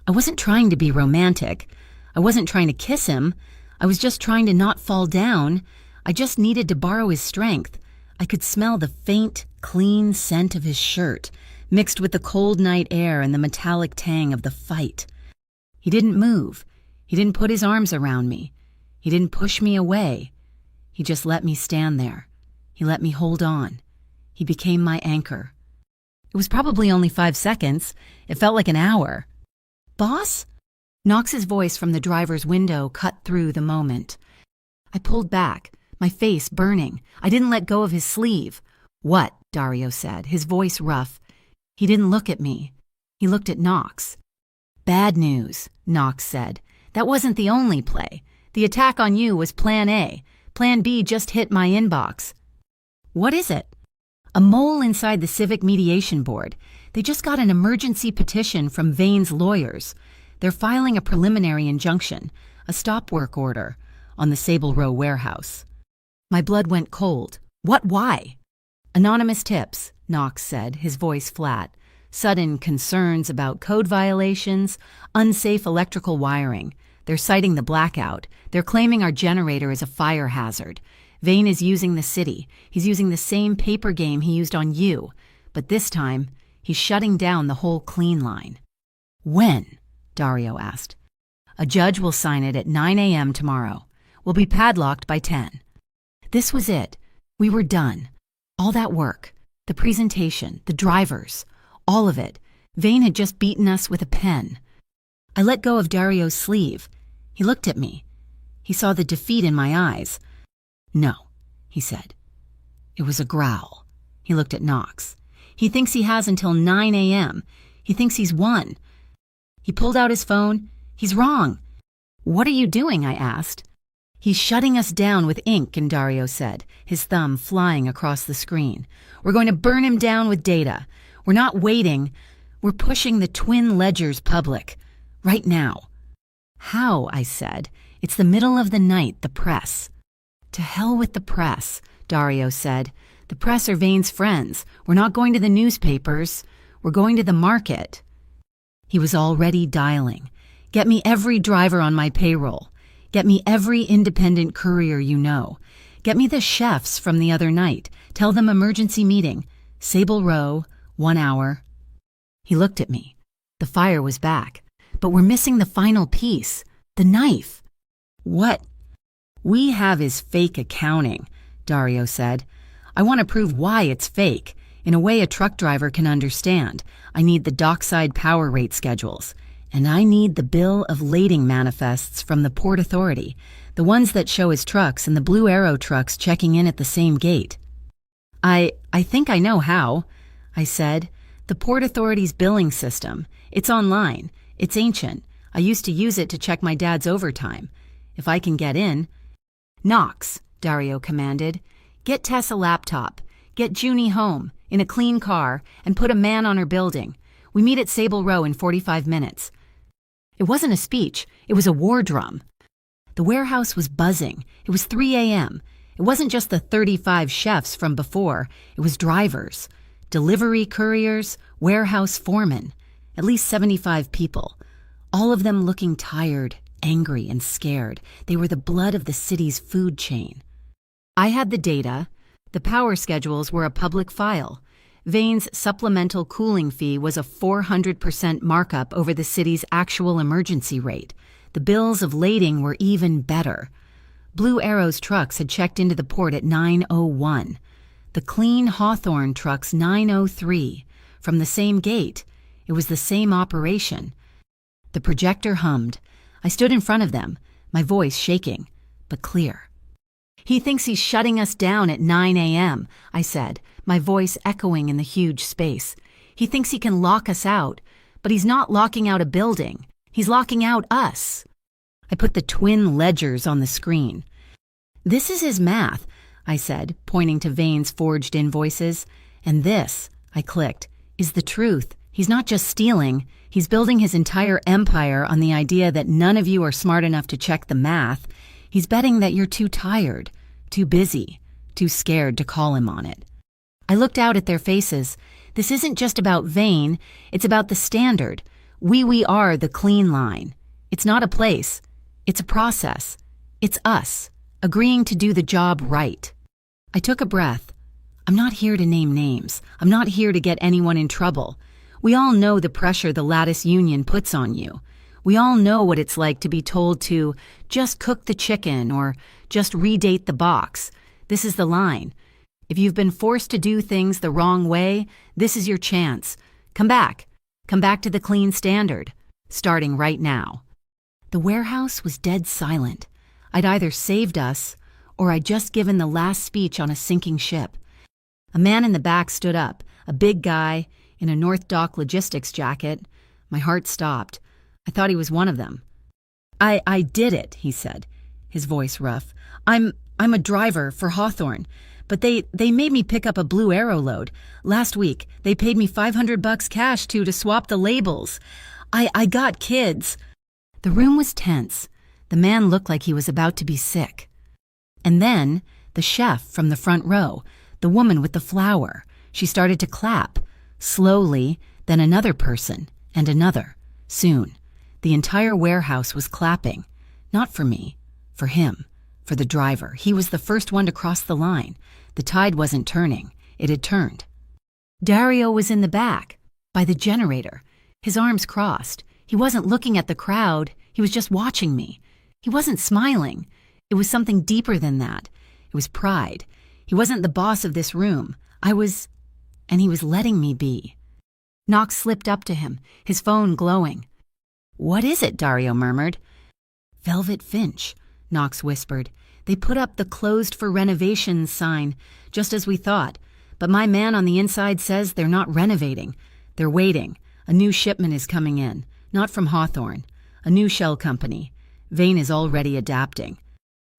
I wasn't trying to be romantic. I wasn't trying to kiss him. I was just trying to not fall down. I just needed to borrow his strength. I could smell the faint, clean scent of his shirt, mixed with the cold night air and the metallic tang of the fight. He didn't move. He didn't put his arms around me. He didn't push me away. He just let me stand there. He let me hold on. He became my anchor. It was probably only 5 seconds. It felt like an hour. Boss? Knox's voice from the driver's window cut through the moment. I pulled back, my face burning. I didn't let go of his sleeve. What? Dario said, his voice rough. He didn't look at me. He looked at Knox. Bad news, Knox said. That wasn't the only play. The attack on you was Plan A. Plan B just hit my inbox. What is it? A mole inside the Civic Mediation Board. They just got an emergency petition from Vane's lawyers. They're filing a preliminary injunction, a stop work order, on the Sable Row warehouse. My blood went cold. What? Why? Anonymous tips, Knox said, his voice flat. Sudden concerns about code violations, unsafe electrical wiring. They're citing the blackout. They're claiming our generator is a fire hazard. Vane is using the city. He's using the same paper game he used on you. But this time, he's shutting down the whole clean line. When? Dario asked. A judge will sign it at 9 a.m. tomorrow. We'll be padlocked by 10. This was it. We were done. All that work, the presentation, the drivers, all of it. Vane had just beaten us with a pen. I let go of Dario's sleeve. He looked at me. He saw the defeat in my eyes. No, he said. It was a growl. He looked at Knox. He thinks he has until 9 a.m. He thinks he's won. He pulled out his phone. He's wrong. What are you doing? I asked. He's shutting us down with ink, and Dario said, his thumb flying across the screen. We're going to burn him down with data. We're not waiting. We're pushing the twin ledgers public. Right now. How? I said. It's the middle of the night, the press. To hell with the press, Dario said. The press are Vane's friends. We're not going to the newspapers. We're going to the market. He was already dialing. Get me every driver on my payroll. Get me every independent courier you know. Get me the chefs from the other night. Tell them emergency meeting. Sable Row, 1 hour. He looked at me. The fire was back. But we're missing the final piece. The knife. What we have is fake accounting, Dario said. I want to prove why it's fake, in a way a truck driver can understand. I need the dockside power rate schedules. And I need the bill of lading manifests from the Port Authority, the ones that show his trucks and the Blue Arrow trucks checking in at the same gate. I think I know how, I said. The Port Authority's billing system. It's online. It's ancient. I used to use it to check my dad's overtime. If I can get in. Knox, Dario commanded. Get Tess a laptop. Get Junie home, in a clean car, and put a man on her building. We meet at Sable Row in 45 minutes. It wasn't a speech. It was a war drum. The warehouse was buzzing. It was 3 a.m. It wasn't just the 35 chefs from before. It was drivers, delivery couriers, warehouse foremen, at least 75 people, all of them looking tired, angry, and scared. They were the blood of the city's food chain. I had the data, The power schedules were a public file. Vane's supplemental cooling fee was a 400% markup over the city's actual emergency rate. The bills of lading were even better. Blue Arrow's trucks had checked into the port at 9:01. The clean Hawthorne trucks 9:03. From the same gate. It was the same operation. The projector hummed. I stood in front of them, my voice shaking, but clear. "He thinks he's shutting us down at 9 a.m., I said, my voice echoing in the huge space. "He thinks he can lock us out, but he's not locking out a building. He's locking out us." I put the twin ledgers on the screen. "This is his math," I said, pointing to Vane's forged invoices. "And this," I clicked, "is the truth. He's not just stealing. He's building his entire empire on the idea that none of you are smart enough to check the math. He's betting that you're too tired, too busy, too scared to call him on it." I looked out at their faces. This isn't just about Vane. It's about the standard. We are the clean line. It's not a place. It's a process. It's us, agreeing to do the job right. I took a breath. I'm not here to name names. I'm not here to get anyone in trouble. We all know the pressure the Lattice Union puts on you. We all know what it's like to be told to just cook the chicken or just redate the box. This is the line. If you've been forced to do things the wrong way, this is your chance. Come back. Come back to the clean standard, starting right now. The warehouse was dead silent. I'd either saved us or I'd just given the last speech on a sinking ship. A man in the back stood up, a big guy in a North Dock logistics jacket. My heart stopped. I thought he was one of them. I did it, he said, his voice rough. I'm a driver for Hawthorne, but they made me pick up a Blue Arrow load. Last week, they paid me $500 cash to swap the labels. I got kids. The room was tense. The man looked like he was about to be sick. And then, the chef from the front row, the woman with the flower, she started to clap. Slowly, then another person, and another. Soon, the entire warehouse was clapping. Not for me, for him, for the driver. He was the first one to cross the line. The tide wasn't turning. It had turned. Dario was in the back, by the generator, his arms crossed. He wasn't looking at the crowd. He was just watching me. He wasn't smiling. It was something deeper than that. It was pride. He wasn't the boss of this room. And he was letting me be. Knox slipped up to him, his phone glowing. "What is it?" Dario murmured. "Velvet Finch," Knox whispered. "They put up the closed for renovations sign, just as we thought. But my man on the inside says they're not renovating. They're waiting. A new shipment is coming in, not from Hawthorne. A new shell company. Vane is already adapting."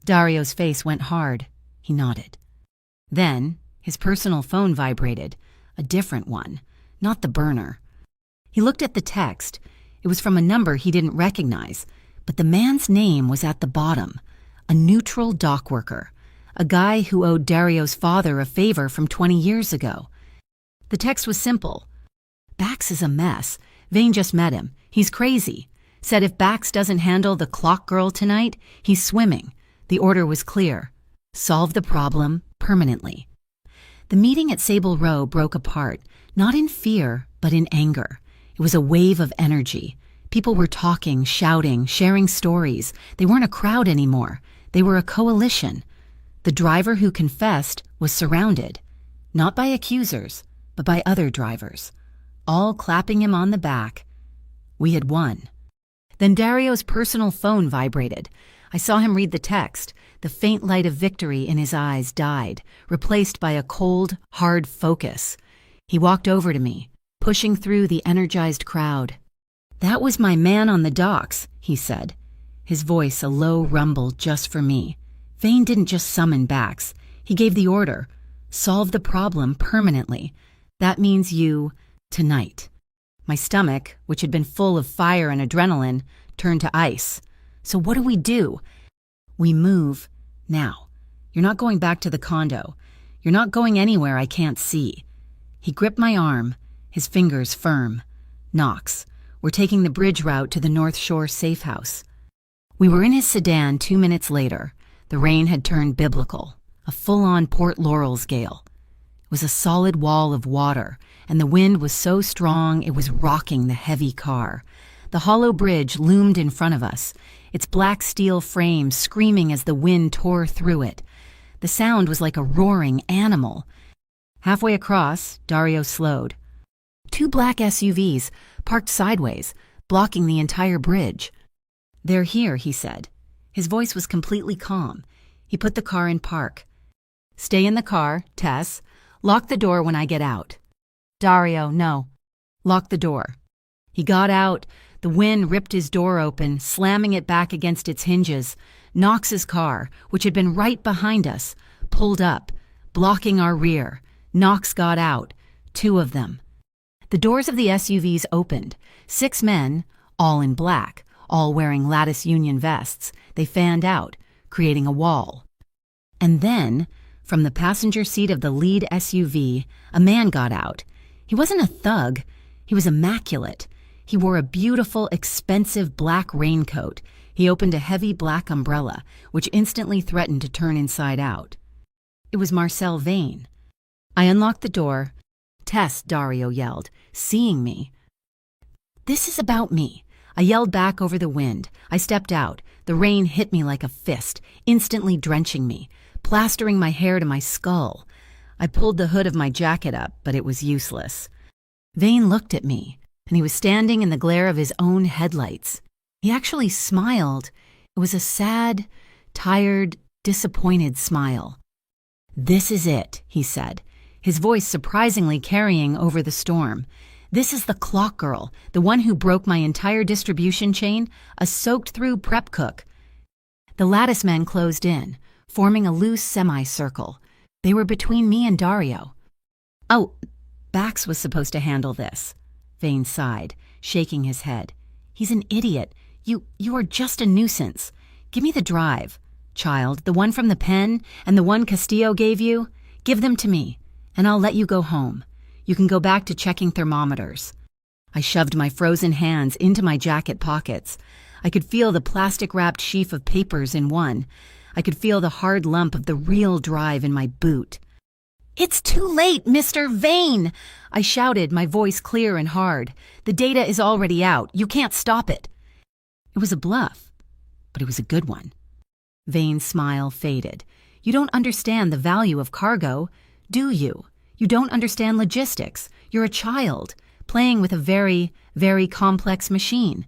Dario's face went hard. He nodded. Then, his personal phone vibrated. A different one, not the burner. He looked at the text. It was from a number he didn't recognize, but the man's name was at the bottom. A neutral dock worker. A guy who owed Dario's father a favor from 20 years ago. The text was simple. "Bax is a mess. Vane just met him. He's crazy. Said if Bax doesn't handle the clock girl tonight, he's swimming." The order was clear. Solve the problem permanently. The meeting at Sable Row broke apart, not in fear, but in anger. It was a wave of energy. People were talking, shouting, sharing stories. They weren't a crowd anymore. They were a coalition. The driver who confessed was surrounded, not by accusers, but by other drivers, all clapping him on the back. We had won. Then Dario's personal phone vibrated. I saw him read the text. The faint light of victory in his eyes died, replaced by a cold, hard focus. He walked over to me, pushing through the energized crowd. "That was my man on the docks," he said, his voice a low rumble just for me. Vane didn't just summon Bax. He gave the order. Solve the problem permanently. That means you, tonight. My stomach, which had been full of fire and adrenaline, turned to ice. So what do? We move now. You're not going back to the condo. You're not going anywhere I can't see. He gripped my arm, his fingers firm. "Knox, we're taking the bridge route to the North Shore safe house." We were in his sedan 2 minutes later. The rain had turned biblical. a full-on Port Laurels gale. It was a solid wall of water, and the wind was so strong it was rocking the heavy car. The hollow bridge loomed in front of us, its black steel frame screaming as the wind tore through it. The sound was like a roaring animal. Halfway across, Dario slowed. Two black SUVs parked sideways, blocking the entire bridge. "They're here," he said. His voice was completely calm. He put the car in park. "Stay in the car, Tess. Lock the door when I get out." "Dario, no." "Lock the door." He got out. The wind ripped his door open, slamming it back against its hinges. Knox's car, which had been right behind us, pulled up, blocking our rear. Knox got out, 2 of them. The doors of the SUVs opened. 6 men, all in black, all wearing lattice union vests, they fanned out, creating a wall. And then, from the passenger seat of the lead SUV, a man got out. He wasn't a thug. He was immaculate. He wore a beautiful, expensive black raincoat. He opened a heavy black umbrella, which instantly threatened to turn inside out. It was Marcel Vane. I unlocked the door. "Tess," Dario yelled, seeing me. "This is about me." I yelled back over the wind. I stepped out. The rain hit me like a fist, instantly drenching me, plastering my hair to my skull. I pulled the hood of my jacket up, but it was useless. Vane looked at me, and he was standing in the glare of his own headlights. He actually smiled. It was a sad, tired, disappointed smile. "This is it," he said, his voice surprisingly carrying over the storm. "This is the clock girl, the one who broke my entire distribution chain, a soaked-through prep cook." The lattice men closed in, forming a loose semicircle. They were between me and Dario. "Oh, Bax was supposed to handle this," Vane sighed, shaking his head. "He's an idiot. You are just a nuisance. Give me the drive. Child, the one from the pen and the one Castillo gave you, give them to me, and I'll let you go home. You can go back to checking thermometers." I shoved my frozen hands into my jacket pockets. I could feel the plastic-wrapped sheaf of papers in one. I could feel the hard lump of the real drive in my boot. "It's too late, Mr. Vane!" I shouted, my voice clear and hard. "The data is already out. You can't stop it." It was a bluff, but it was a good one. Vane's smile faded. "You don't understand the value of cargo, do you? You don't understand logistics. You're a child, playing with a very, very complex machine."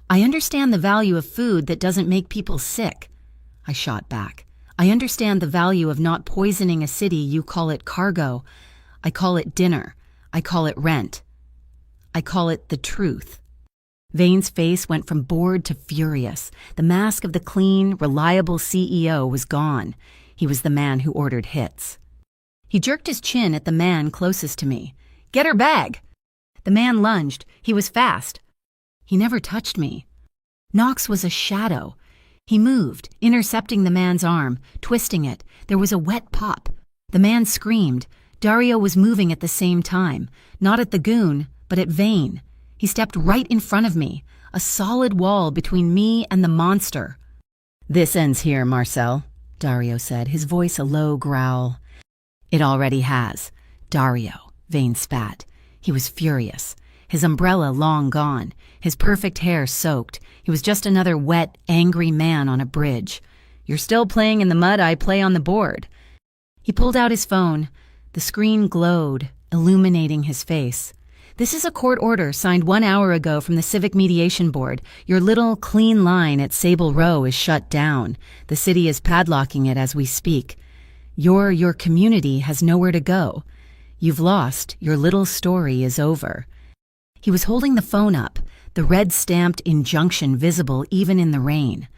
"I understand the value of food that doesn't make people sick," I shot back. "I understand the value of not poisoning a city. You call it cargo. I call it dinner. I call it rent. I call it the truth." Vane's face went from bored to furious. The mask of the clean, reliable CEO was gone. He was the man who ordered hits. He jerked his chin at the man closest to me. "Get her bag!" The man lunged. He was fast. He never touched me. Knox was a shadow. He moved, intercepting the man's arm, twisting it. There was a wet pop. The man screamed. Dario was moving at the same time, not at the goon, but at Vane. He stepped right in front of me, a solid wall between me and the monster. "This ends here, Marcel," Dario said, his voice a low growl. "It already has." "Dario," Vane spat. He was furious. His umbrella long gone, his perfect hair soaked. He was just another wet, angry man on a bridge. "You're still playing in the mud I play on the board." He pulled out his phone. The screen glowed, illuminating his face. "This is a court order signed 1 hour ago from the Civic Mediation Board. Your little, clean line at Sable Row is shut down. The city is padlocking it as we speak. Your community has nowhere to go. You've lost. Your little story is over." He was holding the phone up, the red-stamped injunction visible even in the rain.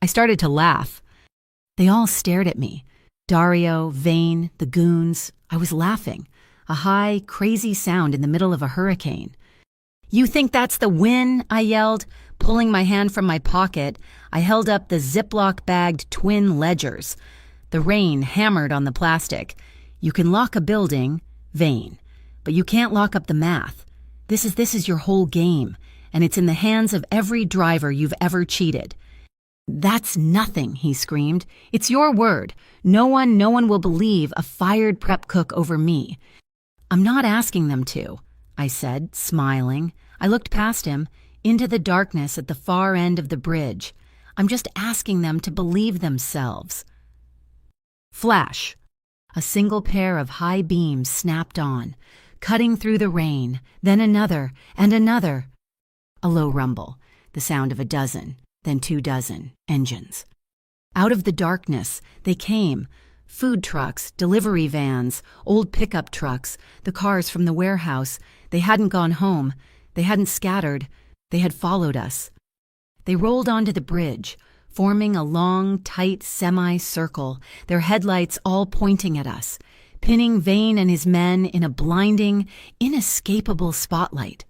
I started to laugh. They all stared at me. Dario, Vane, the goons. I was laughing. A high, crazy sound in the middle of a hurricane. "You think that's the win?" I yelled, pulling my hand from my pocket. I held up the Ziploc-bagged twin ledgers. The rain hammered on the plastic. "You can lock a building, Vane, but you can't lock up the math. This is your whole game, and it's in the hands of every driver you've ever cheated." "That's nothing," he screamed. "It's your word. No one will believe a fired prep cook over me." "I'm not asking them to," I said, smiling. I looked past him, into the darkness at the far end of the bridge. "I'm just asking them to believe themselves." Flash! A single pair of high beams snapped on, cutting through the rain, then another and another. A low rumble, the sound of a dozen, then 24 engines. Out of the darkness, they came. Food trucks, delivery vans, old pickup trucks, the cars from the warehouse. They hadn't gone home. They hadn't scattered. They had followed us. They rolled onto the bridge, forming a long, tight semicircle, their headlights all pointing at us, pinning Vane and his men in a blinding, inescapable spotlight.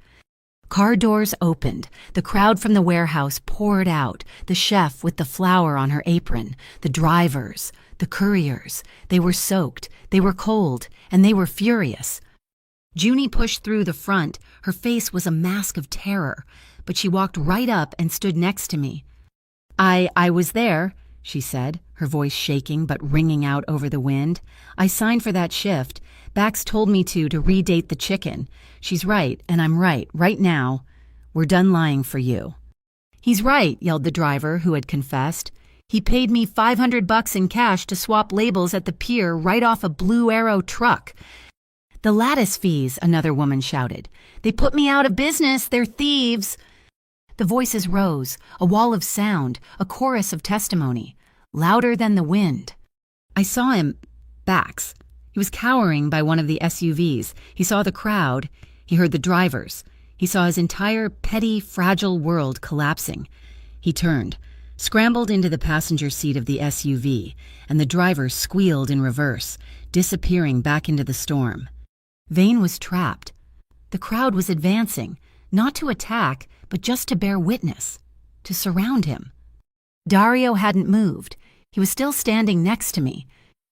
Car doors opened. The crowd from the warehouse poured out, the chef with the flour on her apron, the drivers, the couriers. They were soaked, they were cold, and they were furious. Junie pushed through the front. Her face was a mask of terror, but she walked right up and stood next to me. I was there," she said, her voice shaking but ringing out over the wind. "I signed for that shift. Bax told me to redate the chicken. She's right, and I'm right now. We're done lying for you." "He's right," yelled the driver who had confessed. "He paid me $500 in cash to swap labels at the pier right off a Blue Arrow truck." "The lattice fees," another woman shouted. "They put me out of business. They're thieves." The voices rose, a wall of sound, a chorus of testimony, louder than the wind. I saw him, Bax. He was cowering by one of the SUVs. He saw the crowd. He heard the drivers. He saw his entire petty, fragile world collapsing. He turned, scrambled into the passenger seat of the SUV, and the driver squealed in reverse, disappearing back into the storm. Vane was trapped. The crowd was advancing, not to attack, but just to bear witness, to surround him. Dario hadn't moved. He was still standing next to me.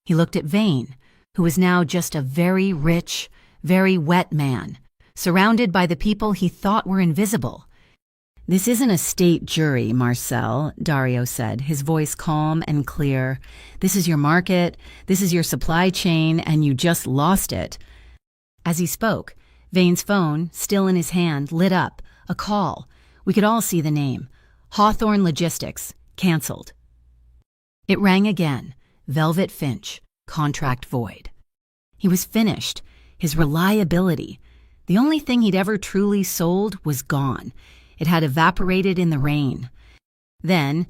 He looked at Vane, who was now just a very rich, very wet man, surrounded by the people he thought were invisible. "This isn't a state jury, Marcel," Dario said, his voice calm and clear. "This is your market, this is your supply chain, and you just lost it." As he spoke, Vane's phone, still in his hand, lit up. A call. We could all see the name. Hawthorne Logistics. Cancelled. It rang again. Velvet Finch. Contract void. He was finished. His reliability. The only thing he'd ever truly sold was gone. It had evaporated in the rain. Then,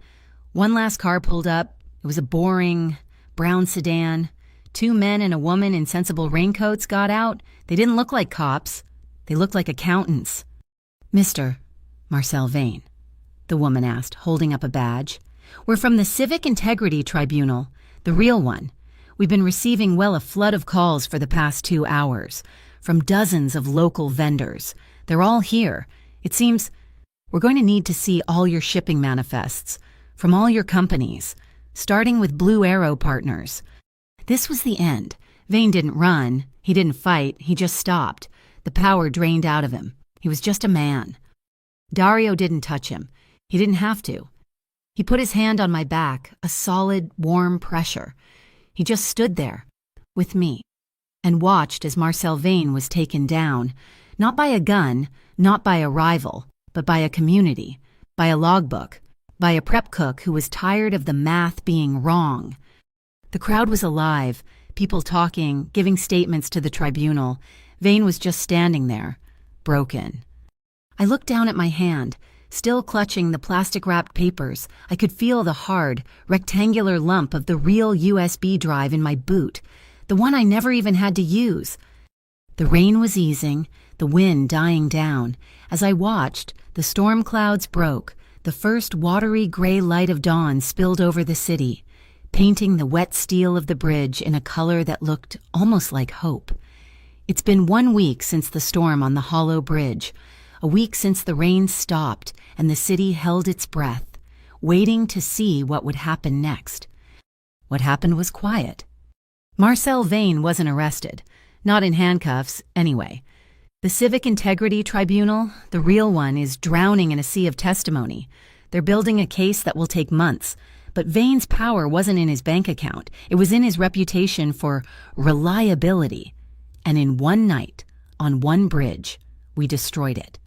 one last car pulled up. It was a boring, brown sedan. 2 men and a woman in sensible raincoats got out. They didn't look like cops. They looked like accountants. "Mr. Marcel Vane," the woman asked, holding up a badge. "We're from the Civic Integrity Tribunal, the real one. We've been receiving a flood of calls for the past 2 hours, from dozens of local vendors. They're all here. It seems we're going to need to see all your shipping manifests, from all your companies, starting with Blue Arrow Partners." This was the end. Vane didn't run. He didn't fight. He just stopped. The power drained out of him. He was just a man. Dario didn't touch him. He didn't have to. He put his hand on my back, a solid, warm pressure. He just stood there, with me, and watched as Marcel Vane was taken down, not by a gun, not by a rival, but by a community, by a logbook, by a prep cook who was tired of the math being wrong. The crowd was alive, people talking, giving statements to the tribunal. Vane was just standing there, broken. I looked down at my hand, still clutching the plastic-wrapped papers. I could feel the hard, rectangular lump of the real USB drive in my boot, the one I never even had to use. The rain was easing, the wind dying down. As I watched, the storm clouds broke. The first watery gray light of dawn spilled over the city, painting the wet steel of the bridge in a color that looked almost like hope. It's been 1 week since the storm on the hollow bridge, a week since the rain stopped and the city held its breath, waiting to see what would happen next. What happened was quiet. Marcel Vane wasn't arrested, not in handcuffs, anyway. The Civic Integrity Tribunal, the real one, is drowning in a sea of testimony. They're building a case that will take months. But Vane's power wasn't in his bank account. It was in his reputation for reliability. And in one night, on one bridge, we destroyed it.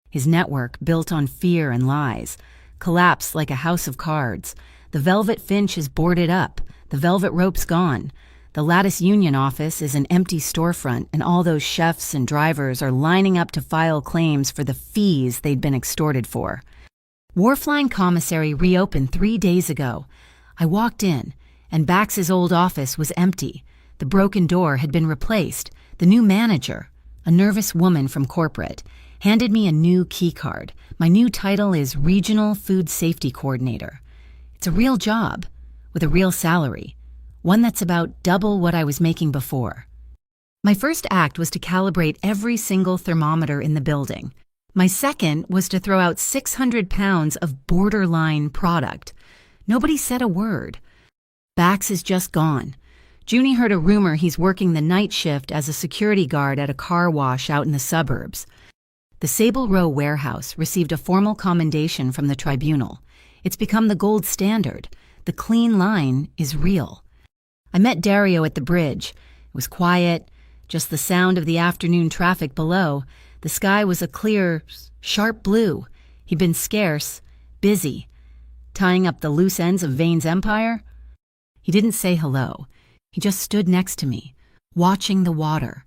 His network, built on fear and lies, collapsed like a house of cards. The Velvet Finch is boarded up. The Velvet Rope's gone. The Lattice Union office is an empty storefront, and all those chefs and drivers are lining up to file claims for the fees they'd been extorted for. Wharfline Commissary reopened 3 days ago. I walked in, and Bax's old office was empty. The broken door had been replaced. The new manager, a nervous woman from corporate, handed me a new key card. My new title is Regional Food Safety Coordinator. It's a real job, with a real salary, one that's about double what I was making before. My first act was to calibrate every single thermometer in the building. My second was to throw out 600 pounds of borderline product. Nobody said a word. Bax is just gone. Junie heard a rumor he's working the night shift as a security guard at a car wash out in the suburbs. The Sable Row warehouse received a formal commendation from the tribunal. It's become the gold standard. The clean line is real. I met Dario at the bridge. It was quiet, just the sound of the afternoon traffic below. The sky was a clear, sharp blue. He'd been scarce, busy, tying up the loose ends of Vane's empire. He didn't say hello. He just stood next to me, watching the water.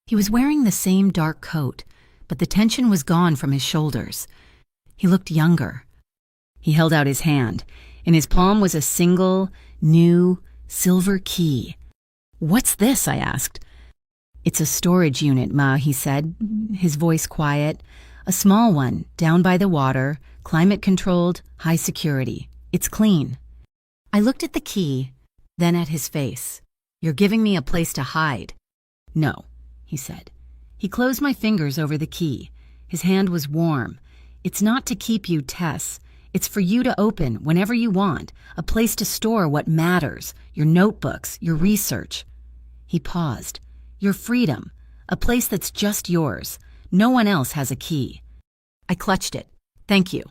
He was wearing the same dark coat, but the tension was gone from his shoulders. He looked younger. He held out his hand. In his palm was a single, new, silver key. "What's this?" I asked. "It's a storage unit, Ma," he said, his voice quiet. "A small one, down by the water, climate-controlled, high security. It's clean." I looked at the key, then at his face. "You're giving me a place to hide." "No," he said. He closed my fingers over the key. His hand was warm. "It's not to keep you, Tess. It's for you to open whenever you want, a place to store what matters, your notebooks, your research." He paused. "Your freedom, a place that's just yours. No one else has a key." I clutched it. "Thank you."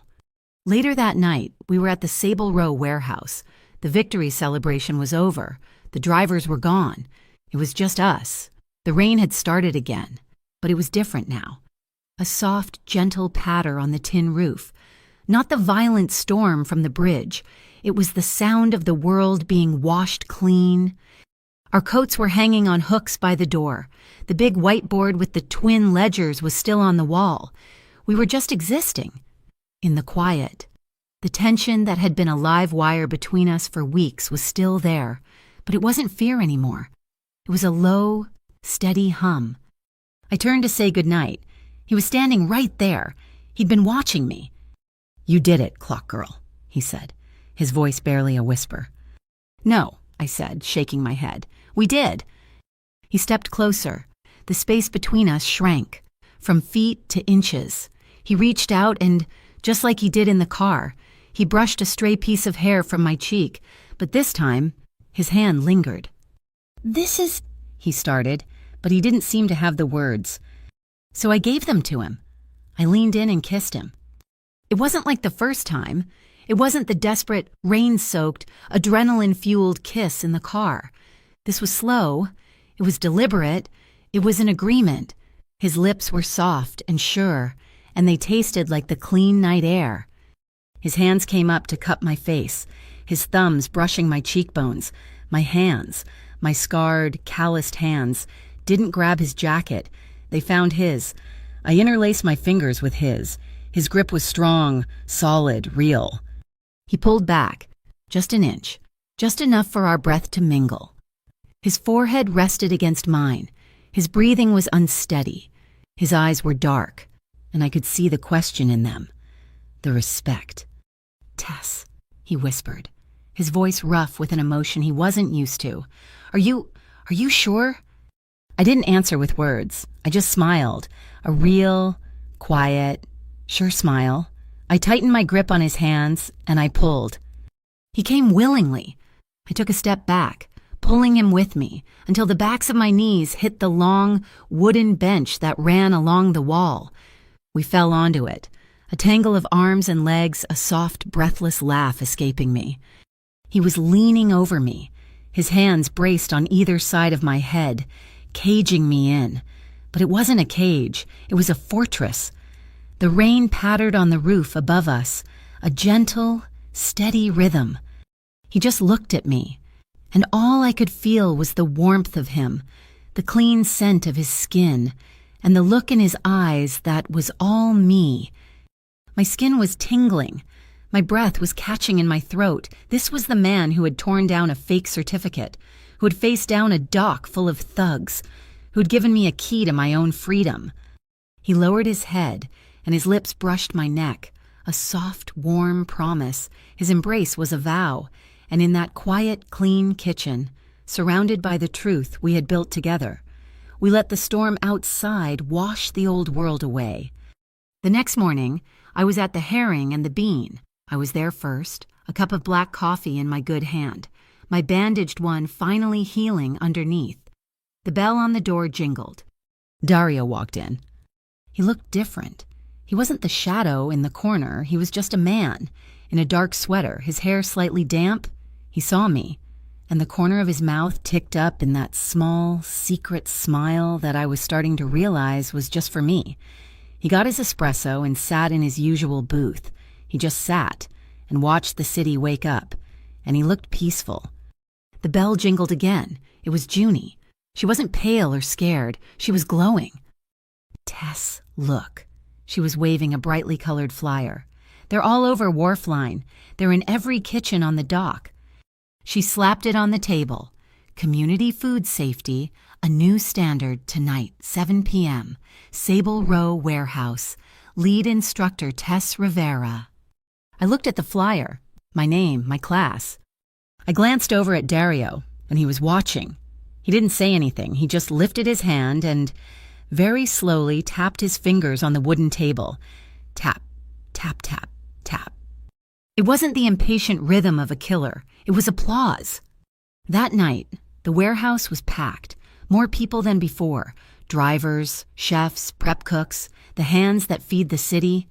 Later that night, we were at the Sable Row warehouse. The victory celebration was over. The drivers were gone. It was just us. The rain had started again, but it was different now. A soft, gentle patter on the tin roof. Not the violent storm from the bridge. It was the sound of the world being washed clean. Our coats were hanging on hooks by the door. The big whiteboard with the twin ledgers was still on the wall. We were just existing. In the quiet. The tension that had been a live wire between us for weeks was still there, but it wasn't fear anymore. It was a low, steady hum. I turned to say goodnight. He was standing right there. He'd been watching me. "You did it, Clock Girl," he said, his voice barely a whisper. "No," I said, shaking my head. "We did." He stepped closer. The space between us shrank, from feet to inches. He reached out and, just like he did in the car, he brushed a stray piece of hair from my cheek, but this time, his hand lingered. "This is," he started, but he didn't seem to have the words. So I gave them to him. I leaned in and kissed him. It wasn't like the first time. It wasn't the desperate, rain-soaked, adrenaline-fueled kiss in the car. This was slow. It was deliberate. It was an agreement. His lips were soft and sure, and they tasted like the clean night air. His hands came up to cup my face, his thumbs brushing my cheekbones. My hands, my scarred, calloused hands, didn't grab his jacket. They found his. I interlaced my fingers with his. His grip was strong, solid, real. He pulled back, just an inch, just enough for our breath to mingle. His forehead rested against mine. His breathing was unsteady. His eyes were dark, and I could see the question in them. The respect. "Tess," he whispered, his voice rough with an emotion he wasn't used to. Are you sure?" I didn't answer with words. I just smiled, a real, quiet, sure smile. I tightened my grip on his hands, and I pulled. He came willingly. I took a step back, pulling him with me, until the backs of my knees hit the long, wooden bench that ran along the wall. We fell onto it, a tangle of arms and legs, a soft, breathless laugh escaping me. He was leaning over me, his hands braced on either side of my head, caging me in. But it wasn't a cage, it was a fortress. The rain pattered on the roof above us, a gentle, steady rhythm. He just looked at me, and all I could feel was the warmth of him, the clean scent of his skin, and the look in his eyes that was all me. My skin was tingling. My breath was catching in my throat. This was the man who had torn down a fake certificate, who had faced down a dock full of thugs, who had given me a key to my own freedom. He lowered his head, and his lips brushed my neck, a soft, warm promise. His embrace was a vow, and in that quiet, clean kitchen, surrounded by the truth we had built together, we let the storm outside wash the old world away. The next morning, I was at the Herring and the Bean. I was there first, a cup of black coffee in my good hand, my bandaged one finally healing underneath. The bell on the door jingled. Dario walked in. He looked different. He wasn't the shadow in the corner. He was just a man, in a dark sweater, his hair slightly damp. He saw me, and the corner of his mouth ticked up in that small, secret smile that I was starting to realize was just for me. He got his espresso and sat in his usual booth. He just sat and watched the city wake up, and he looked peaceful. The bell jingled again. It was Junie. She wasn't pale or scared. She was glowing. Tess, look. She was waving a brightly colored flyer. They're all over Wharfline. They're in every kitchen on the dock. She slapped it on the table. Community food safety, a new standard tonight, 7 p.m. Sable Row Warehouse. Lead instructor Tess Rivera. I looked at the flyer, my name, my class. I glanced over at Dario, and he was watching. He didn't say anything. He just lifted his hand and very slowly tapped his fingers on the wooden table. Tap, tap, tap, tap. It wasn't the impatient rhythm of a killer. It was applause. That night, the warehouse was packed. More people than before. Drivers, chefs, prep cooks, the hands that feed the city.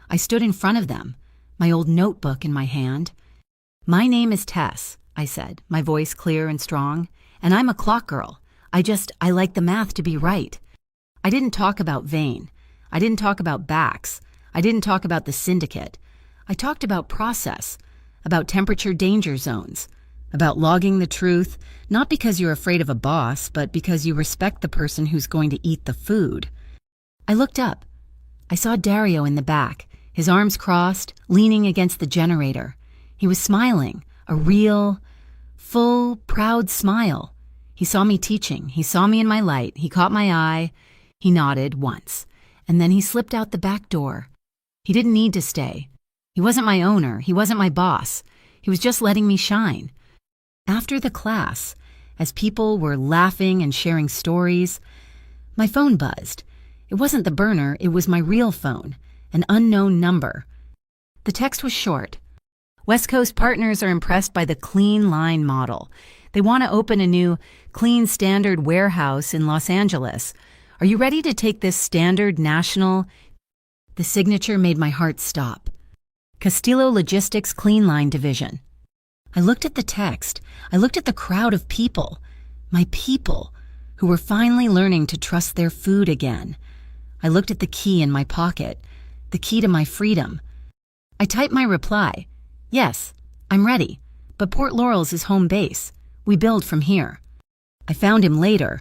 I stood in front of them, my old notebook in my hand. My name is Tess, I said, my voice clear and strong, and I'm a clock girl. I like the math to be right. I didn't talk about Vane. I didn't talk about Bax. I didn't talk about the syndicate. I talked about process, about temperature danger zones, about logging the truth, not because you're afraid of a boss, but because you respect the person who's going to eat the food. I looked up. I saw Dario in the back, his arms crossed, leaning against the generator. He was smiling, a real, full, proud smile. He saw me teaching. He saw me in my light. He caught my eye. He nodded once, and then he slipped out the back door. He didn't need to stay. He wasn't my owner. He wasn't my boss. He was just letting me shine. After the class, as people were laughing and sharing stories, my phone buzzed. It wasn't the burner, it was my real phone, an unknown number. The text was short. West Coast partners are impressed by the Clean Line model. They want to open a new Clean Standard warehouse in Los Angeles. Are you ready to take this standard national? The signature made my heart stop. Castillo Logistics Clean Line Division. I looked at the text. I looked at the crowd of people, my people, who were finally learning to trust their food again. I looked at the key in my pocket, the key to my freedom. I typed my reply. Yes, I'm ready, but Port Laurel's is home base. We build from here. I found him later,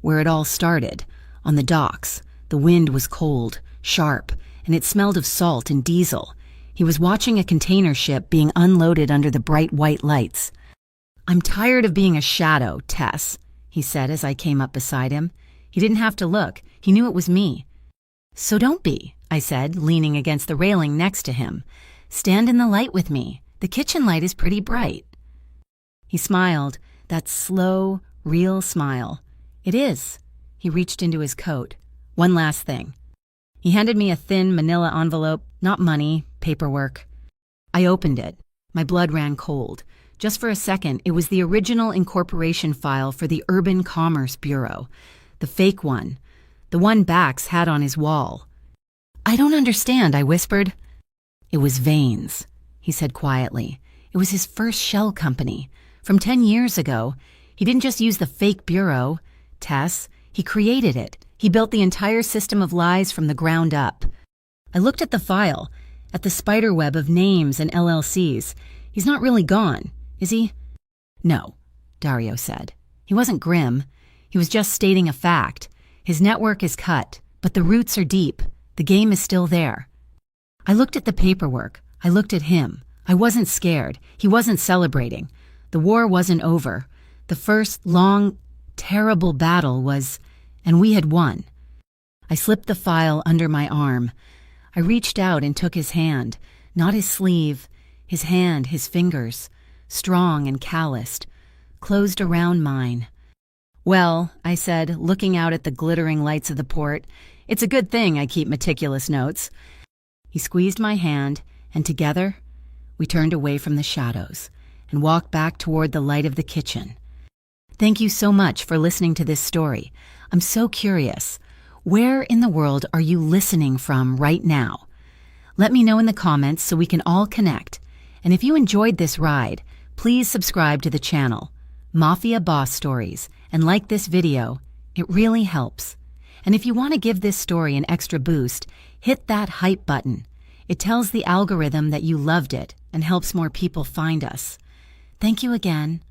where it all started, on the docks. The wind was cold, sharp, and it smelled of salt and diesel. He was watching a container ship being unloaded under the bright white lights. I'm tired of being a shadow, Tess, he said as I came up beside him. He didn't have to look. He knew it was me. So don't be, I said, leaning against the railing next to him. Stand in the light with me. The kitchen light is pretty bright. He smiled, that slow, real smile. It is. He reached into his coat. One last thing. He handed me a thin manila envelope, not money, paperwork. I opened it. My blood ran cold. Just for a second, it was the original incorporation file for the Urban Commerce Bureau. The fake one. The one Bax had on his wall. I don't understand, I whispered. It was Vanes, he said quietly. It was his first shell company. From 10 years ago, he didn't just use the fake bureau, Tess. He created it. He built the entire system of lies from the ground up. I looked at the file, at the spider web of names and LLCs. He's not really gone, is he? No, Dario said. He wasn't grim. He was just stating a fact. His network is cut, but the roots are deep. The game is still there. I looked at the paperwork. I looked at him. I wasn't scared. He wasn't celebrating. The war wasn't over. The first long, terrible battle was, and we had won. I slipped the file under my arm. I reached out and took his hand, not his sleeve, his hand, his fingers, strong and calloused, closed around mine. Well, I said, looking out at the glittering lights of the port, it's a good thing I keep meticulous notes. He squeezed my hand, and together, we turned away from the shadows and walked back toward the light of the kitchen. Thank you so much for listening to this story. I'm so curious. Where in the world are you listening from right now? Let me know in the comments so we can all connect. And if you enjoyed this ride, please subscribe to the channel, Mafia Boss Stories, and like this video. It really helps. And if you want to give this story an extra boost, hit that hype button. It tells the algorithm that you loved it and helps more people find us. Thank you again.